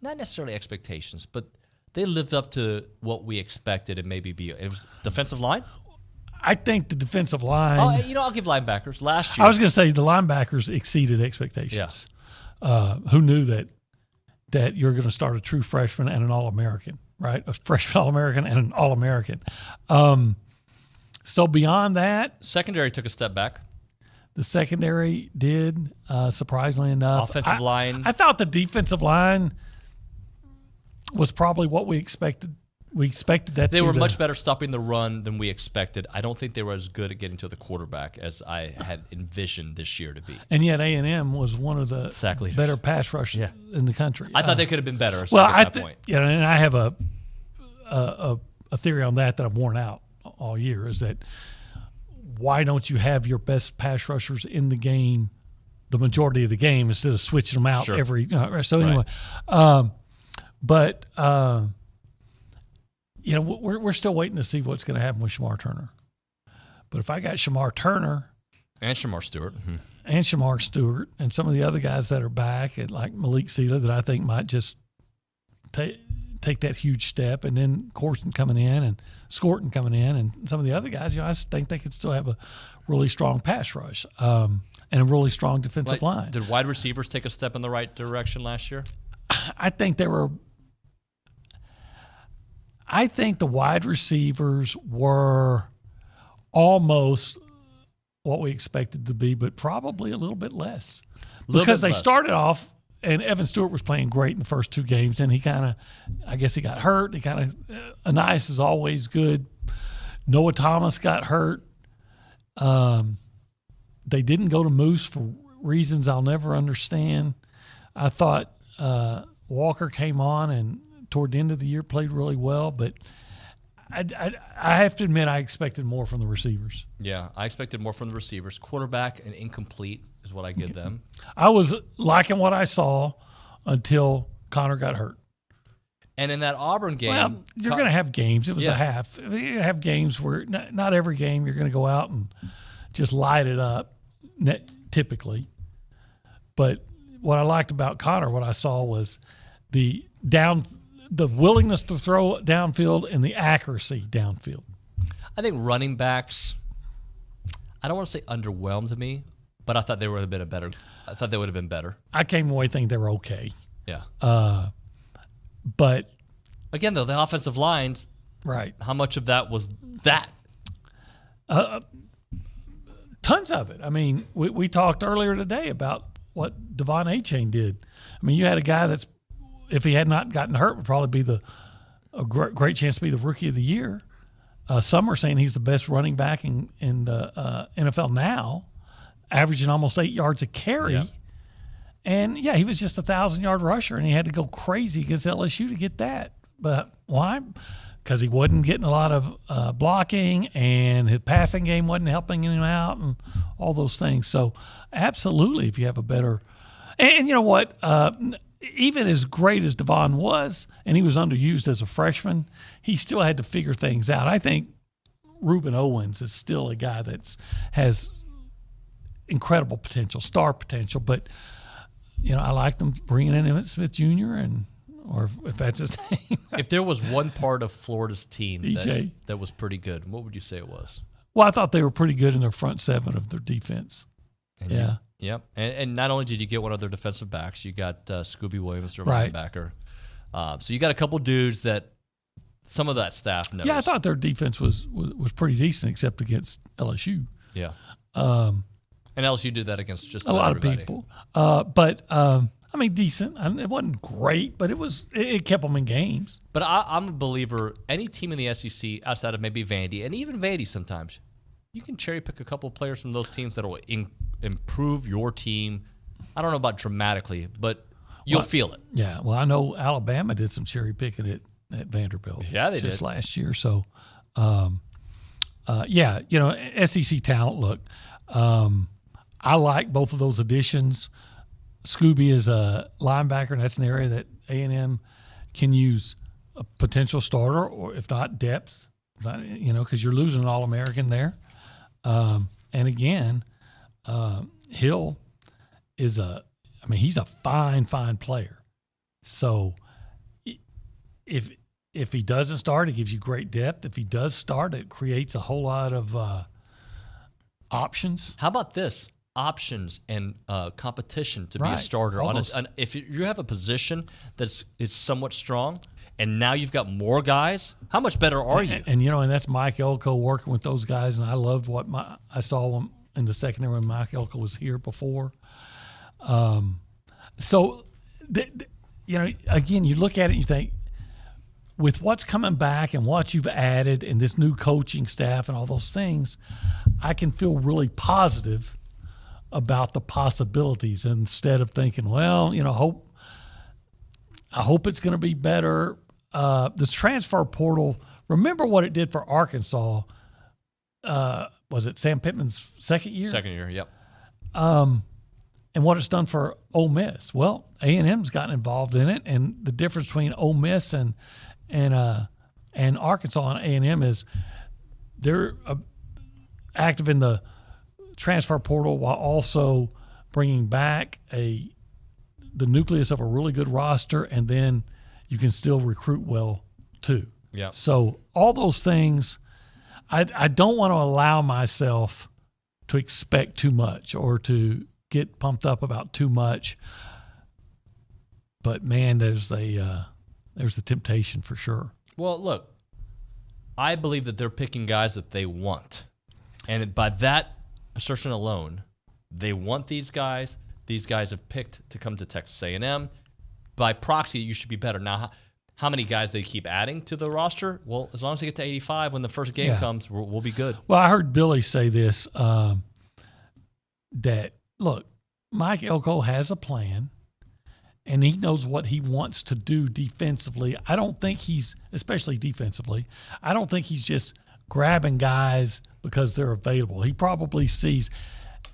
not necessarily expectations, but they lived up to what we expected and maybe be? It was defensive line? I think the defensive line. I'll give linebackers. Last year, I was going to say the linebackers exceeded expectations. Yeah. Who knew that you're going to start a true freshman and an All-American, right? A freshman All-American and an All-American. So beyond that, secondary took a step back. The secondary did, surprisingly enough. Offensive line. I thought the defensive line was probably what we expected. We expected that. They were much better stopping the run than we expected. I don't think they were as good at getting to the quarterback as I had envisioned this year to be. And yet A&M was one of the better pass rushers in the country. I thought they could have been better. Well, at that point. Yeah, and I have a theory on that I've worn out all year, is that why don't you have your best pass rushers in the game the majority of the game instead of switching them out every so anyway. But we're still waiting to see what's going to happen with Shamar Turner. But if I got Shamar Turner and Shamar Stewart and some of the other guys that are back, and like Malik Sela, that I think might just take that huge step, and then Corson coming in and Scourton coming in, and some of the other guys, I just think they could still have a really strong pass rush and a really strong defensive line. Did wide receivers take a step in the right direction last year? I think the wide receivers were almost what we expected to be, but probably a little bit less. Because they started off, and Evan Stewart was playing great in the first two games, and he got hurt. Anais is always good. Noah Thomas got hurt. They didn't go to Moose for reasons I'll never understand. I thought Walker came on and toward the end of the year played really well, but I have to admit I expected more from the receivers. Yeah, I expected more from the receivers. Quarterback and incomplete is what I give them. I was liking what I saw until Connor got hurt. And in that Auburn game, well, you're going to have games. It was a half. You're going to have games where not every game you're going to go out and just light it up, typically. But what I liked about Connor, what I saw was the willingness to throw downfield and the accuracy downfield. I think running backs, I don't want to say underwhelmed me, but I thought they would have been better. I thought they would have been better. I came away thinking they were okay. Yeah. But again, though, the offensive lines, right? How much of that was that? Tons of it. I mean, we talked earlier today about what Devon Achane did. I mean, you had a guy that's, if he had not gotten hurt, would probably be a great chance to be the rookie of the year. Some are saying he's the best running back in the NFL now, averaging almost 8 yards a carry. Yeah. And, he was just 1,000-yard rusher, and he had to go crazy against LSU to get that. But why? Because he wasn't getting a lot of blocking, and his passing game wasn't helping him out, and all those things. So, absolutely, if you have a better – and you know what? Even as great as Devon was, and he was underused as a freshman, he still had to figure things out. I think Reuben Owens is still a guy that has incredible potential, star potential, but – I like them bringing in Emmitt Smith Jr. or if that's his name. If there was one part of Florida's team that was pretty good, what would you say it was? Well, I thought they were pretty good in their front seven of their defense. And Yep. And not only did you get one of their defensive backs, you got Scooby Williams, their linebacker. So you got a couple dudes that some of that staff knows. Yeah, I thought their defense was pretty decent, except against LSU. Yeah. And LSU did that against just a lot everybody. of people. But I I mean, decent. It wasn't great, but it kept them in games. But I'm a believer, any team in the SEC outside of maybe Vandy, and even Vandy sometimes, you can cherry pick a couple of players from those teams that will improve your team. I don't know about dramatically, but you'll feel it. Yeah, well, I know Alabama did some cherry picking at Vanderbilt. Yeah, they just did. last year. So, yeah, SEC talent, look, I like both of those additions. Scooby is a linebacker, and that's an area that A&M can use a potential starter, or if not depth, because you're losing an All-American there. And again, Hill is he's a fine player. So if he doesn't start, it gives you great depth. If he does start, it creates a whole lot of options. How about this? Options and competition to be a starter. If you have a position that's somewhat strong, and now you've got more guys, how much better are you? And that's Mike Elko working with those guys, and I loved what I saw him in the secondary when Mike Elko was here before. So, again, you look at it and you think, with what's coming back and what you've added and this new coaching staff and all those things, I can feel really positive about the possibilities instead of thinking, well, I hope it's going to be better. This transfer portal, remember what it did for Arkansas. Was it Sam Pittman's second year? Second year, yep. And what it's done for Ole Miss. Well, A&M's gotten involved in it, and the difference between Ole Miss and Arkansas and A&M is they're active in the transfer portal while also bringing back the nucleus of a really good roster, and then you can still recruit well too. Yeah. So all those things, I don't want to allow myself to expect too much or to get pumped up about too much. But man, there's the temptation for sure. Well, look, I believe that they're picking guys that they want, and by that assertion alone, they want these guys. These guys have picked to come to Texas A&M. By proxy, you should be better. Now, how many guys they keep adding to the roster? Well, as long as they get to 85 when the first game comes, we'll be good. Well, I heard Billy say this, that, look, Mike Elko has a plan, and he knows what he wants to do defensively. I don't think especially defensively, I don't think he's just grabbing guys because they're available. He probably sees,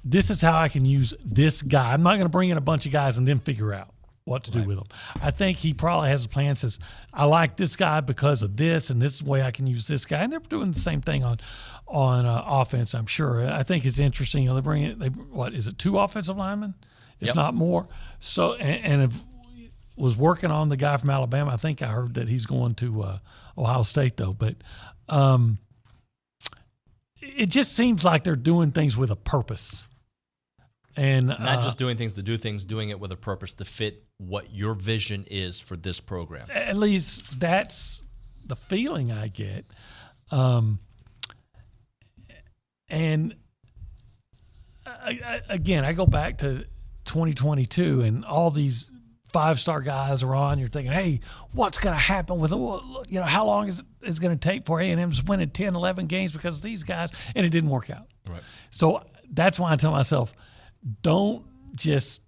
this is how I can use this guy. I'm not going to bring in a bunch of guys and then figure out what to do with them. I think he probably has a plan, says, I like this guy because of this, and this is the way I can use this guy. And they're doing the same thing on offense, I'm sure. I think it's interesting. They bring in, what is it, 2 offensive linemen, if not more? So, and if was working on the guy from Alabama. I think I heard that he's going to Ohio State, though. But it just seems like they're doing things with a purpose. And not just doing things to do things, doing it with a purpose to fit what your vision is for this program. At least that's the feeling I get. And again, I go back to 2022 and all these 5-star guys are on. You're thinking, hey, what's going to happen with it? How long is it going to take for A&M's winning 10, 11 games because of these guys? And it didn't work out. Right. So that's why I tell myself, don't just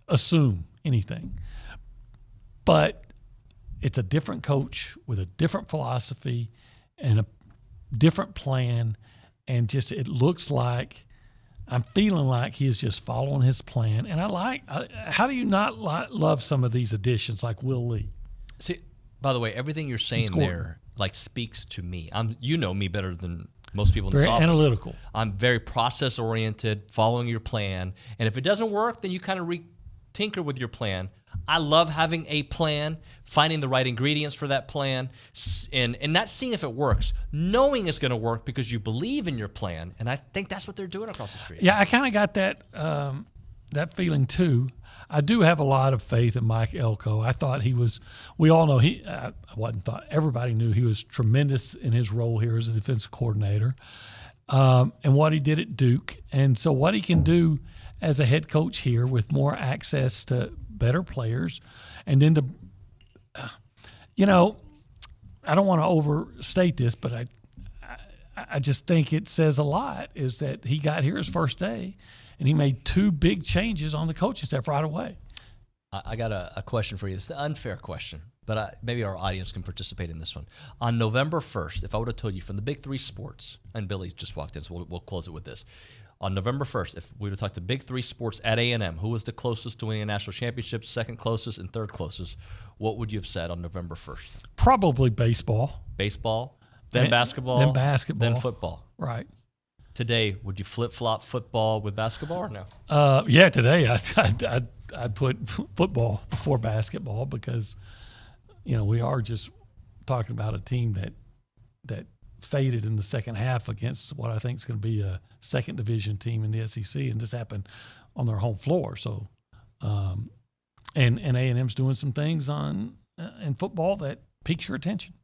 assume anything. But it's a different coach with a different philosophy and a different plan. And just it looks like I'm feeling like he is just following his plan. And how do you not love some of these additions like Will Lee? See, by the way, everything you're saying there speaks to me. You know me better than most people in this office. Very analytical. I'm very process-oriented, following your plan. And if it doesn't work, then you kind of tinker with your plan. I love having a plan, finding the right ingredients for that plan, and not seeing if it works, knowing it's going to work because you believe in your plan. And I think that's what they're doing across the street. Yeah, I kind of got that feeling too. I do have a lot of faith in Mike Elko. I thought we all know everybody knew he was tremendous in his role here as a defensive coordinator, and what he did at Duke. And so what he can do as a head coach here with more access to better players, and then I don't want to overstate this, but I just think it says a lot is that he got here his first day, and he made 2 big changes on the coaching staff right away. I got a question for you. It's an unfair question, but maybe our audience can participate in this one. On November 1st, if I would have told you from the big 3 sports, and Billy just walked in, so we'll close it with this. On November 1st, if we would have talked the big 3 sports at A&M, who was the closest to winning a national championship, second closest, and third closest, what would you have said on November 1st? Probably baseball. Baseball, then basketball, then football. Right. Today, would you flip-flop football with basketball or no? Yeah, today I'd put football before basketball because, we are just talking about a team that faded in the second half against what I think is going to be a second division team in the SEC, and this happened on their home floor. So, and A&M's doing some things in football that piques your attention.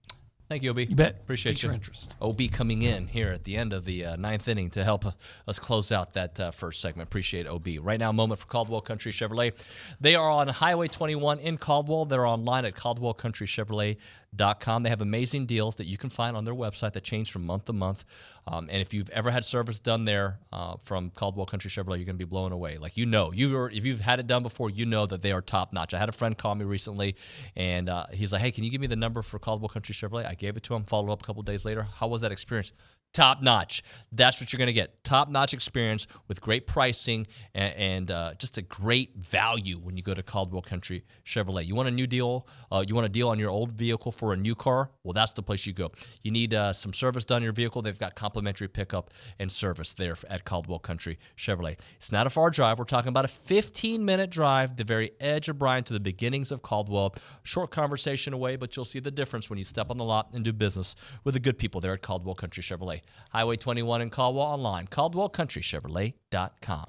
Thank you, OB. You bet. Appreciate Piques you. your interest. OB coming in here at the end of the 9th inning to help us close out that first segment. Appreciate OB. Right now, a moment for Caldwell Country Chevrolet. They are on Highway 21 in Caldwell. They're online at caldwellcountrychevrolet.com. They have amazing deals that you can find on their website that change from month to month. And if you've ever had service done there from Caldwell Country Chevrolet, you're going to be blown away. Like, if you've had it done before, you know that they are top notch. I had a friend call me recently, and he's like, hey, can you give me the number for Caldwell Country Chevrolet? I gave it to him, followed up a couple days later. How was that experience? Top notch. That's what you're going to get. Top notch experience with great pricing and just a great value when you go to Caldwell Country Chevrolet. You want a new deal? You want a deal on your old vehicle for a new car? Well, that's the place you go. You need some service done on your vehicle. They've got complimentary pickup and service there at Caldwell Country Chevrolet. It's not a far drive. We're talking about a 15-minute drive, the very edge of Bryan to the beginnings of Caldwell. Short conversation away, but you'll see the difference when you step on the lot and do business with the good people there at Caldwell Country Chevrolet. Highway 21 in Caldwell, online, caldwellcountrychevrolet.com.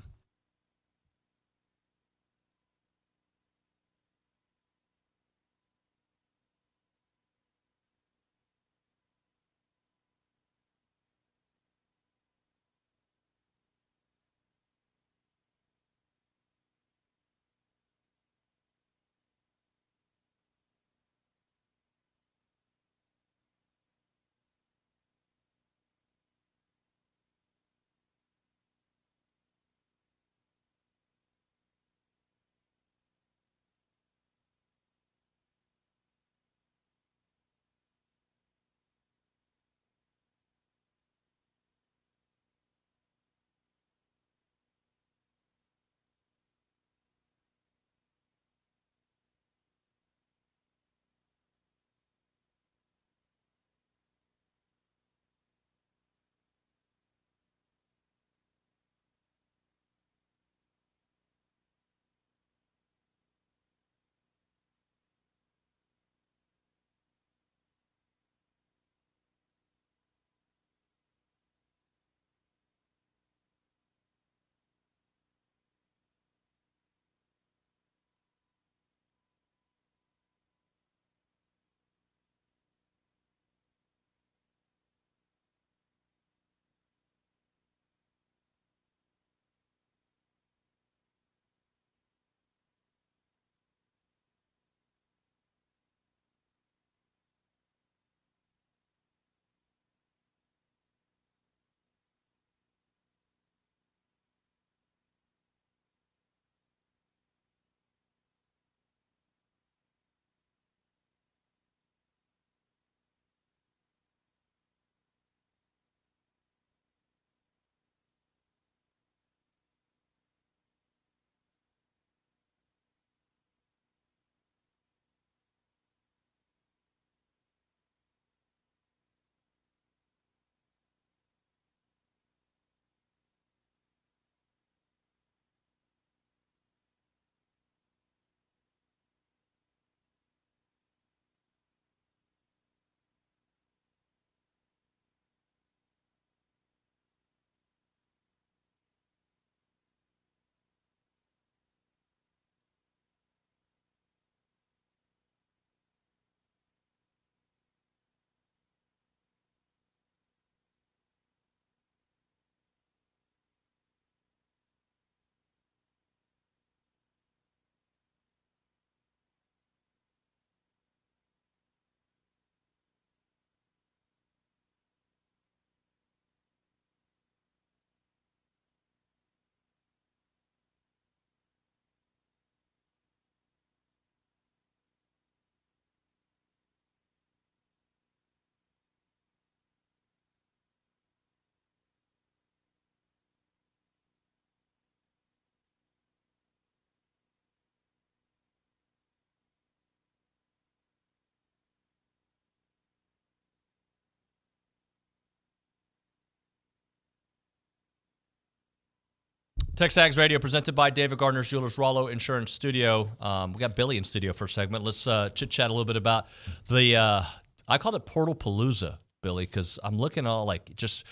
TexAgs Radio presented by David Gardner's Jewelers, Rollo Insurance Studio. We got Billy in studio for a segment. Let's chit-chat a little bit about the, I called it Portal Palooza, Billy, because I'm looking all like just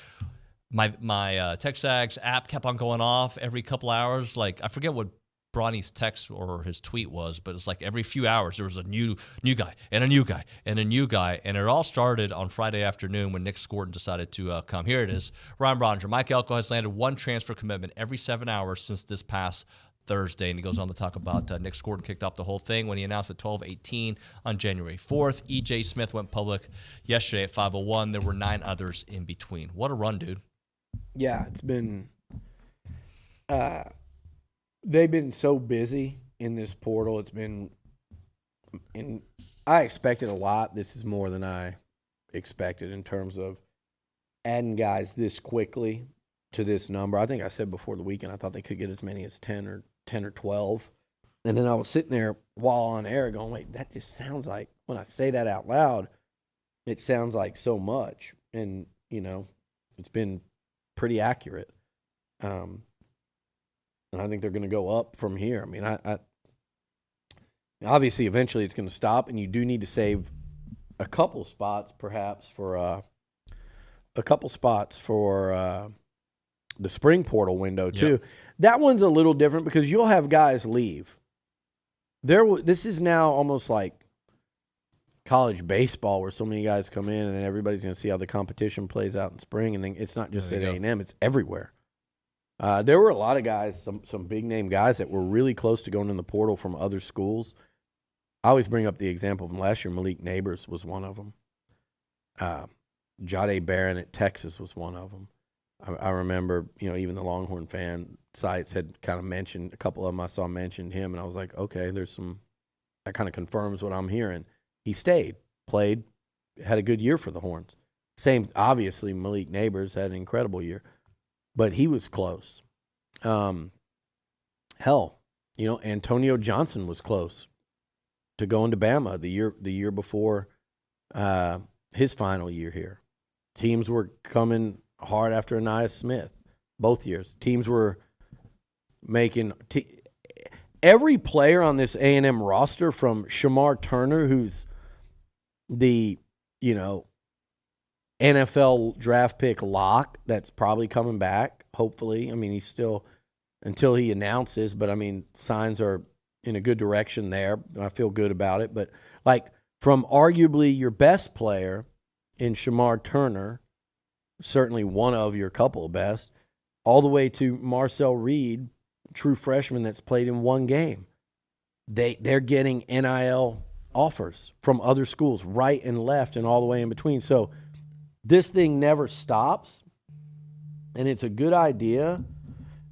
my TexAgs app kept on going off every couple hours. Like, I forget what Bronny's text or his tweet was, but it's like every few hours there was a new guy and a new guy and a new guy. And it all started on Friday afternoon when Nic Scourton decided to come. Here it is. Ryan Broniger. Mike Elko has landed one transfer commitment every 7 hours since this past Thursday. And he goes on to talk about Nic Scourton kicked off the whole thing when he announced at 12:18 on January 4th. E.J. Smith went public yesterday at 5:01. There were 9 others in between. What a run, dude. Yeah, it's been they've been so busy in this portal. It's been, and I expected a lot. This is more than I expected in terms of adding guys this quickly to this number. I think I said before the weekend I thought they could get as many as 10 or 12. And then I was sitting there while on air going, wait, that just sounds like, when I say that out loud, it sounds like so much. And, you know, it's been pretty accurate. And I think they're going to go up from here. I mean, I obviously eventually it's going to stop, and you do need to save a couple spots perhaps for the spring portal window too. Yep. That one's a little different because you'll have guys leave. This is now almost like college baseball where so many guys come in and then everybody's going to see how the competition plays out in spring, and then it's not just at A&M, it's everywhere. There were a lot of guys, some big-name guys that were really close to going in the portal from other schools. I always bring up the example from last year. Malik Neighbors was one of them. Jade Barron at Texas was one of them. I remember, you know, even the Longhorn fan sites had kind of mentioned, a couple of them I saw mentioned him, and I was like, okay, there's some, that kind of confirms what I'm hearing. He stayed, played, had a good year for the Horns. Same, obviously, Malik Neighbors had an incredible year. But he was close. Hell, you know, Antonio Johnson was close to going to Bama the year before his final year here. Teams were coming hard after Anais Smith both years. Teams were making every player on this A&M roster, from Shamar Turner, who's the, you know, NFL draft pick lock that's probably coming back, hopefully. I mean, he's still, until he announces, but I mean, signs are in a good direction there. I feel good about it. But like, from arguably your best player in Shamar Turner, certainly one of your couple best, all the way to Marcel Reed, true freshman that's played in one game. They're getting NIL offers from other schools, right and left and all the way in between. So this thing never stops, and it's a good idea.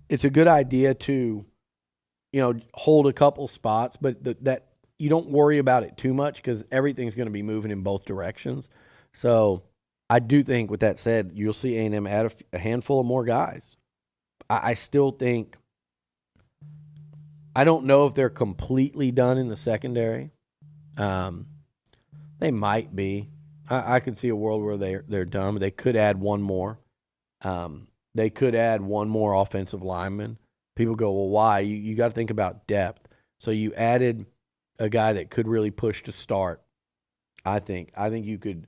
It's a good idea to, you know, hold a couple spots, but that you don't worry about it too much because everything's going to be moving in both directions. So I do think, with that said, you'll see A&M add a handful of more guys. I still think, I don't know if they're completely done in the secondary. They might be. I could see a world where they're done. They could add one more. They could add one more offensive lineman. People go, well, why? You got to think about depth. So you added a guy that could really push to start. I think you could.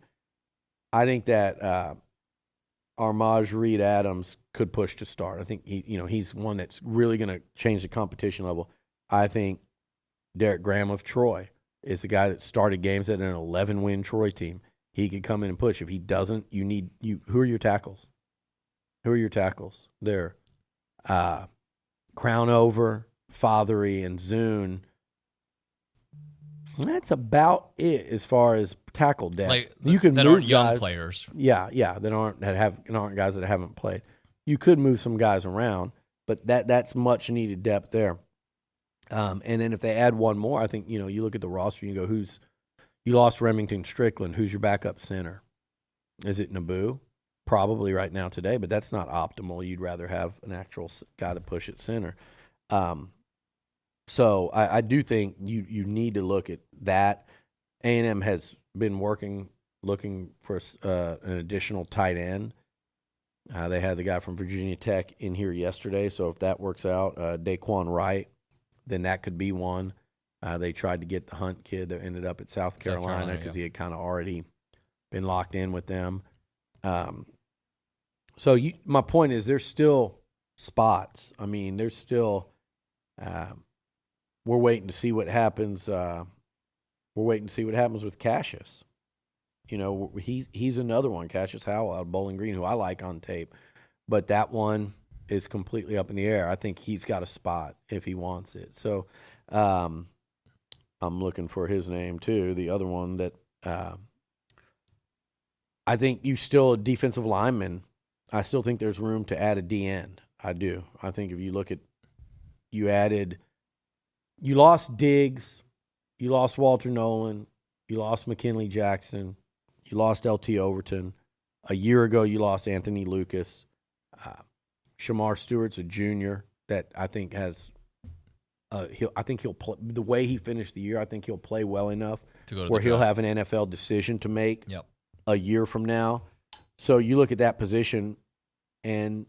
I think that Armaj Reed Adams could push to start. I think he's one that's really going to change the competition level. I think Derek Graham of Troy is a guy that started games at an 11-win Troy team. He could come in and push. If he doesn't, who are your tackles? They're Crownover, Fothery, and Zune. That's about it as far as tackle depth. Like, you can that move aren't young guys, players. Yeah, that aren't guys that haven't played. You could move some guys around, but that's much needed depth there. And then if they add one more, I think, you look at the roster and you go, you lost Remington Strickland. Who's your backup center? Is it Naboo? Probably right now today, but that's not optimal. You'd rather have an actual guy to push at center. So I do think you need to look at that. A&M has been looking for an additional tight end. They had the guy from Virginia Tech in here yesterday, so if that works out, Daquan Wright, then that could be one. They tried to get the Hunt kid that ended up at South Carolina because he had kind of already been locked in with them. So my point is there's still spots. I mean, there's still we're waiting to see what happens. We're waiting to see what happens with Cassius. You know, he's another one, Cassius Howell out of Bowling Green, who I like on tape. But that one is completely up in the air. I think he's got a spot if he wants it. So I'm looking for his name too. The other one that I think you still a defensive lineman. I still think there's room to add a D end. I do. I think if you look at you lost Diggs, you lost Walter Nolan, you lost McKinley Jackson, you lost LT Overton. A year ago, you lost Anthony Lucas. Shamar Stewart's a junior that I think has. I think he'll play the way he finished the year. I think he'll play well enough where he'll have an NFL decision to make a year from now. So you look at that position, and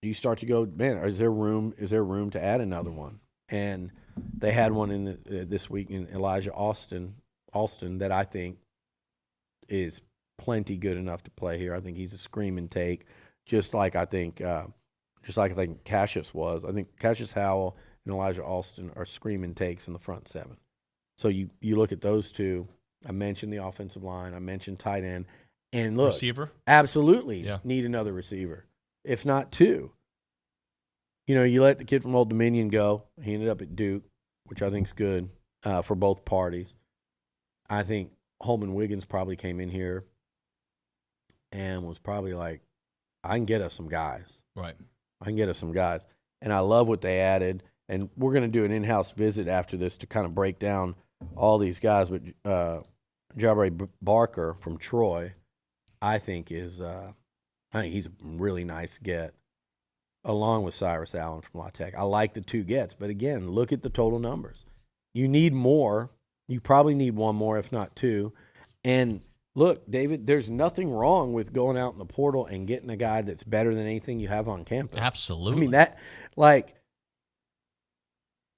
you start to go, man, is there room to add another one? And they had one in this week in Elijah Alston that I think is plenty good enough to play here. I think he's a screaming take, just like I think Cassius was. I think Cassius Howell and Elijah Alston are screaming takes in the front seven. So you look at those two. I mentioned the offensive line. I mentioned tight end. And look, receiver? Absolutely need another receiver, if not two. You know, you let the kid from Old Dominion go. He ended up at Duke, which I think is good for both parties. I think Holman Wiggins probably came in here and was probably like, I can get us some guys. Right. I can get us some guys. And I love what they added. And we're going to do an in-house visit after this to kind of break down all these guys. But Jabari Barker from Troy, I think he's a really nice get, along with Cyrus Allen from La Tech. I like the two gets. But, again, look at the total numbers. You need more. You probably need one more, if not two. And, look, David, there's nothing wrong with going out in the portal and getting a guy that's better than anything you have on campus. Absolutely. I mean, that, like,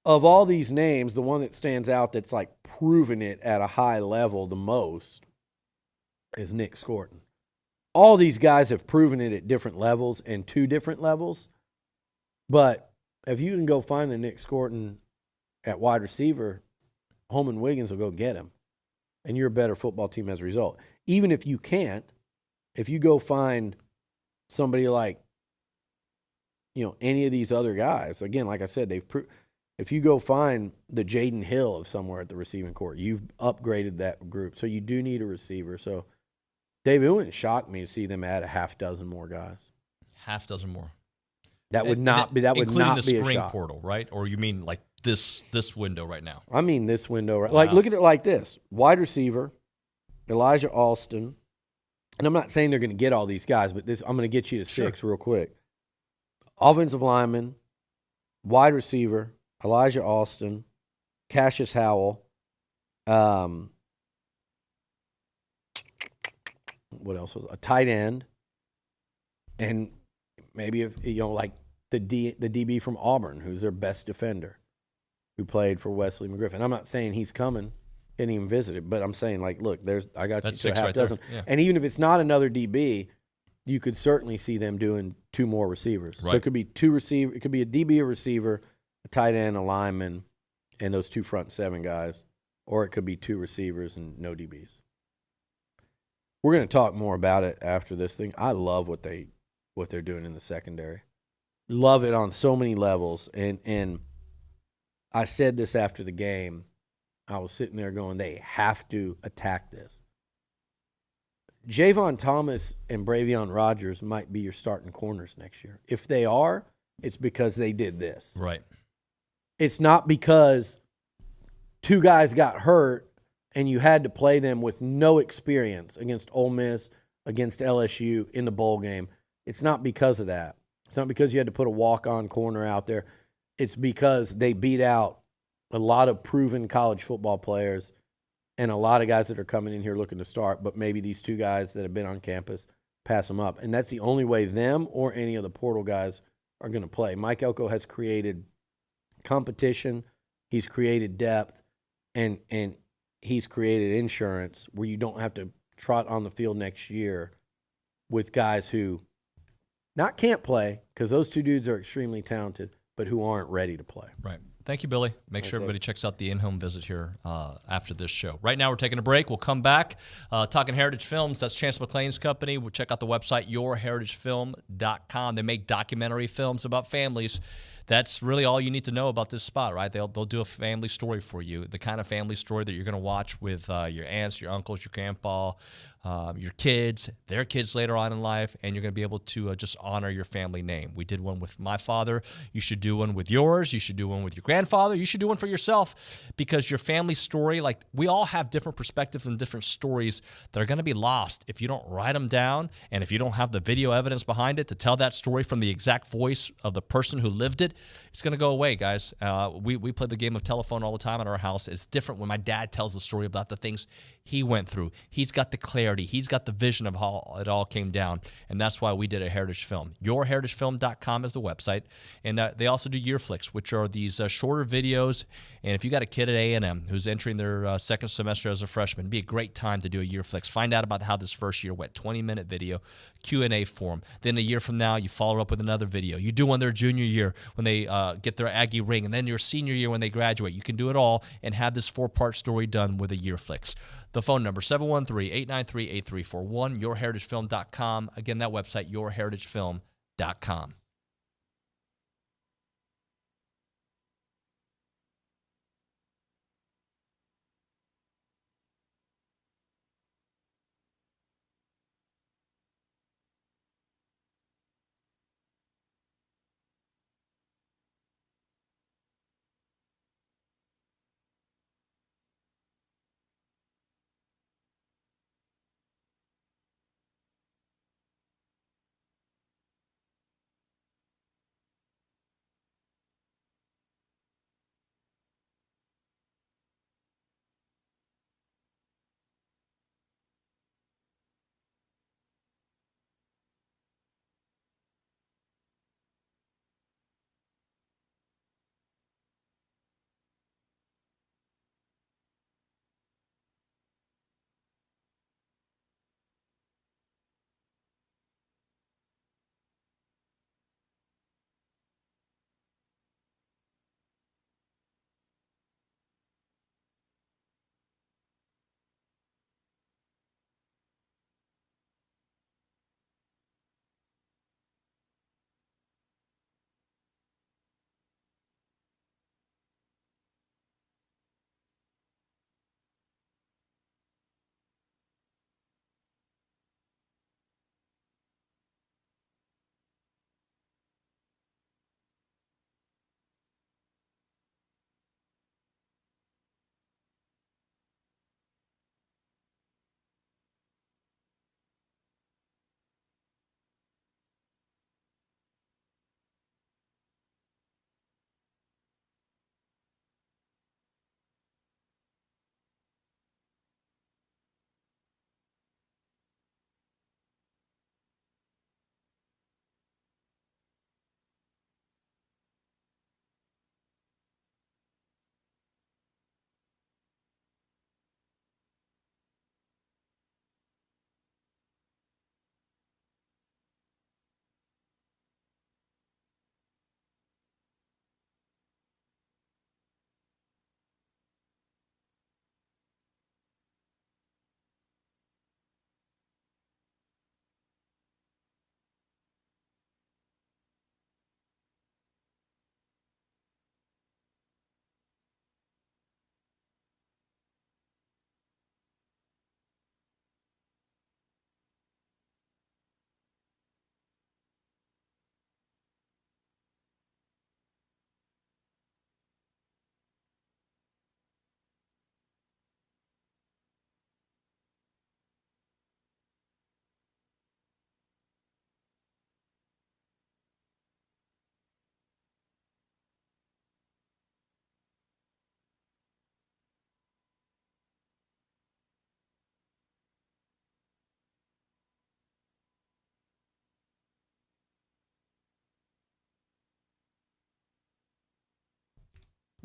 of all these names, the one that stands out that's, like, proven it at a high level the most is Nic Scourton. All these guys have proven it at different levels and two different levels. But if you can go find the Nic Scourton at wide receiver, Holman Wiggins will go get him. And you're a better football team as a result. Even if you can't, if you go find somebody like, you know, any of these other guys, again, like I said, if you go find the Jaden Hill of somewhere at the receiving court, you've upgraded that group. So you do need a receiver. So, Dave, it wouldn't shock me to see them add a half dozen more guys. Half dozen more. That would not be a shock. Including the spring portal, right? Or you mean like this window right now? I mean this window. Right? Wow. Like, look at it like this. Wide receiver, Elijah Alston. And I'm not saying they're going to get all these guys, but I'm going to get you to six real quick. Offensive lineman, wide receiver, Elijah Alston, Cassius Howell. What else was a tight end? And maybe if like the DB from Auburn, who's their best defender, who played for Wesley McGriffin. I'm not saying he's coming, didn't even visit it, but I'm saying, like, look, I got That's you to a half right dozen. Yeah. And even if it's not another DB, you could certainly see them doing two more receivers. Right. So it could be two receivers. It could be a DB, a receiver, a tight end, a lineman, and those two front seven guys. Or it could be two receivers and no DBs. We're going to talk more about it after this thing. I love what they're doing in the secondary. Love it on so many levels. And I said this after the game. I was sitting there going, they have to attack this. Javon Thomas and Bravion Rogers might be your starting corners next year. If they are, it's because they did this. Right. It's not because two guys got hurt and you had to play them with no experience against Ole Miss, against LSU in the bowl game. It's not because of that. It's not because you had to put a walk-on corner out there. It's because they beat out a lot of proven college football players and a lot of guys that are coming in here looking to start, but maybe these two guys that have been on campus pass them up. And that's the only way them or any of the portal guys are going to play. Mike Elko has created competition. He's created depth, and he's created insurance where you don't have to trot on the field next year with guys who not can't play, because those two dudes are extremely talented, but who aren't ready to play. Right. Thank you, Billy. Make sure everybody checks out the in-home visit here after this show. Right now, we're taking a break. We'll come back talking Heritage Films. That's Chance McClain's company. We'll check out the website, yourheritagefilm.com. They make documentary films about families. That's really all you need to know about this spot, right? They'll do a family story for you, the kind of family story that you're going to watch with your aunts, your uncles, your grandpa, your kids, their kids later on in life, and you're going to be able to just honor your family name. We did one with my father. You should do one with yours. You should do one with your grandfather. You should do one for yourself, because your family story, like, we all have different perspectives and different stories that are going to be lost if you don't write them down and if you don't have the video evidence behind it to tell that story from the exact voice of the person who lived it. It's going to go away, guys. We play the game of telephone all the time at our house. It's different when my dad tells the story about the things he went through. He's got the clarity. He's got the vision of how it all came down, and that's why we did a Heritage Film. Yourheritagefilm.com is the website, and they also do Year Flicks, which are these shorter videos. And if you got a kid at A&M who's entering their second semester as a freshman, it'd be a great time to do a Year Flicks. Find out about how this first year went. 20-minute video, Q&A form. Then a year from now, you follow up with another video. You do one their junior year when they get their Aggie ring, and then your senior year when they graduate. You can do it all and have this 4-part story done with a Year Flicks. The phone number, 713-893-8341, yourheritagefilm.com. Again, that website, yourheritagefilm.com.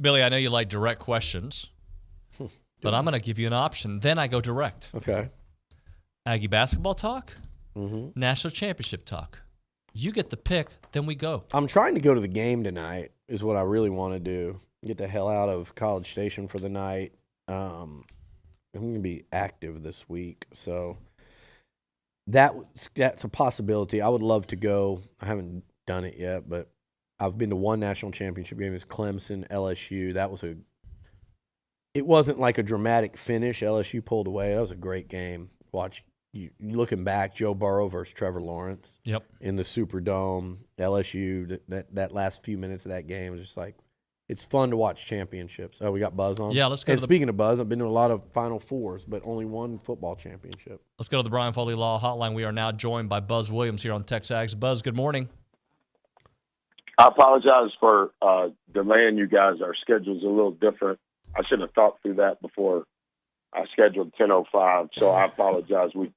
Billy, I know you like direct questions, but I'm going to give you an option. Then I go direct. Okay. Aggie basketball talk, Mm-hmm. national championship talk. You get the pick, then we go. I'm trying to go to the game tonight is what I really want to do. Get the hell out of College Station for the night. I'm going to be active this week, so that's a possibility. I would love to go. I haven't done it yet, but I've been to one national championship game. It was Clemson, LSU. It wasn't like a dramatic finish. LSU pulled away. That was a great game. Watch. You looking back, Joe Burrow versus Trevor Lawrence. Yep. In the Superdome, LSU. That last few minutes of that game was just like, it's fun to watch championships. Oh, we got Buzz on. Yeah, let's go. And speaking of Buzz, I've been to a lot of Final Fours, but only one football championship. Let's go to the Brian Foley Law Hotline. We are now joined by Buzz Williams here on TexAgs. Buzz, good morning. I apologize for delaying you guys. Our schedule's a little different. I should have thought through that before I scheduled 10:05. So I apologize. We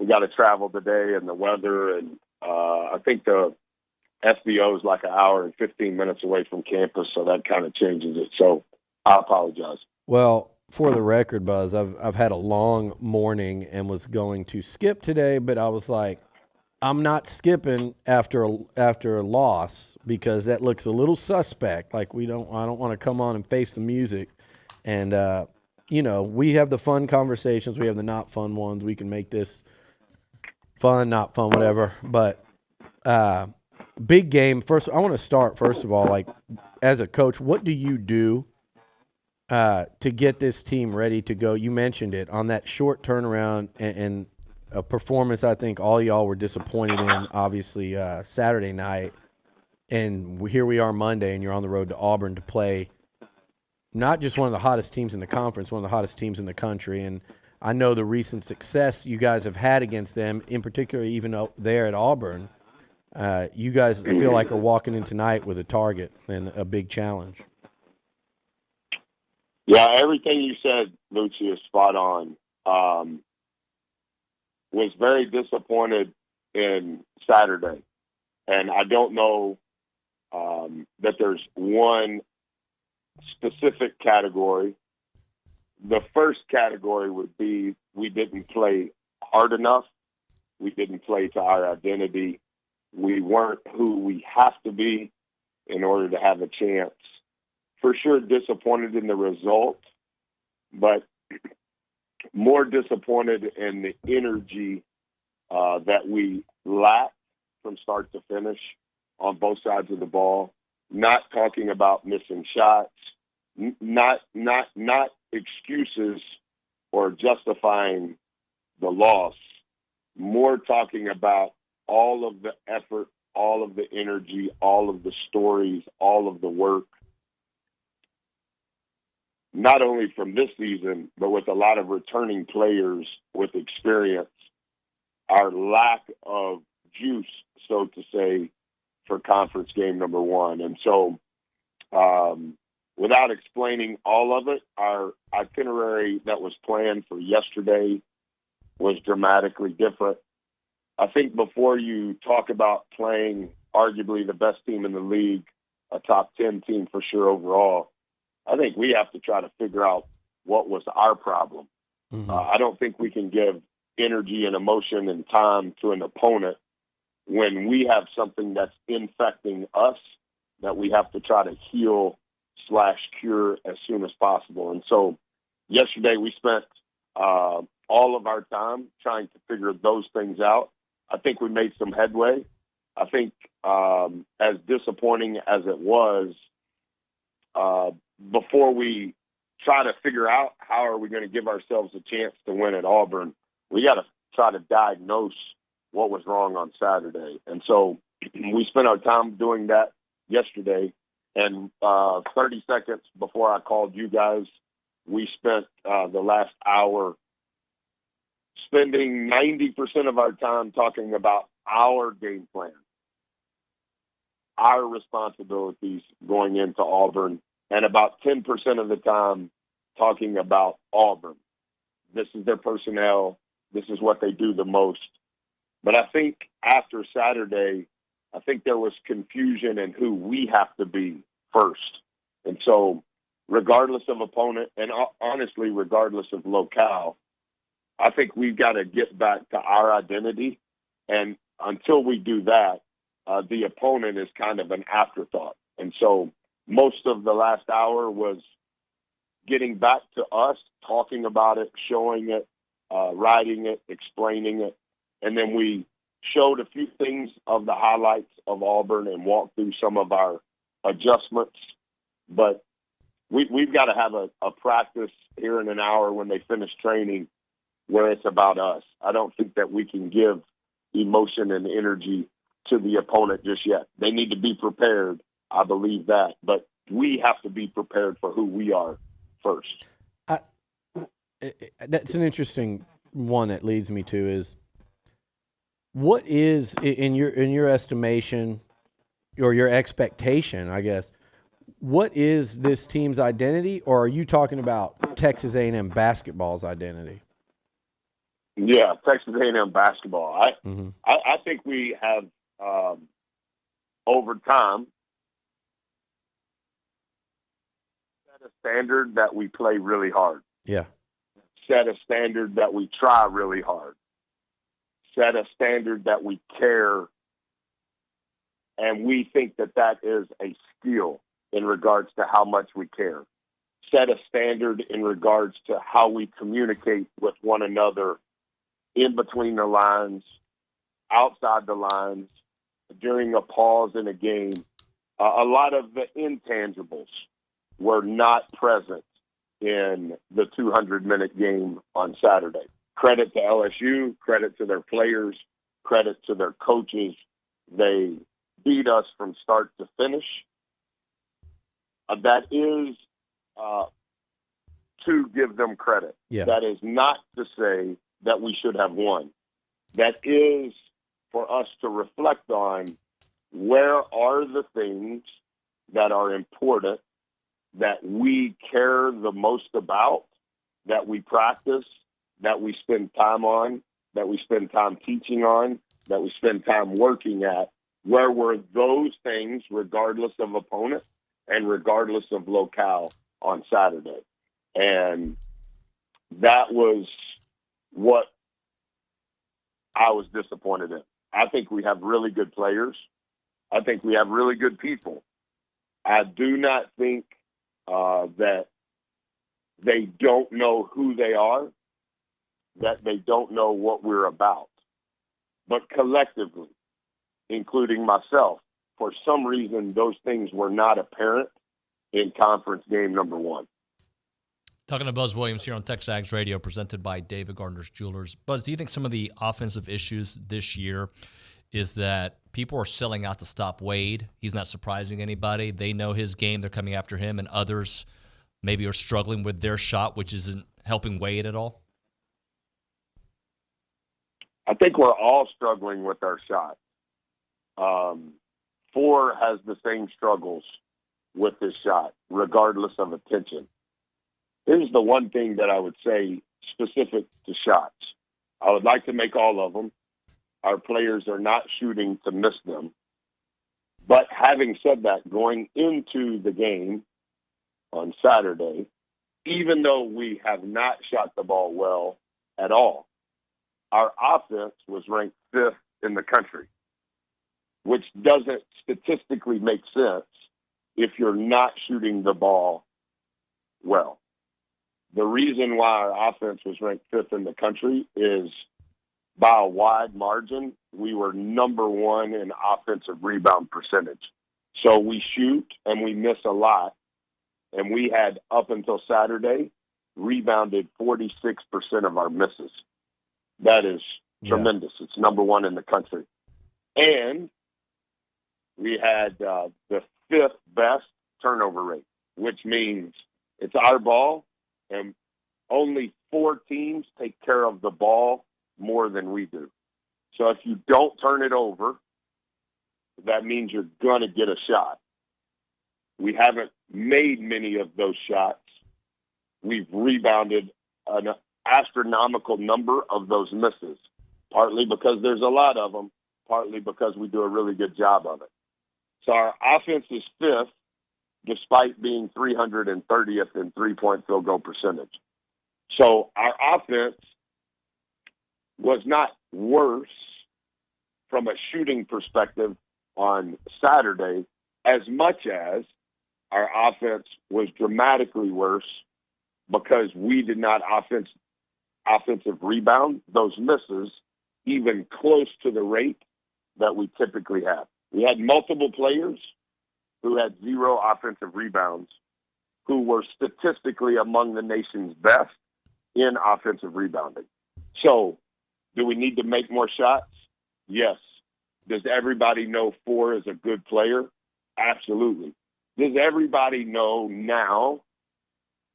got to travel today, and the weather, and I think the FBO is like an hour and 15 minutes away from campus, so that kind of changes it. So I apologize. Well, for the record, Buzz, I've had a long morning and was going to skip today, but I was like, I'm not skipping after a loss because that looks a little suspect. Like I don't want to come on and face the music. And we have the fun conversations, we have the not fun ones. We can make this fun, not fun, whatever. But big game. First, I want to start first of all, like as a coach, what do you do to get this team ready to go? You mentioned it on that short turnaround and a performance I think all y'all were disappointed in, obviously, Saturday night. And here we are Monday, and you're on the road to Auburn to play not just one of the hottest teams in the conference, one of the hottest teams in the country. And I know the recent success you guys have had against them, in particular even there at Auburn. You guys feel like are walking in tonight with a target and a big challenge. Yeah, everything you said, Liucci, is spot on. Was very disappointed in Saturday. And I don't know that there's one specific category. The first category would be we didn't play hard enough. We didn't play to our identity. We weren't who we have to be in order to have a chance. For sure, disappointed in the result, but more disappointed in the energy that we lacked from start to finish on both sides of the ball. Not talking about missing shots, not excuses or justifying the loss. More talking about all of the effort, all of the energy, all of the stories, all of the work. Not only from this season, but with a lot of returning players with experience, our lack of juice, so to say, for conference game number one. And so without explaining all of it, our itinerary that was planned for yesterday was dramatically different. I think before you talk about playing arguably the best team in the league, a top 10 team for sure overall, I think we have to try to figure out what was our problem. Mm-hmm. I don't think we can give energy and emotion and time to an opponent when we have something that's infecting us that we have to try to heal/cure as soon as possible. And so yesterday we spent all of our time trying to figure those things out. I think we made some headway. I think as disappointing as it was, before we try to figure out how are we going to give ourselves a chance to win at Auburn, we got to try to diagnose what was wrong on Saturday. And so we spent our time doing that yesterday. And 30 seconds before I called you guys, we spent the last hour spending 90% of our time talking about our game plan, our responsibilities going into Auburn, and about 10% of the time talking about Auburn. This is their personnel. This is what they do the most. But I think after Saturday, I think there was confusion in who we have to be first. And so regardless of opponent and honestly, regardless of locale, I think we've got to get back to our identity. And until we do that, the opponent is kind of an afterthought. And so most of the last hour was getting back to us, talking about it, showing it, writing it, explaining it. And then we showed a few things of the highlights of Auburn and walked through some of our adjustments. But we've got to have a practice here in an hour when they finish training where it's about us. I don't think that we can give emotion and energy to the opponent just yet. They need to be prepared. I believe that. But we have to be prepared for who we are first. That's an interesting one that leads me to is, what is, in your estimation or your expectation, I guess, what is this team's identity, or are you talking about Texas A&M basketball's identity? Yeah, Texas A&M basketball. I think we have, over time, set a standard that we play really hard. Yeah. Set a standard that we try really hard. Set a standard that we care, and we think that that is a skill in regards to how much we care. Set a standard in regards to how we communicate with one another in between the lines, outside the lines, during a pause in a game. A lot of the intangibles were not present in the 200-minute game on Saturday. Credit to LSU, credit to their players, credit to their coaches. They beat us from start to finish. That is to give them credit. Yeah. That is not to say that we should have won. That is for us to reflect on where are the things that are important, that we care the most about, that we practice, that we spend time on, that we spend time teaching on, that we spend time working at. Where were those things, regardless of opponent and regardless of locale, on Saturday? And that was what I was disappointed in. I think we have really good players. I think we have really good people. I do not think that they don't know who they are, that they don't know what we're about. But collectively, including myself, for some reason, those things were not apparent in conference game number one. Talking to Buzz Williams here on TexAgs Radio, presented by David Gardner's Jewelers. Buzz, do you think some of the offensive issues this year is that people are selling out to stop Wade? He's not surprising anybody. They know his game. They're coming after him, and others maybe are struggling with their shot, which isn't helping Wade at all? I think we're all struggling with our shot. Four has the same struggles with his shot, regardless of attention. Here's the one thing that I would say specific to shots. I would like to make all of them. Our players are not shooting to miss them. But having said that, going into the game on Saturday, even though we have not shot the ball well at all, our offense was ranked 5th in the country, which doesn't statistically make sense if you're not shooting the ball well. The reason why our offense was ranked 5th in the country is by a wide margin, we were number 1 in offensive rebound percentage. So we shoot and we miss a lot. And we had, up until Saturday, rebounded 46% of our misses. That is tremendous. It's number 1 in the country. And we had the 5th best turnover rate, which means it's our ball, and only 4 teams take care of the ball more than we do. So if you don't turn it over, that means you're going to get a shot. We haven't made many of those shots. We've rebounded an astronomical number of those misses, partly because there's a lot of them, partly because we do a really good job of it. So our offense is 5th, despite being 330th in three-point field goal percentage. So our offense was not worse from a shooting perspective on Saturday as much as our offense was dramatically worse because we did not offensive rebound those misses even close to the rate that we typically have. We had multiple players who had 0 offensive rebounds who were statistically among the nation's best in offensive rebounding. So, do we need to make more shots? Yes. Does everybody know 4 is a good player? Absolutely. Does everybody know now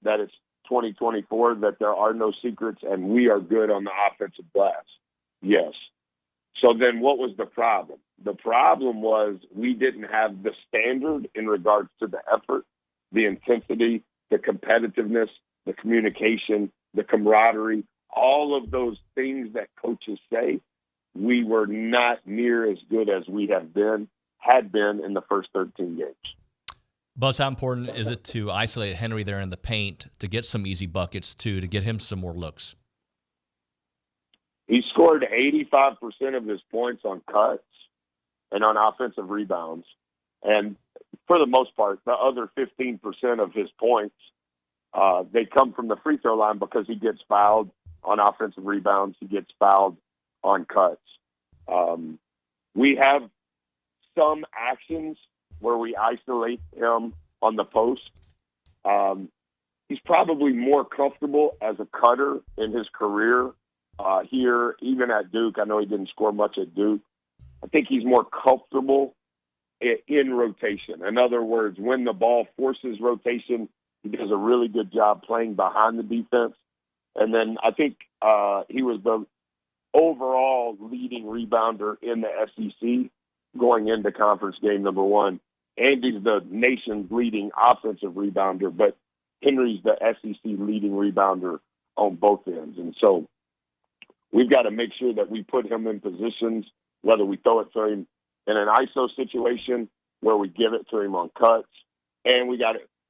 that it's 2024 that there are no secrets and we are good on the offensive glass? Yes. So then what was the problem? The problem was we didn't have the standard in regards to the effort, the intensity, the competitiveness, the communication, the camaraderie, all of those things that coaches say. We were not near as good as we had been in the first 13 games. Buzz, how important is it to isolate Henry there in the paint to get some easy buckets, too, to get him some more looks? He scored 85% of his points on cuts and on offensive rebounds. And for the most part, the other 15% of his points, they come from the free throw line because he gets fouled on offensive rebounds. He gets fouled on cuts. We have some actions where we isolate him on the post. He's probably more comfortable as a cutter in his career here, even at Duke. I know he didn't score much at Duke. I think he's more comfortable in rotation. In other words, when the ball forces rotation, he does a really good job playing behind the defense. And then I think he was the overall leading rebounder in the SEC going into conference game number 1. And he's the nation's leading offensive rebounder, but Henry's the SEC leading rebounder on both ends. And so we've got to make sure that we put him in positions, whether we throw it to him in an ISO situation, where we give it to him on cuts, and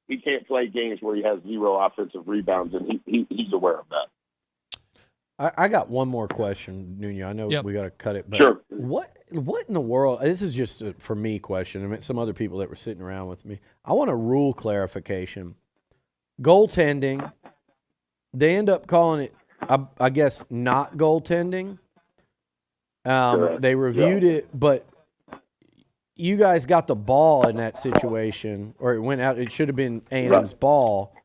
he can't play games where he has 0 offensive rebounds, and he's aware of that. I got one more question, Nuño. I know we got to cut it, but sure. What in the world? This is just a for me question. I mean, some other people that were sitting around with me. I want a rule clarification. Goaltending. They end up calling it, I guess, not goaltending. They reviewed it, but you guys got the ball in that situation, or it went out. It should have been A&M's ball.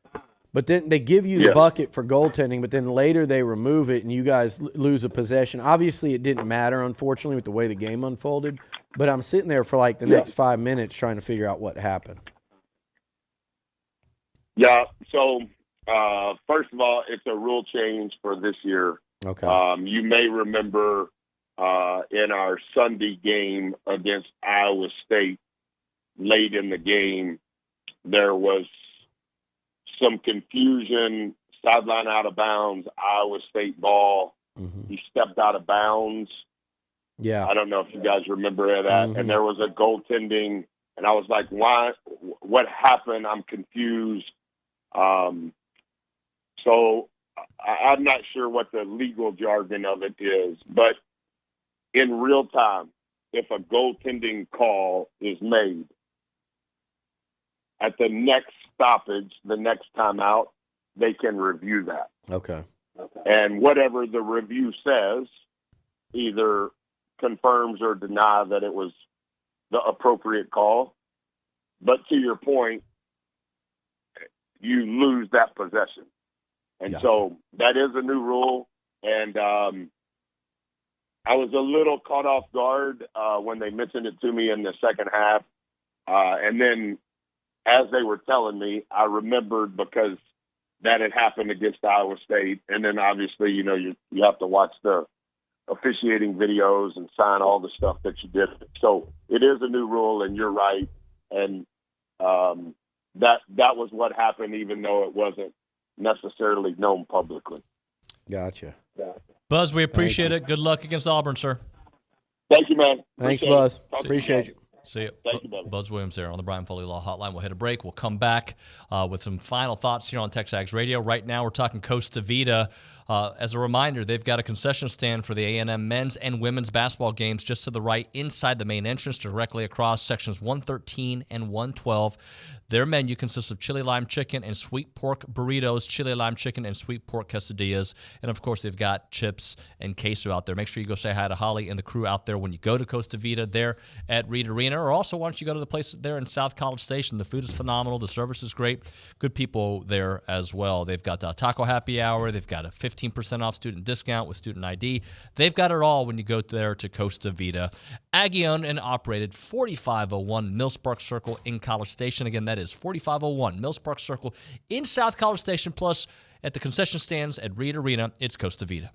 But then they give you the bucket for goaltending, but then later they remove it and you guys lose a possession. Obviously, it didn't matter, unfortunately, with the way the game unfolded. But I'm sitting there for like the next 5 minutes trying to figure out what happened. Yeah, so first of all, it's a rule change for this year. Okay. You may remember in our Sunday game against Iowa State, late in the game, there was some confusion, sideline out of bounds, Iowa State ball. Mm-hmm. He stepped out of bounds. Yeah. I don't know if you guys remember that. Mm-hmm. And there was a goaltending, and I was like, why? What happened? I'm confused. So I'm not sure what the legal jargon of it is, but in real time, if a goaltending call is made, at the next stoppage, the next time out, they can review that. Okay. And whatever the review says, either confirms or denies that it was the appropriate call. But to your point, you lose that possession. And so that is a new rule. And I was a little caught off guard when they mentioned it to me in the second half. And then as they were telling me, I remembered because that had happened against Iowa State. And then obviously, you know, you have to watch the officiating videos and sign all the stuff that you did. So it is a new rule, and you're right. And that was what happened, even though it wasn't necessarily known publicly. Gotcha. Buzz, we appreciate it. Good luck against Auburn, sir. Thank you, man. Thanks, Appreciate Buzz. it. Appreciate you. See you. Thank you, brother. Buzz Williams there on the Brian Foley Law Hotline. We'll hit a break. We'll come back with some final thoughts here on TexAgs Radio. Right now, we're talking Costa Vida. As a reminder, they've got a concession stand for the A&M men's and women's basketball games just to the right inside the main entrance, directly across sections 113 and 112. Their menu consists of chili lime chicken and sweet pork burritos, chili lime chicken and sweet pork quesadillas, and of course they've got chips and queso out there. Make sure you go say hi to Holly and the crew out there when you go to Costa Vida there at Reed Arena, or also why don't you go to the place there in South College Station. The food is phenomenal. The service is great. Good people there as well. They've got taco happy hour. They've got a 15% off student discount with student ID. They've got it all when you go there to Costa Vida. Aggie owned and operated, 4501 Millspark Circle in College Station. Again, that is 4501 Millspark Circle in South College Station. Plus, at the concession stands at Reed Arena, it's Costa Vida.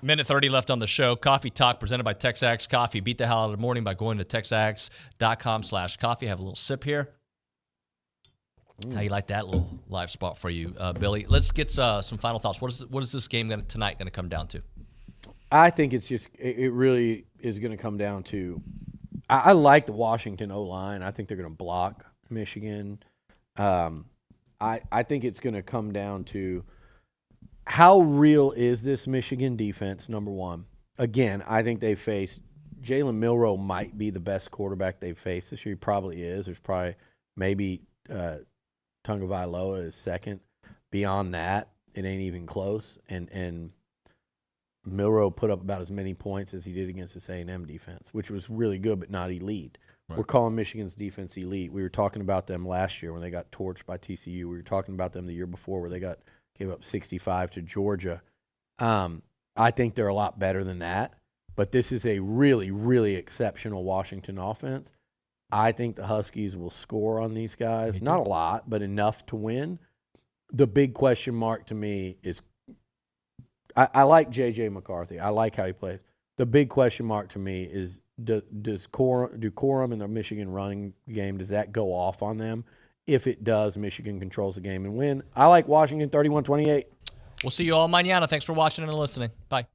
Minute 30 left on the show. Coffee Talk presented by TexAgs Coffee. Beat the hell out of the morning by going to texags.com/coffee. Have a little sip here. How you like that little live spot for you, Billy? Let's get some final thoughts. What is this game tonight going to come down to? I think it's just it really is going to come down to I like the Washington O-line. I think they're going to block Michigan. I think it's going to come down to how real is this Michigan defense, number one. Again, I think they faced Jalen Milroe might be the best quarterback they've faced this year. He probably is. There's probably maybe Tagovailoa is second. Beyond that, it ain't even close. And Milroe put up about as many points as he did against this A&M defense, which was really good but not elite. Right. We're calling Michigan's defense elite. We were talking about them last year when they got torched by TCU. We were talking about them the year before where they gave up 65 to Georgia. I think they're a lot better than that. But this is a really, really exceptional Washington offense. I think the Huskies will score on these guys. Not a lot, but enough to win. The big question mark to me is I like J.J. McCarthy. I like how he plays. The big question mark to me is do Corum and the Michigan running game, does that go off on them? If it does, Michigan controls the game and win. I like Washington 31-28. We'll see you all mañana. Thanks for watching and listening. Bye.